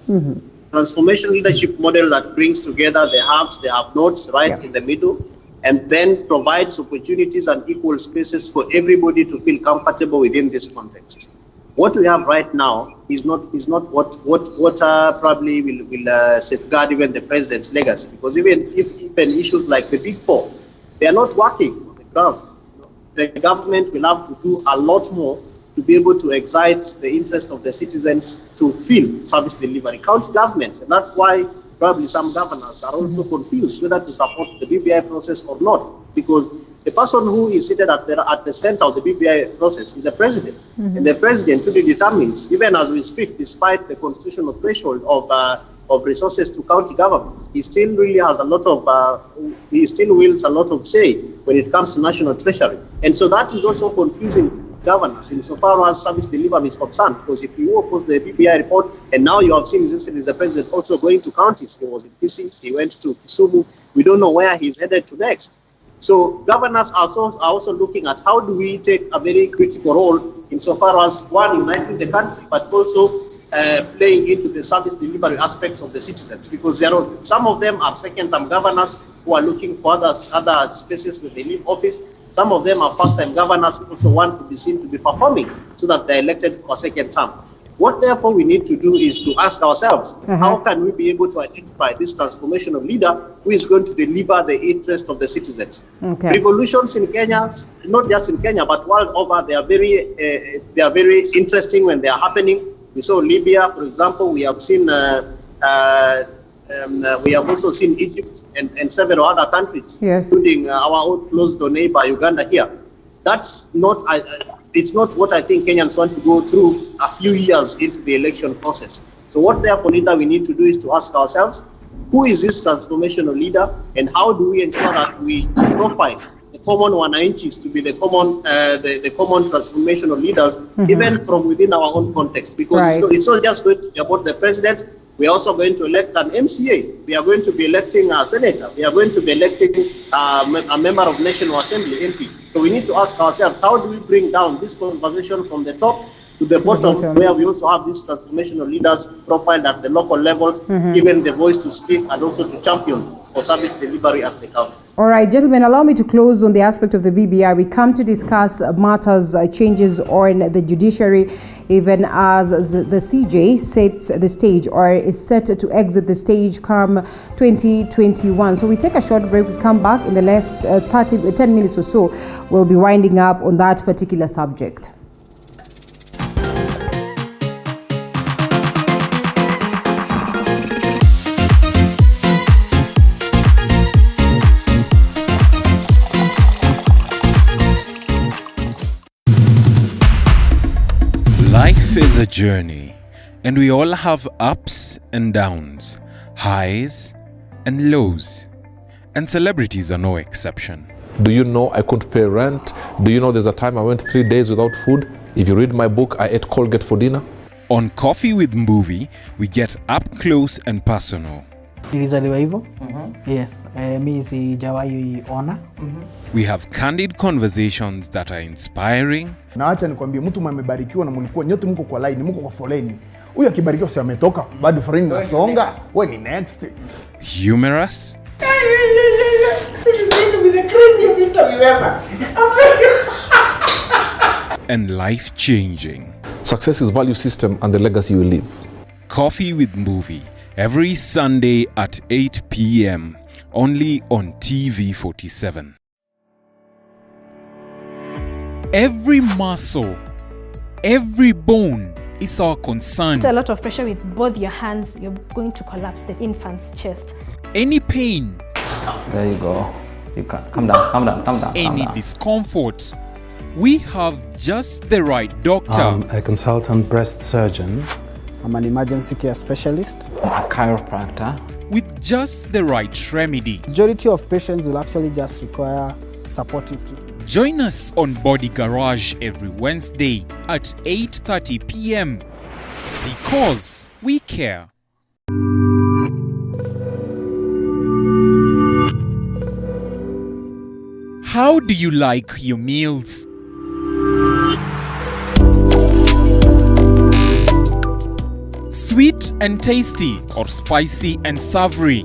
Transformational leadership model that brings together the haves, the have-nots right in the middle, and then provides opportunities and equal spaces for everybody to feel comfortable within this context. What we have right now is not what probably will safeguard even the president's legacy, because even issues like the Big Four, they are not working on the ground. The government will have to do a lot more to be able to excite the interest of the citizens to feel service delivery. County governments, and that's why probably some governors are also confused whether to support the BBI process or not, because the person who is seated at the center of the BBI process is the president. And the president really determines, even as we speak, despite the constitutional threshold of resources to county governments, he still really has a lot of, he still wields a lot of say when it comes to national treasury. And so that is also confusing governance insofar as service delivery is concerned, because if you oppose the BBI report, and now you have seen the president also going to counties. He was in Kisii, he went to Kisumu. We don't know where he's headed to next. So governors are also looking at how do we take a very critical role insofar as, one, uniting the country, but also playing into the service delivery aspects of the citizens, because some of them are second-term governors who are looking for other spaces where they leave office. Some of them are first-time governors who also want to be seen to be performing so that they're elected for a second term. What therefore we need to do is to ask ourselves, how can we be able to identify this transformational leader who is going to deliver the interest of the citizens? Revolutions in Kenya, not just in Kenya, but world over, they are very interesting when they are happening. We saw Libya, for example. We have seen, we have also seen Egypt and several other countries, including our own close neighbor Uganda here. That's not. It's not what I think Kenyans want to go through a few years into the election process. So what therefore we need to do is to ask ourselves, who is this transformational leader, and how do we ensure that we profile the common wananchis to be the common transformational leaders, even from within our own context, because it's not just going to be about the president. We are also going to elect an MCA. We are going to be electing a senator. We are going to be electing a member of National Assembly, MP. So we need to ask ourselves, how do we bring down this conversation from the top to the bottom, where we also have these transformational leaders profiled at the local levels, given the voice to speak and also to champion for service delivery at the council. All right, gentlemen, allow me to close on the aspect of the BBI. We come to discuss matters, changes on the judiciary, even as the CJ sets the stage or is set to exit the stage come 2021. So we take a short break. We come back in the next 10 minutes or so. We'll be winding up on that particular subject. Life is a journey, and we all have ups and downs, highs and lows, and celebrities are no exception. Do you know I couldn't pay rent? Do you know there's a time I went 3 days without food? If you read my book, I ate Colgate for dinner. On Coffee with Mbuvi, we get up close and personal. Nilizaliwa hivyo. Yes, mimi sijawahi ona. We have candid conversations that are inspiring. Na acha nikwambie, mtu mmebarikiwa na mlikuwa nyote mko kwa line, mko kwa foleni. Huyu akibarikiwa si ametoka, bado foleni inasonga. Wewe ni next. Humorous. This is going to be the craziest interview ever. and life-changing. Success is value system and the legacy you leave. Coffee with Movie, every Sunday at 8 p.m. only on TV47. Every muscle, every bone is our concern. A lot of pressure with both your hands, you're going to collapse the infant's chest. Any pain, There you go. You can calm down, calm down, calm down. calm any down. discomfort, we have just the right doctor. I'm a consultant breast surgeon. I'm an emergency care specialist. A chiropractor. With just the right remedy. Majority of patients will actually just require supportive treatment. Join us on Body Garage every Wednesday at 8:30 p.m. because we care. How do you like your meals? Sweet and tasty or spicy and savory?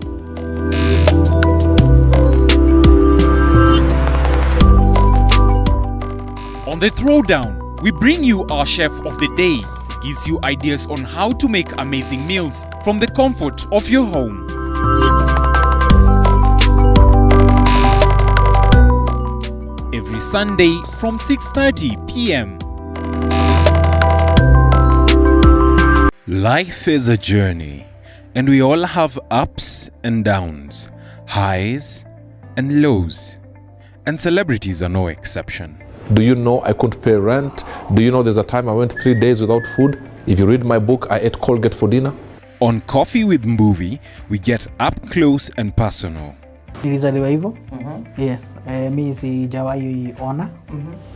On the Throwdown, we bring you our chef of the day. Gives you ideas on how to make amazing meals from the comfort of your home. Every Sunday from 6:30 p.m. Life is a journey, and we all have ups and downs, highs and lows, and celebrities are no exception. Do you know I couldn't pay rent? Do you know there's a time I went 3 days without food? If you read my book, I ate Colgate for dinner. On Coffee with Movie, we get up close and personal. Nilizaliwa hivyo? Yes. Mi sijawahi ona.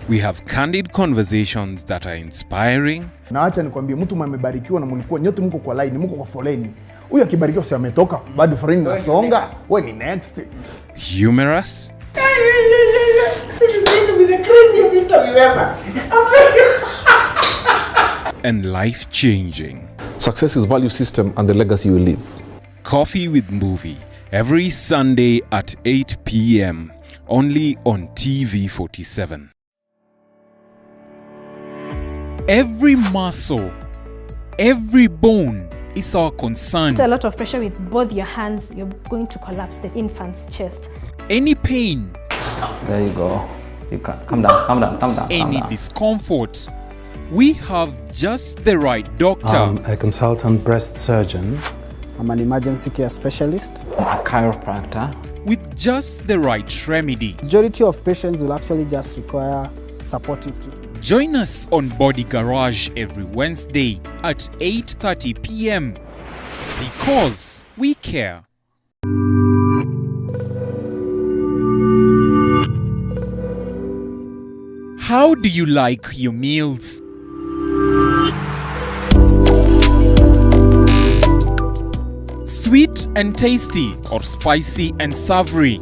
We have candid conversations that are inspiring. Na acha nikwambie, mtu amebarikiwa na mlikuwa nyote mko kwa line, mko kwa foleni. Huyu akibarikiwa si ametoka, bado foleni inasonga. Wewe ni next. Humorous. This is going to be the craziest interview ever. And life-changing. Success is value system and the legacy you leave. Coffee with Movie, every Sunday at 8 p.m. only on TV47. Every muscle, every bone is our concern. A lot of pressure with both your hands, you're going to collapse the infant's chest. Any pain, There you go. You can calm down, calm down, calm down. calm any down. discomfort, we have just the right doctor. I'm a consultant breast surgeon. I'm an emergency care specialist. A chiropractor. With just the right remedy. Majority of patients will actually just require supportive treatment. Join us on Body Garage every Wednesday at 8:30 p.m. because we care. How do you like your meals? Sweet and tasty or spicy and savory?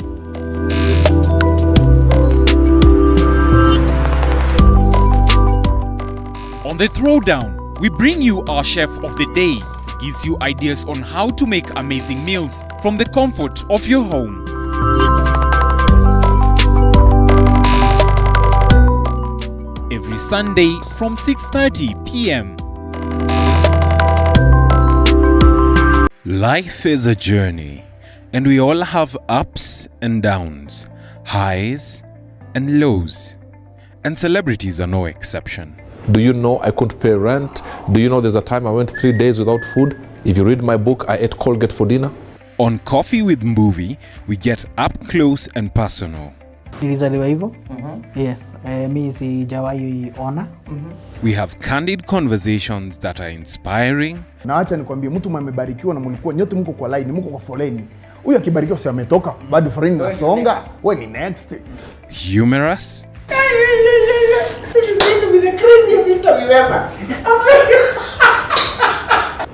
On the Throwdown, we bring you our chef of the day. Gives you ideas on how to make amazing meals from the comfort of your home. Every Sunday from 6:30 p.m. Life is a journey, and we all have ups and downs, highs and lows, and celebrities are no exception. Do you know I couldn't pay rent? Do you know there's a time I went 3 days without food? If you read my book, I ate Colgate for dinner. On Coffee with Movie, we get up close and personal. Nilizaliwa hivyo? Yes. Mi sijawahi ona. We have candid conversations that are inspiring. Na acha nikwambie, mtu amebarikiwa na mlikuwa nyote mko kwa line, mko kwa foleni. Huyu akibarikiwa si ametoka, bado foleni inasonga. Wewe ni next. Humorous. This is going to be the craziest interview ever.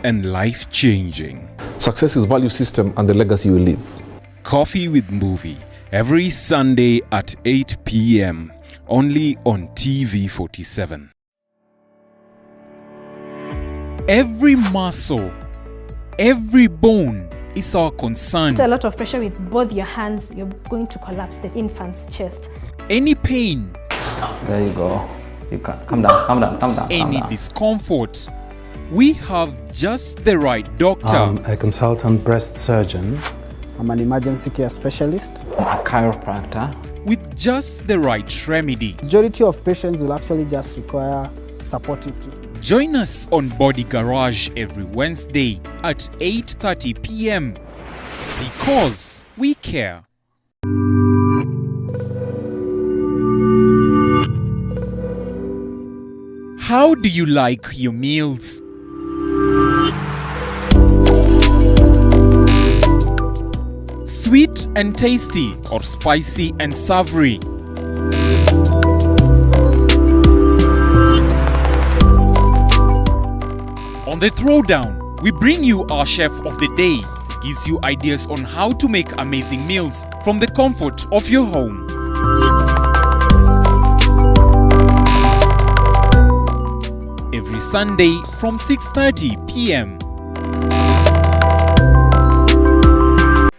And life-changing. Success is value system and the legacy you leave. Coffee with Movie, every Sunday at 8 p.m. only on TV47. Every muscle, every bone is our concern. Put a lot of pressure with both your hands, you're going to collapse the infant's chest. Any pain, There you go. You can calm down, calm down, calm down. any discomfort, we have just the right doctor. I'm a consultant breast surgeon. I'm an emergency care specialist. A chiropractor. With just the right remedy. Majority of patients will actually just require supportive treatment. Join us on Body Garage every Wednesday at 8:30 p.m. because we care. How do you like your meals? Sweet and tasty or spicy and savory? On the Throwdown, we bring you our chef of the day. Gives you ideas on how to make amazing meals from the comfort of your home. Every Sunday from 6:30 p.m.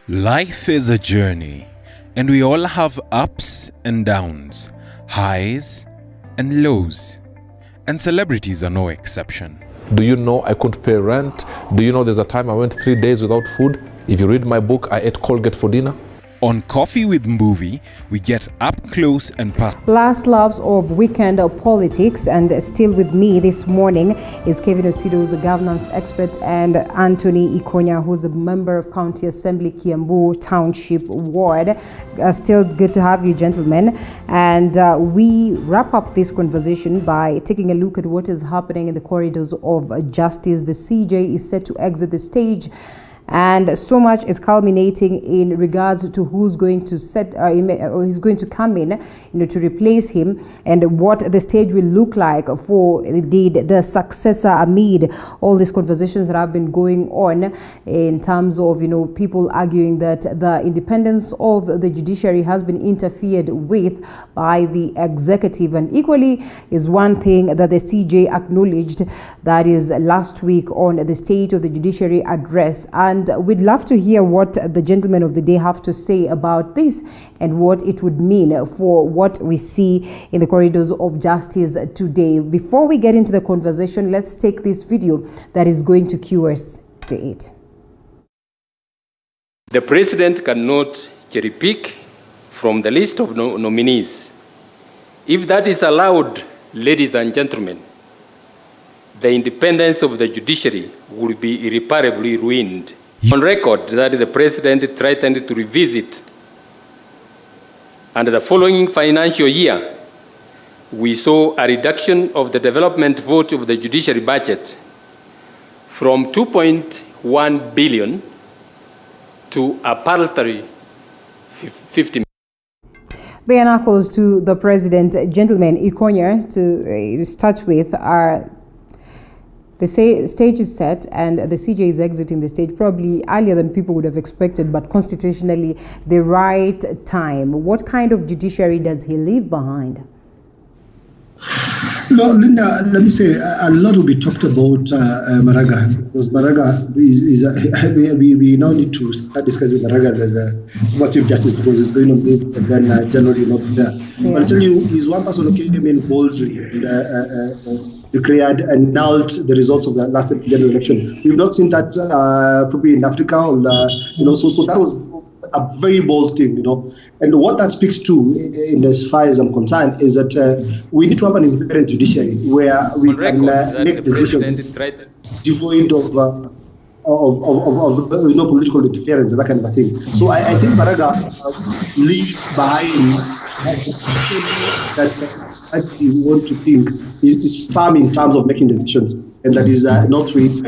Life is a journey, and we all have ups and downs, highs and lows, and celebrities are no exception. Do you know I couldn't pay rent? Do you know there's a time I went 3 days without food? If you read my book, I ate Colgate for dinner. On Coffee with Movie, we get up close and personal. Last laps of weekend of politics, and still with me this morning is Kevin Osido, who's a governance expert, and Anthony Ikonya, who's a member of County Assembly Kiambu Township Ward. Still good to have you, gentlemen. And we wrap up this conversation by taking a look at what is happening in the corridors of justice. The CJ is set to exit the stage, and so much is culminating in regards to who's going to or who's going to come in, to replace him, and what the stage will look like for the successor amid all these conversations that have been going on in terms of people arguing that the independence of the judiciary has been interfered with by the executive. And equally is one thing that the CJ acknowledged, that is last week on the State of the Judiciary address. And we'd love to hear what the gentlemen of the day have to say about this and what it would mean for what we see in the corridors of justice today. Before we get into the conversation, let's take this video that is going to cue us to it. The president cannot cherry pick from the list of nominees. If that is allowed, ladies and gentlemen, the independence of the judiciary will be irreparably ruined. On record that the president threatened to revisit, and the following financial year, we saw a reduction of the development vote of the judiciary budget from 2.1 billion to a paltry 50 million. Bare knuckles to the president. Gentlemen, Ikonya, to start with, the stage is set and the CJ is exiting the stage probably earlier than people would have expected, but constitutionally the right time. What kind of judiciary does he leave behind? No, Linda, let me say a lot will be talked about Maraga, because Maraga we now need to start discussing Maraga as a Chief Justice, because it's going on leave and then January not there. Yeah. But I tell you, he's one person who came in boldly and declared and annulled the results of the last general election. We've not seen that probably in Africa, or so that was a very bold thing, And what that speaks to, in as far as I'm concerned, is that we need to have an independent judiciary where we can make decisions devoid of political interference and that kind of a thing. So I think Maraga leaves behind that you want to think is firm in terms of making decisions, and that is not swayed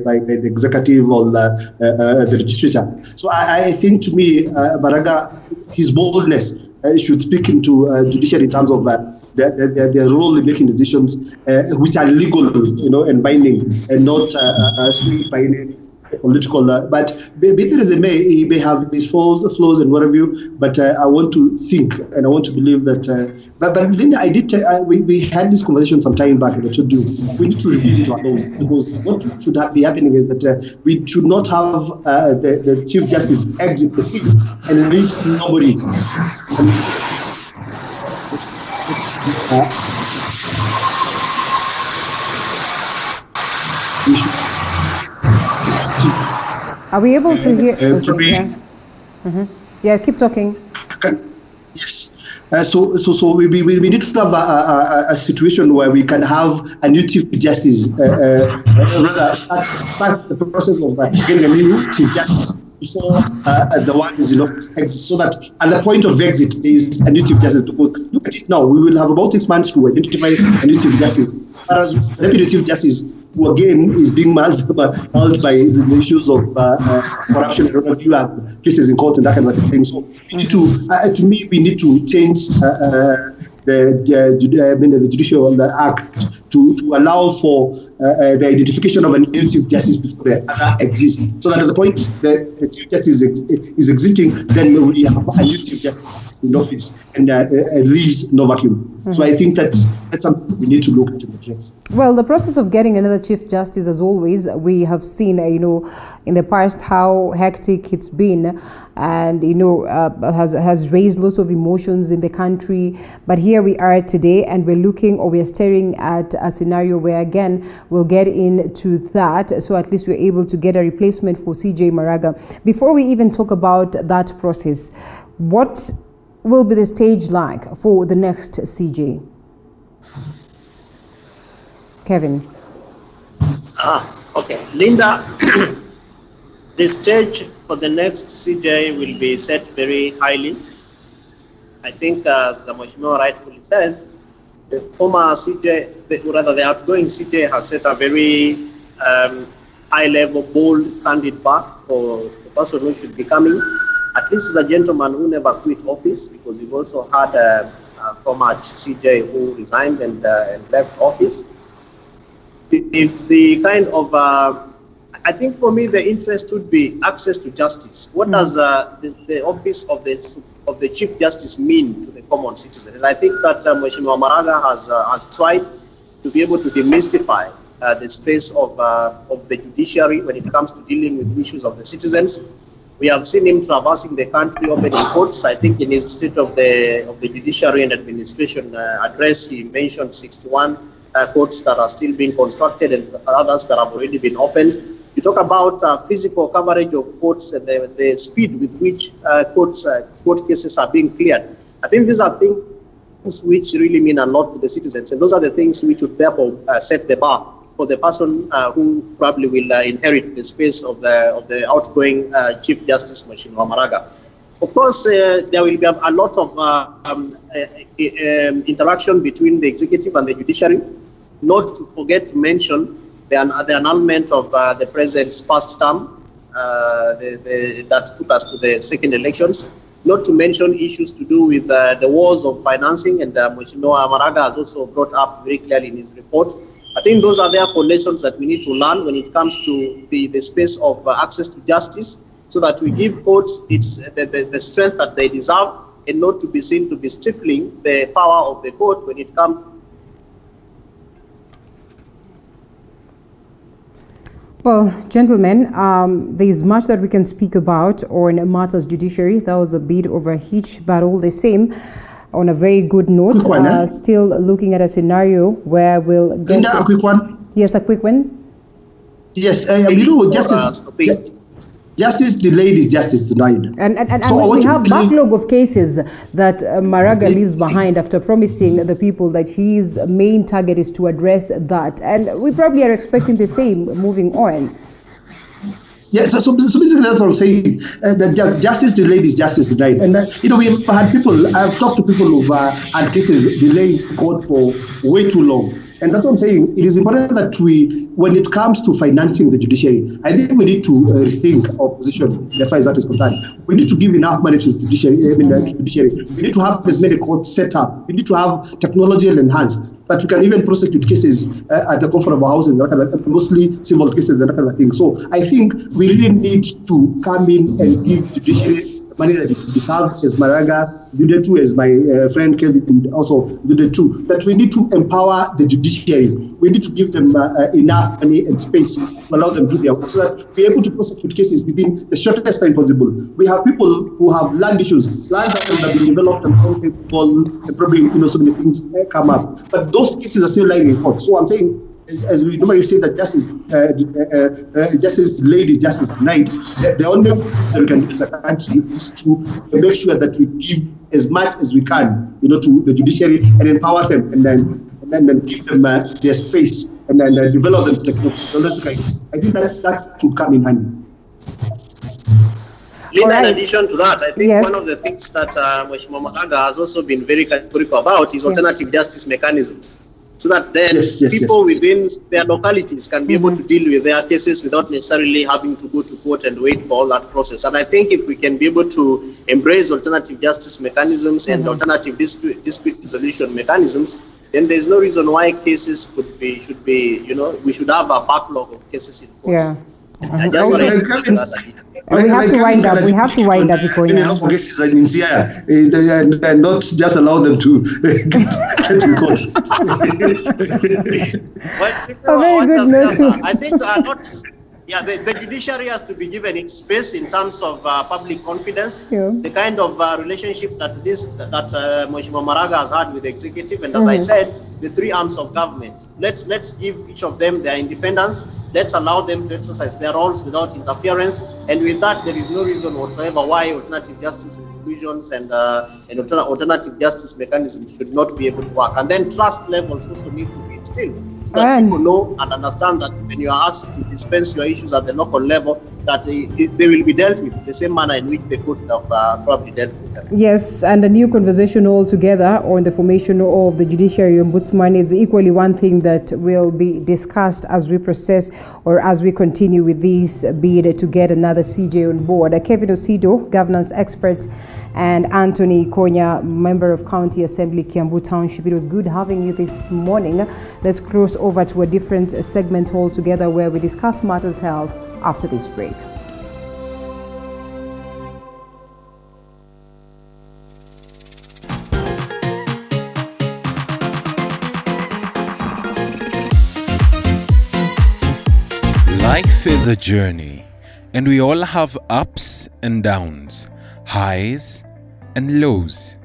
by the executive or the legislature. So I think, to me, Maraga, his boldness should speak into judiciary in terms of their role in making decisions which are legal, and binding, and not swayed by any political, but be it as it may, he may have his flaws and whatever you. But I want to think and I want to believe that. But Linda, I did. We had this conversation some time back, and I told you we need to revisit our laws, because what should be happening is that we should not have the Chief Justice exit the seat and leave nobody. Are we able to hear? Okay, yeah, keep talking. Yes. So we need to have a situation where we can have a new Chief Justice, rather start the process of getting a new Chief Justice before the one is in office exit, so that at the point of exit there is a new Chief Justice. Because look at it now, we will have about 6 months to identify a new Chief Justice. Whereas Deputy Chief Justice, who again is being mauled by the issues of corruption, you have cases in court and that kind of thing. So we need to me, we need to change the Judicial Act to allow for the identification of a new Chief Justice before the other exists. So that at the point the Chief Justice is exiting, then we have a new Chief Justice in office and leaves no vacuum. So I think that's something we need to look at in the case. Well, the process of getting another Chief Justice, as always, we have seen, in the past how hectic it's been, and has raised lots of emotions in the country. But here we are today, and we're staring at a scenario where again we'll get into that. So at least we're able to get a replacement for CJ Maraga. Before we even talk about that process, what will be the stage like for the next CJ? Kevin. Okay. Linda, the stage for the next CJ will be set very highly. I think, as the Mheshimiwa rightfully says, the former CJ, rather the outgoing CJ, has set a very high-level, bold, candid path for the person who should be coming. At least as a gentleman who never quit office, because we've also had a former CJ who resigned and left office. The kind of, I think for me, the interest would be access to justice. What does the office of the Chief Justice mean to the common citizen? And I think that Mheshimiwa Maraga has tried to be able to demystify the space of the judiciary when it comes to dealing with issues of the citizens. We have seen him traversing the country, opening courts. I think in his State of the Judiciary and Administration address, he mentioned 61 courts that are still being constructed and others that have already been opened. You talk about physical coverage of courts and the speed with which court cases are being cleared. I think these are things which really mean a lot to the citizens, and those are the things which would therefore set the bar for the person who probably will inherit the space of the outgoing Chief Justice, Mheshimiwa Maraga. Of course, there will be a lot of interaction between the executive and the judiciary. Not to forget to mention the annulment of the president's first term that took us to the second elections. Not to mention issues to do with the wars of financing, and Mheshimiwa Maraga has also brought up very clearly in his report. I think those are therefore lessons that we need to learn when it comes to the space of access to justice, so that we give courts the strength that they deserve, and not to be seen to be stifling the power of the court when it comes. Well, gentlemen, there is much that we can speak about on matters judiciary. That was a bit of a hitch, but all the same, on a very good note, still looking at a scenario where we'll get... Linda, a quick one. Yes, a quick one. Yes, justice delayed is justice denied. And so we have backlog of cases that Maraga leaves behind after promising the people that his main target is to address that. And we probably are expecting the same moving on. Yes, so basically that's what I'm saying. That justice delayed is justice denied. And we've had people, I've talked to people who've had cases delayed court for way too long. And that's what I'm saying. It is important that we, when it comes to financing the judiciary, I think we need to rethink our position as far as that is concerned. We need to give enough money to the judiciary. We need to have as many courts set up. We need to have technology enhanced, that we can even prosecute cases at the comfort of our houses, mostly civil cases and that kind of thing. So I think we really need to come in and give judiciary money that it deserves, as Maraga did too, as my friend Kevin also did too, that we need to empower the judiciary. We need to give them enough money and space to allow them to do their work, so that we're able to prosecute cases within the shortest time possible. We have people who have land issues, land that have been developed and probably so many things come up. But those cases are still lying in court. So I'm saying, as we normally say that justice delayed is justice denied, the only thing that we can do as a country is to make sure that we give as much as we can, to the judiciary and empower them, and then give them their space, and then develop them technologically. I think that should come in handy. Linda, in addition to that, I think one of the things that Mheshimiwa Maraga has also been very categorical about is alternative justice mechanisms, so that then people within their localities can be able to deal with their cases without necessarily having to go to court and wait for all that process. And I think if we can be able to embrace alternative justice mechanisms and alternative dispute resolution mechanisms, then there's no reason why cases should be, we should have a backlog of cases in courts. Yeah. We have to wind up. We have to wind up before you know. Cases and not just allow them to get to court. I think the judiciary has to be given its space in terms of public confidence. The kind of relationship that Mheshimiwa Maraga has had with the executive, and as I said, the three arms of government. Let's give each of them their independence. Let's allow them to exercise their roles without interference. And with that, there is no reason whatsoever why alternative justice institutions and alternative justice mechanisms should not be able to work. And then trust levels also need to be instilled, so that people know and understand that when you are asked to dispense your issues at the local level, that they will be dealt with in the same manner in which the court would have probably dealt with them. Yes, and a new conversation altogether on the formation of the Judiciary Ombudsman is equally one thing that will be discussed as we process or as we continue with this bid to get another CJ on board. Kevin Osido, governance expert, and Anthony Konya, member of County Assembly, Kiambu Township. It was good having you this morning. Let's cross over to a different segment altogether where we discuss matters health after this break. Life is a journey, and we all have ups and downs, highs and lows,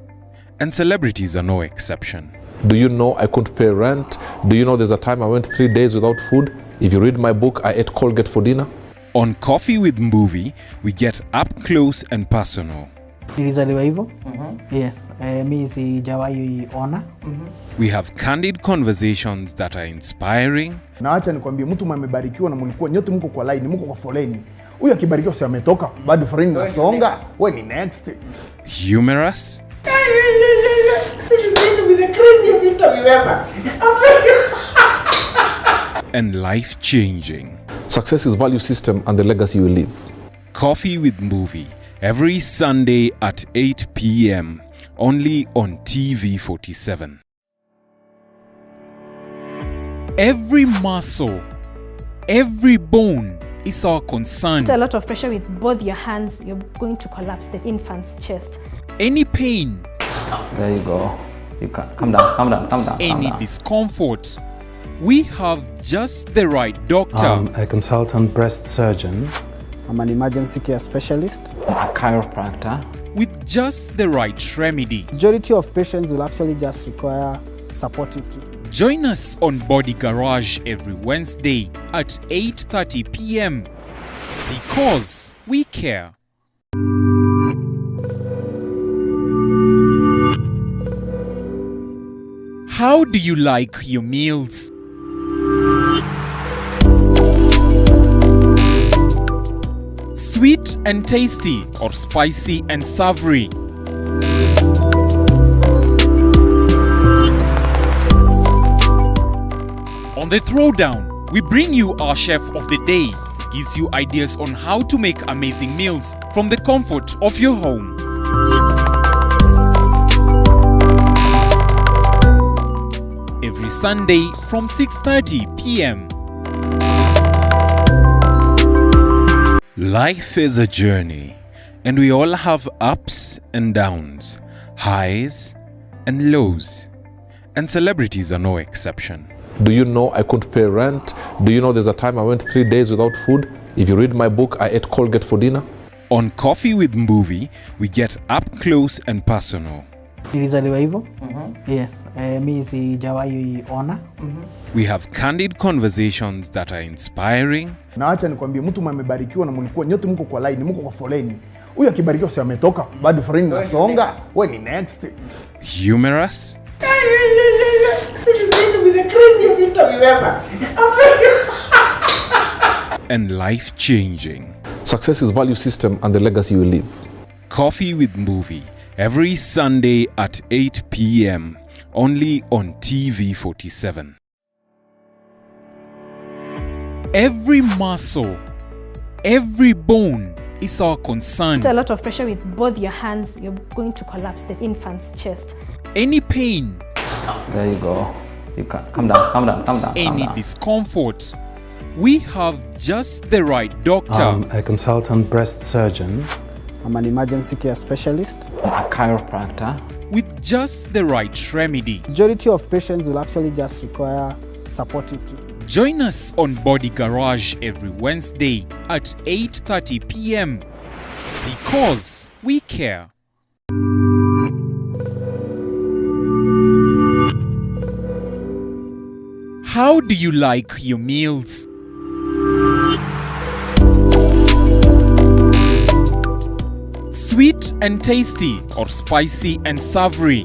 and celebrities are no exception. Do you know I couldn't pay rent? Do you know there's a time I went 3 days without food? If you read my book, I ate Colgate for dinner. On Coffee with Mbuvi, we get up close and personal. Nilizaliwa hivyo. Yes. Mimi sijawahi ona. We have candid conversations that are inspiring. Na acha nikwambie, mtu mmebarikiwa na mlikuwa nyote mko kwa line, mko kwa foleni. Huyu akibarikiwa si ametoka, bado foleni inasonga. Wewe ni next. Humorous. This is going to be the craziest interview ever. And life-changing. Success is value system and the legacy you leave. Coffee with Mbuvi, every Sunday at 8 p.m. only on TV47. Every muscle, every bone is our concern. A lot of pressure with both your hands, you're going to collapse the infant's chest. Any pain. There you go. You can calm down. Any discomfort. We have just the right doctor. I'm a consultant breast surgeon. I'm an emergency care specialist. A chiropractor. With just the right remedy. Majority of patients will actually just require supportive treatment. Join us on Body Garage every Wednesday at 8:30 p.m. because we care. How do you like your meals? Sweet and tasty or spicy and savory? the throwdown, we bring you our chef of the day. Gives you ideas on how to make amazing meals from the comfort of your home. Every Sunday from 6:30 p.m. Life is a journey, and we all have ups and downs, highs and lows, and celebrities are no exception. Do you know I couldn't pay rent? Do you know there's a time I went 3 days without food? If you read my book, I ate Colgate for dinner. On Coffee with Mbuvi, we get up close and personal. Nilizaliwa hivyo. Yes. Mimi sijawahi ona. We have candid conversations that are inspiring. Na acha nikwambie, mtu mmebarikiwa na mlikuwa nyote mko kwa line, mko kwa foleni. Huyu akibarikiwa si ametoka, bado foleni nasonga. Wewe ni next. Humorous. This is going to be the craziest interview ever. And life-changing. Success is value system and the legacy you leave. Coffee with Mbuvi, every Sunday at 8 p.m. only on TV47. Every muscle, every bone is our concern. A lot of pressure with both your hands, you're going to collapse the infant's chest. Any pain, There you go. You can calm down, calm down, calm down. any discomfort, we have just the right doctor. I'm a consultant breast surgeon. I'm an emergency care specialist. A chiropractor. With just the right remedy. Majority of patients will actually just require supportive treatment. Join us on Body Garage every Wednesday at 8:30 p.m. because we care. How do you like your meals? Sweet and tasty or spicy and savory?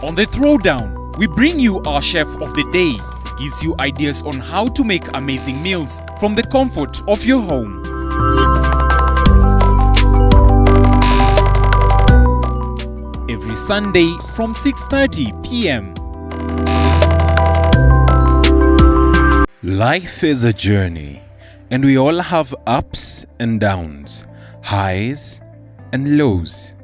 On the throwdown, we bring you our chef of the day. Gives you ideas on how to make amazing meals from the comfort of your home. Every Sunday from 6:30 p.m. Life is a journey, and we all have ups and downs, highs and lows,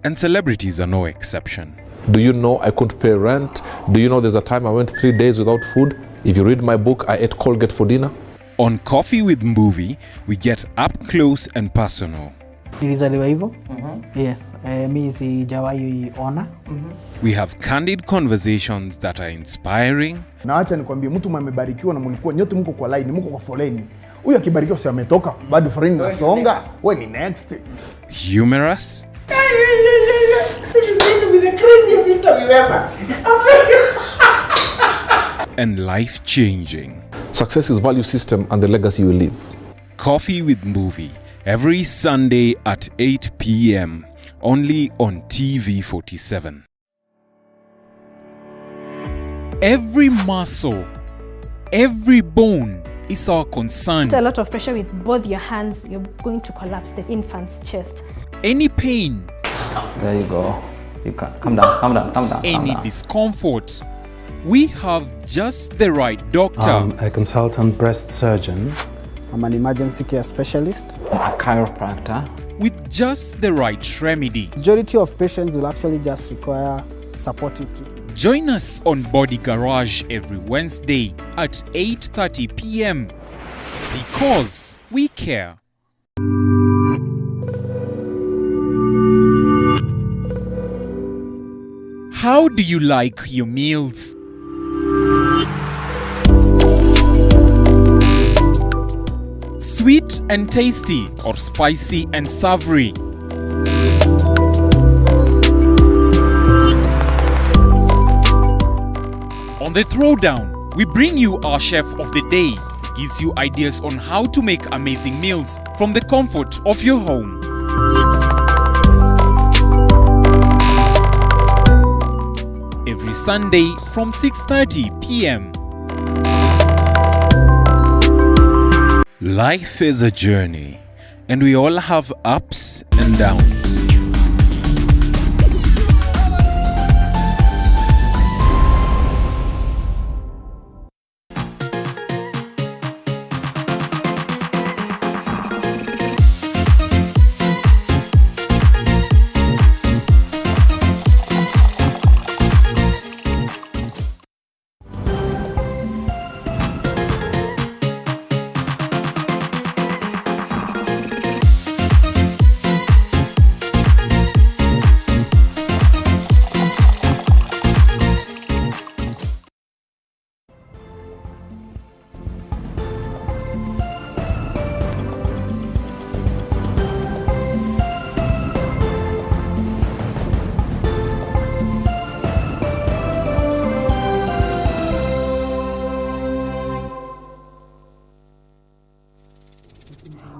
and celebrities are no exception. Do you know I couldn't pay rent? Do you know there's a time I went 3 days without food? If you read my book, I ate Colgate for dinner. On Coffee with Mbuvi, we get up close and personal. Nilizaliwa hivyo. Yes. Mimi sijawahi ona. We have candid conversations that are inspiring. Na acha nikwambie, mtu mmebarikiwa na mlikuwa nyote mko kwa line, mko kwa foleni. Huyu akibarikiwa si ametoka, bado foleni nasonga. Wewe ni next. Humorous. This is going to be the craziest interview ever. And life-changing. Success is value system and the legacy you leave. Coffee with Mbuvi, every Sunday at 8 p.m. only on TV47. Every muscle, every bone is our concern. A lot of pressure with both your hands, you're going to collapse the infant's chest. Any pain, There you go. You can calm down, calm down, calm down. any discomfort, we have just the right doctor. I'm a consultant breast surgeon. I'm an emergency care specialist. A chiropractor. With just the right remedy. Majority of patients will actually just require supportive treatment. Join us on Body Garage every Wednesday at 8:30 p.m. because we care. How do you like your meals? Sweet and tasty or spicy and savory? On the throwdown, we bring you our chef of the day. Gives you ideas on how to make amazing meals from the comfort of your home. Every Sunday from 6:30 p.m. Life is a journey, and we all have ups and downs,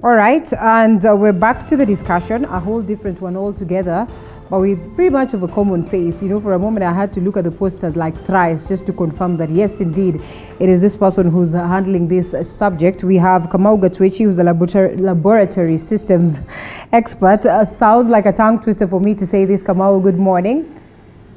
All right, and we're back to the discussion, a whole different one altogether, but with pretty much of a common face. You know, for a moment I had to look at the poster like thrice just to confirm that yes, indeed, it is this person who's handling this subject. We have Kamau Gatwechi, who's a laboratory systems expert. Sounds like a tongue twister for me to say this. Kamau, good morning.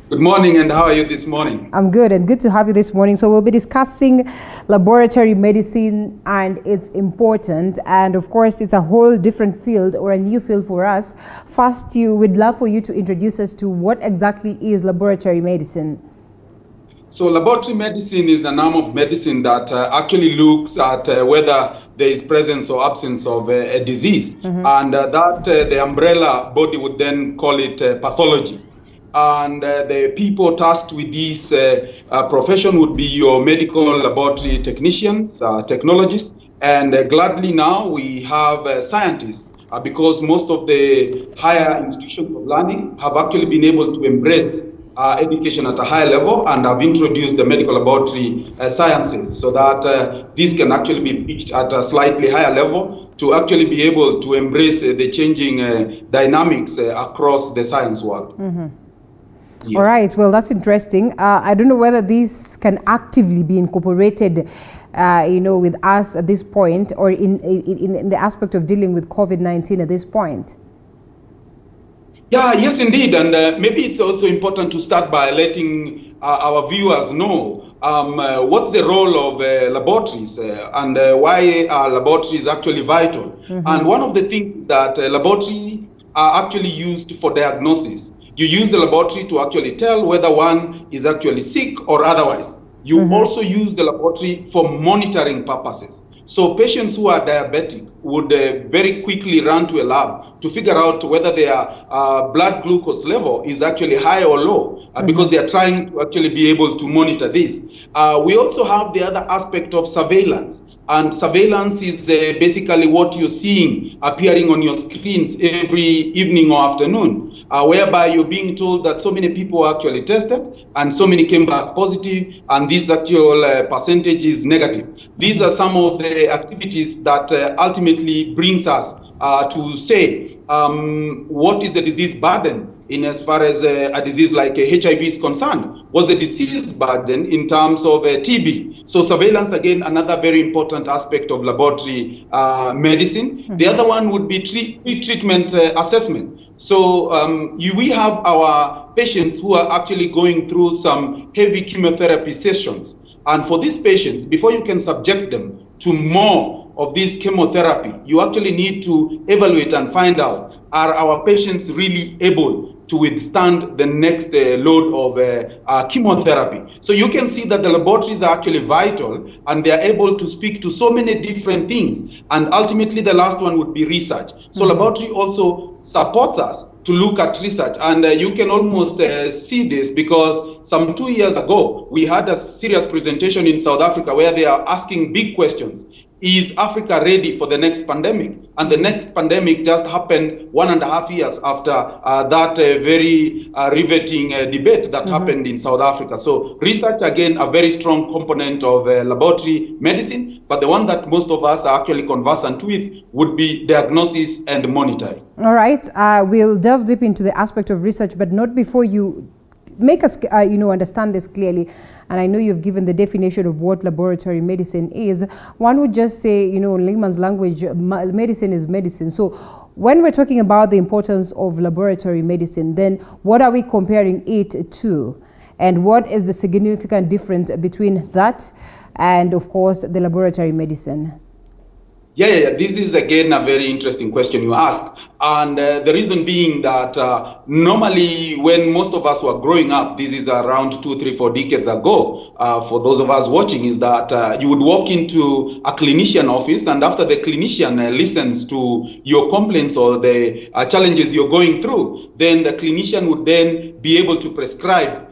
Good morning, and how are you this morning? I'm good, and good to have you this morning. So we'll be discussing laboratory medicine and its importance, and of course it's a whole different field or a new field for us. First, we'd love for you to introduce us to what exactly is laboratory medicine. So laboratory medicine is an arm of medicine that actually looks at whether there is presence or absence of a disease, and the umbrella body would then call it pathology. And the people tasked with this profession would be your medical laboratory technicians, technologists, and gladly now we have scientists because most of the higher institutions of learning have actually been able to embrace education at a higher level and have introduced the medical laboratory sciences so that this can actually be pitched at a slightly higher level to actually be able to embrace the changing dynamics across the science world. Yes. All right, well, that's interesting. I don't know whether these can actively be incorporated, with us at this point, or in the aspect of dealing with COVID-19 at this point. Yeah, yes, indeed. And maybe it's also important to start by letting our viewers know what's the role of laboratories and why are laboratories actually vital. And one of the things that laboratories are actually used for diagnosis. You use the laboratory to actually tell whether one is actually sick or otherwise. You also use the laboratory for monitoring purposes. So patients who are diabetic would very quickly run to a lab to figure out whether their blood glucose level is actually high or low because they are trying to actually be able to monitor this. We also have the other aspect of surveillance. And surveillance is basically what you're seeing appearing on your screens every evening or afternoon, whereby you're being told that so many people are actually tested and so many came back positive and this actual percentage is negative. These are some of the activities that ultimately brings us to say what is the disease burden in as far as a disease like HIV is concerned. Was the disease burden in terms of TB? So surveillance, again, another very important aspect of laboratory medicine. The other one would be treatment assessment. So we have our patients who are actually going through some heavy chemotherapy sessions. And for these patients, before you can subject them to more of this chemotherapy, you actually need to evaluate and find out, are our patients really able to withstand the next load of chemotherapy? So you can see that the laboratories are actually vital and they are able to speak to so many different things. And ultimately the last one would be research. So laboratory also supports us to look at research. And you can almost see this because some 2 years ago, we had a serious presentation in South Africa where they are asking big questions. Is Africa ready for the next pandemic? And the next pandemic just happened 1.5 years after that very riveting debate that happened in South Africa. So research, again, a very strong component of laboratory medicine, but the one that most of us are actually conversant with would be diagnosis and monitoring. All right, we'll delve deep into the aspect of research, but not before you make us understand this clearly. And I know you've given the definition of what laboratory medicine is. One would just say, in layman's language, medicine is medicine. So when we're talking about the importance of laboratory medicine, then what are we comparing it to? And what is the significant difference between that and, of course, the laboratory medicine? Yeah. This is, again, a very interesting question you ask. And the reason being that normally when most of us were growing up, this is around 2, 3, 4 decades ago, for those of us watching, is that you would walk into a clinician office, and after the clinician listens to your complaints or the challenges you're going through, then the clinician would then be able to prescribe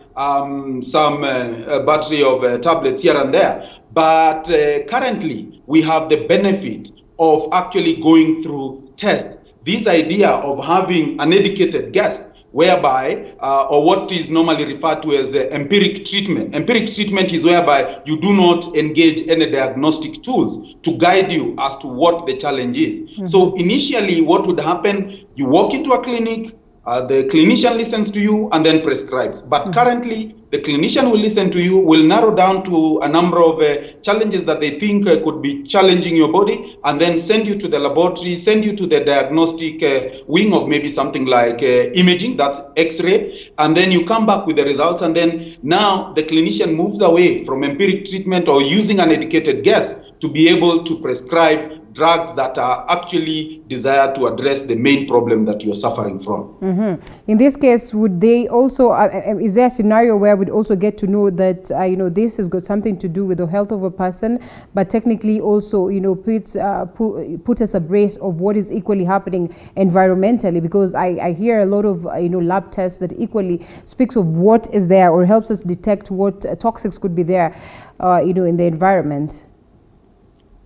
some battery of tablets here and there. But currently, we have the benefit of actually going through tests. This idea of having an educated guest whereby, or what is normally referred to as empiric treatment. Empiric treatment is whereby you do not engage any diagnostic tools to guide you as to what the challenge is. So initially what would happen, you walk into a clinic, the clinician listens to you and then prescribes. But currently, the clinician will listen to you, will narrow down to a number of challenges that they think could be challenging your body, and then send you to the laboratory, send you to the diagnostic wing of maybe something like imaging, that's X-ray, and then you come back with the results, and then now the clinician moves away from empiric treatment or using an educated guess to be able to prescribe drugs that are actually desired to address the main problem that you're suffering from. In this case, would they also, is there a scenario where we'd also get to know that, this has got something to do with the health of a person, but technically also, put us abreast of what is equally happening environmentally? Because I hear a lot of, lab tests that equally speaks of what is there or helps us detect what toxics could be there, in the environment.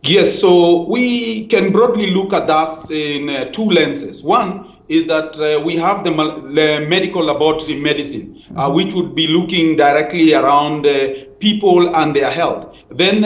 Yes, so we can broadly look at that in two lenses. One is that we have the medical laboratory medicine, which would be looking directly around people and their health. Then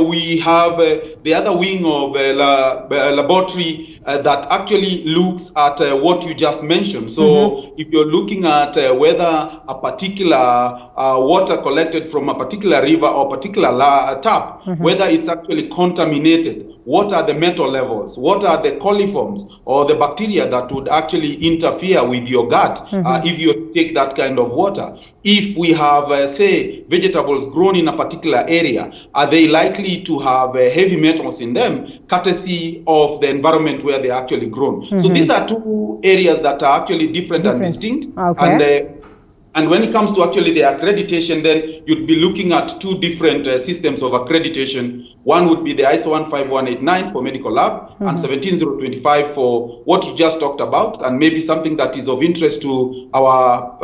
we have the other wing of laboratory that actually looks at what you just mentioned. So if you're looking at whether a particular water collected from a particular river or particular tap, whether it's actually contaminated, what are the metal levels, what are the coliforms or the bacteria that would actually interfere with your gut if you take that kind of water. If we have, say, vegetables grown in a particular area, are they likely to have heavy metals in them, courtesy of the environment where they're actually grown? So these are two areas that are actually different. And distinct. And when it comes to actually the accreditation, then you'd be looking at two different systems of accreditation. One would be the ISO 15189 for medical lab and 17025 for what you just talked about. And maybe something that is of interest to our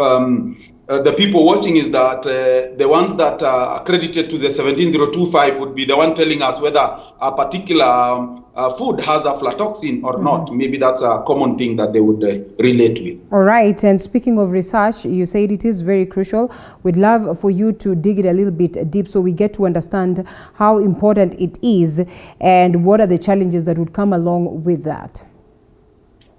the people watching is that the ones that are accredited to the 17025 would be the one telling us whether a particular food has aflatoxin or not. Maybe that's a common thing that they would relate with. All right. And speaking of research, you said it is very crucial. We'd love for you to dig it a little bit deep so we get to understand how important it is and what are the challenges that would come along with that.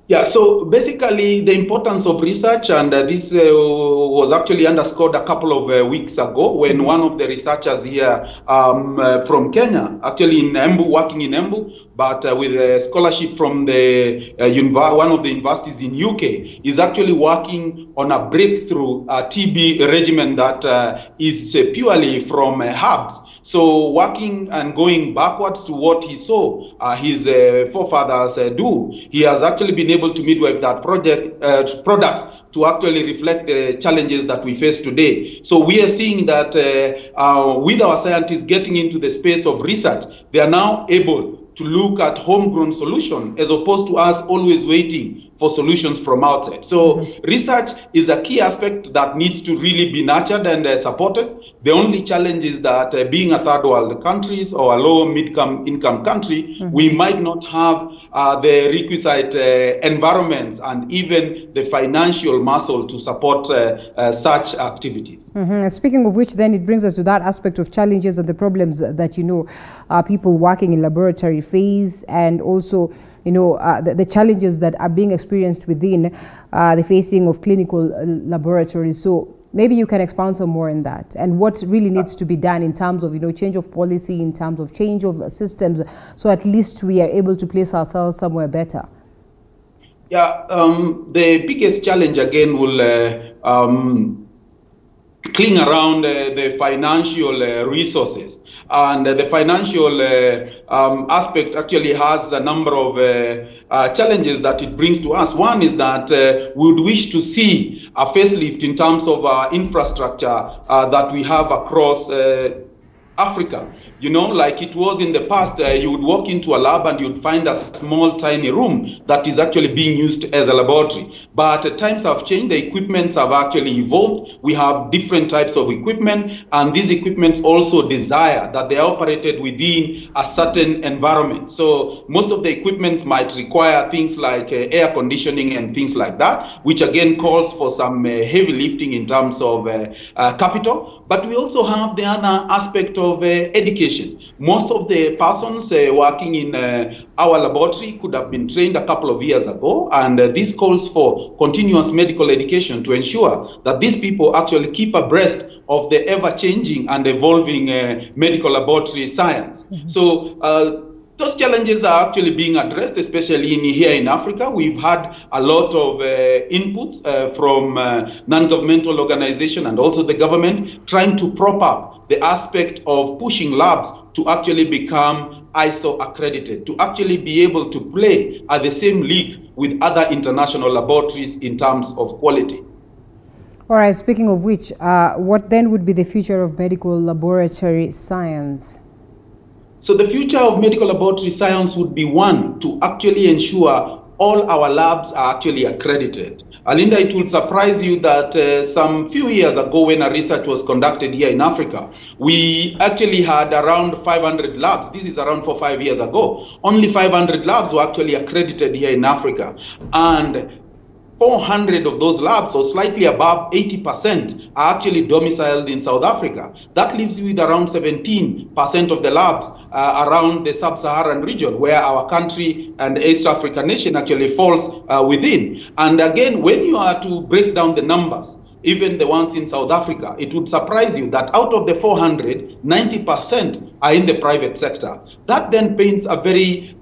Yeah, so basically the importance of research, and this was actually underscored a couple of weeks ago when one of the researchers here from Kenya, actually in Embu, working in Embu, but with a scholarship from the one of the universities in UK, is actually working on a breakthrough TB regimen that is purely from herbs. So working and going backwards to what he saw his forefathers do, he has actually been able to midwife that product to actually reflect the challenges that we face today. So we are seeing that with our scientists getting into the space of research, they are now able to look at homegrown solution as opposed to us always waiting for solutions from outside. So research is a key aspect that needs to really be nurtured and supported. The only challenge is that being a third world countries or a low income country, we might not have the requisite environments and even the financial muscle to support such activities. Speaking of which, then it brings us to that aspect of challenges and the problems that people working in laboratory phase, and also the challenges that are being experienced within the facing of clinical laboratories. So maybe you can expound some more on that and what really needs to be done in terms of change of policy, in terms of change of systems, so at least we are able to place ourselves somewhere better. Yeah, the biggest challenge again will cling around the financial resources, and the financial aspect actually has a number of challenges that it brings to us. One is that we would wish to see a facelift in terms of infrastructure that we have across Africa, You know, like it was in the past, you would walk into a lab and you'd find a small, tiny room that is actually being used as a laboratory. But times have changed, the equipments have actually evolved. We have different types of equipment, and these equipments also desire that they are operated within a certain environment. So most of the equipments might require things like air conditioning and things like that, which again calls for some heavy lifting in terms of capital. But we also have the other aspect of education. Most of the persons working in our laboratory could have been trained a couple of years ago, and this calls for continuous medical education to ensure that these people actually keep abreast of the ever-changing and evolving medical laboratory science. So those challenges are actually being addressed, especially here in Africa. We've had a lot of inputs from non-governmental organizations and also the government trying to prop up the aspect of pushing labs to actually become ISO accredited, to actually be able to play at the same league with other international laboratories in terms of quality. All right, speaking of which, what then would be the future of medical laboratory science? So the future of medical laboratory science would be one, to actually ensure all our labs are actually accredited. Linda, it will surprise you that some few years ago when a research was conducted here in Africa, we actually had around 500 labs. This is around 4 or 5 years ago. Only 500 labs were actually accredited here in Africa. And 400 of those labs, or slightly above 80%, are actually domiciled in South Africa. That leaves you with around 17% of the labs around the sub-Saharan region, where our country and East African nation actually falls within. And again, when you are to break down the numbers, even the ones in South Africa, it would surprise you that out of the 400, 90% are in the private sector. That then paints a very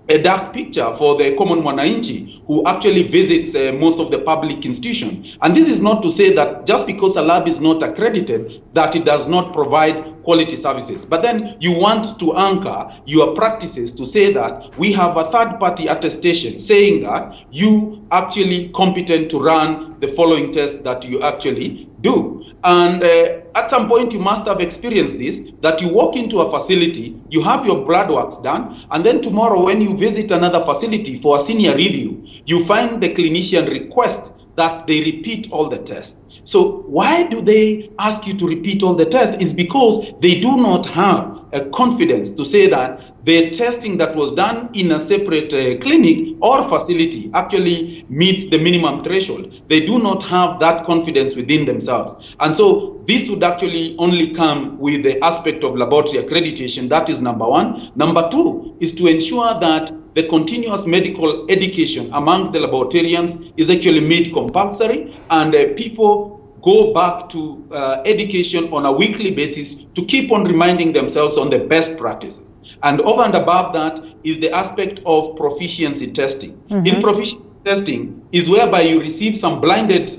a dark picture for the common mwananchi who actually visits most of the public institutions. And this is not to say that just because a lab is not accredited, that it does not provide quality services. But then you want to anchor your practices to say that we have a third-party attestation saying that you actually competent to run the following tests that you actually do. And at some point you must have experienced this, that you walk into a facility, you have your blood works done, and then tomorrow when you visit another facility for a senior review, you find the clinician request that they repeat all the tests. So why do they ask you to repeat all the tests? Is because they do not have a confidence to say that the testing that was done in a separate clinic or facility actually meets the minimum threshold. They do not have that confidence within themselves. And so this would actually only come with the aspect of laboratory accreditation. That is number one. Number two is to ensure that the continuous medical education amongst the laboratorians is actually made compulsory, and people go back to education on a weekly basis to keep on reminding themselves on the best practices. And over and above that is the aspect of proficiency testing. In proficiency testing is whereby you receive some blinded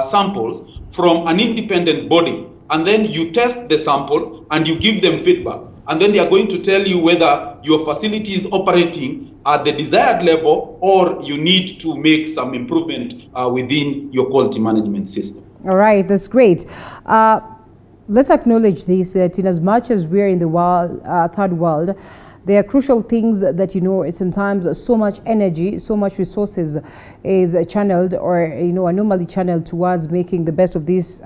samples from an independent body, and then you test the sample and you give them feedback. And then they are going to tell you whether your facility is operating at the desired level or you need to make some improvement within your quality management system. All right, that's great. Let's acknowledge this, that in as much as we're in the third world, there are crucial things that, sometimes so much energy, so much resources is channeled or, are normally channeled towards making the best of these,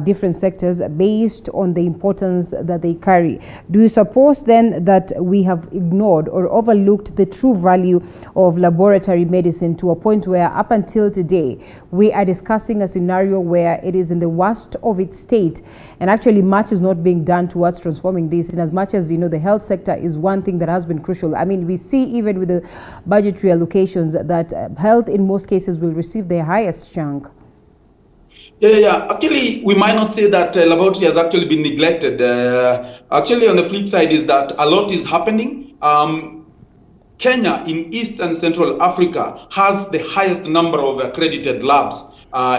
different sectors based on the importance that they carry. Do you suppose then that we have ignored or overlooked the true value of laboratory medicine to a point where up until today we are discussing a scenario where it is in the worst of its state, and actually much is not being done towards transforming this, in as much as the health sector is one thing that has been crucial. I mean, we see even with the budgetary allocations that health in most cases will receive their highest chunk. Yeah. Actually, we might not say that laboratory has actually been neglected. Actually, on the flip side is that a lot is happening. Kenya in East and Central Africa has the highest number of accredited labs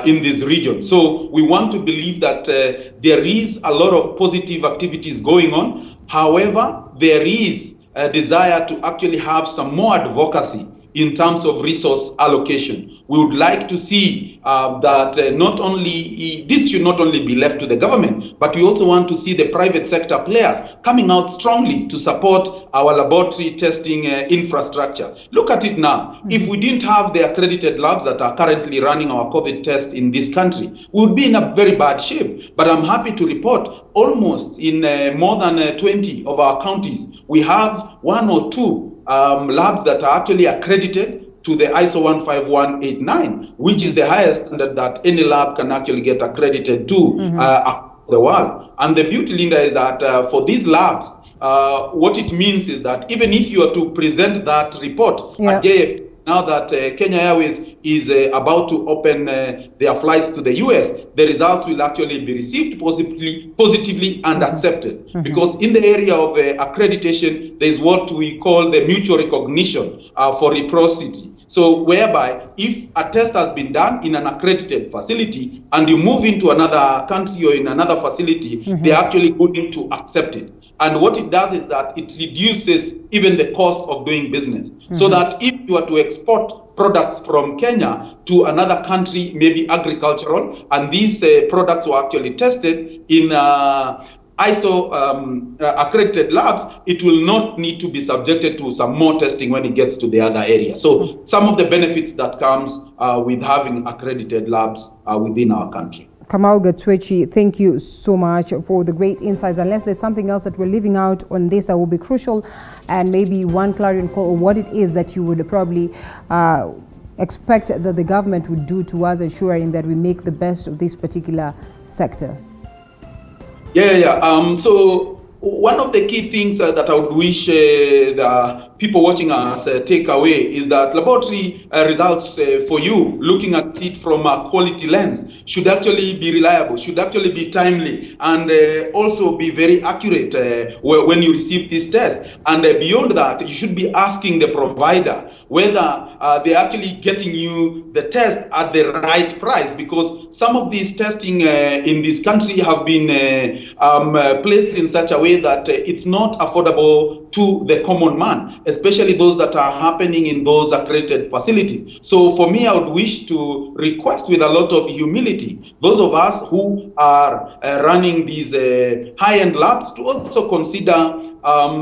in this region. So we want to believe that there is a lot of positive activities going on. However, there is a desire to actually have some more advocacy in terms of resource allocation. We would like to see that not only this should not only be left to the government, but we also want to see the private sector players coming out strongly to support our laboratory testing infrastructure. Look at it now. If we didn't have the accredited labs that are currently running our COVID test in this country, we would be in a very bad shape. But I'm happy to report almost in more than 20 of our counties, we have 1 or 2 labs that are actually accredited to the ISO 15189, which is the highest standard that any lab can actually get accredited to across the world. And the beauty, Linda, is that for these labs, what it means is that even if you are to present that report at JFK, now that Kenya Airways is about to open their flights to the US, the results will actually be received positively and accepted. Because in the area of accreditation, there is what we call the mutual recognition for reciprocity. So whereby if a test has been done in an accredited facility and you move into another country or in another facility, they're actually going to accept it. And what it does is that it reduces even the cost of doing business. So that if you are to export products from Kenya to another country, maybe agricultural, and these products were actually tested in ISO accredited labs, it will not need to be subjected to some more testing when it gets to the other area. So some of the benefits that comes with having accredited labs within our country. Kamau Gatwechi, thank you so much for the great insights. Unless there's something else that we're leaving out on this, that will be crucial, and maybe one clarion call on what it is that you would probably expect that the government would do towards ensuring that we make the best of this particular sector. So one of the key things that I would wish the people watching us take away is that laboratory results for you, looking at it from a quality lens, should actually be reliable, should actually be timely, and also be very accurate when you receive this test. And beyond that, you should be asking the provider whether they're actually getting you the test at the right price, because some of these testing in this country have been placed in such a way that it's not affordable to the common man, especially those that are happening in those accredited facilities. So for me, I would wish to request with a lot of humility, those of us who are running these high-end labs to also consider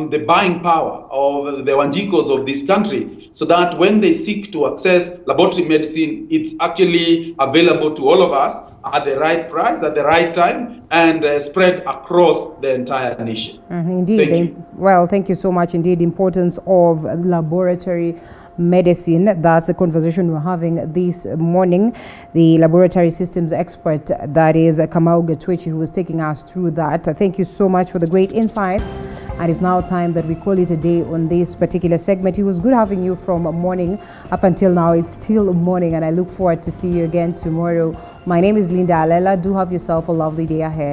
the buying power of the Wanjikos of this country, so that when they seek to access laboratory medicine, it's actually available to all of us at the right price, at the right time, and spread across the entire nation. Indeed. Well, thank you so much indeed. Importance of laboratory medicine. That's a conversation we're having this morning. The laboratory systems expert, that is Kamau Gatwechi, who was taking us through that. Thank you so much for the great insights. And it's now time that we call it a day on this particular segment. It was good having you from morning up until now. It's still morning, and I look forward to see you again tomorrow. My name is Linda Alela. Do have yourself a lovely day ahead.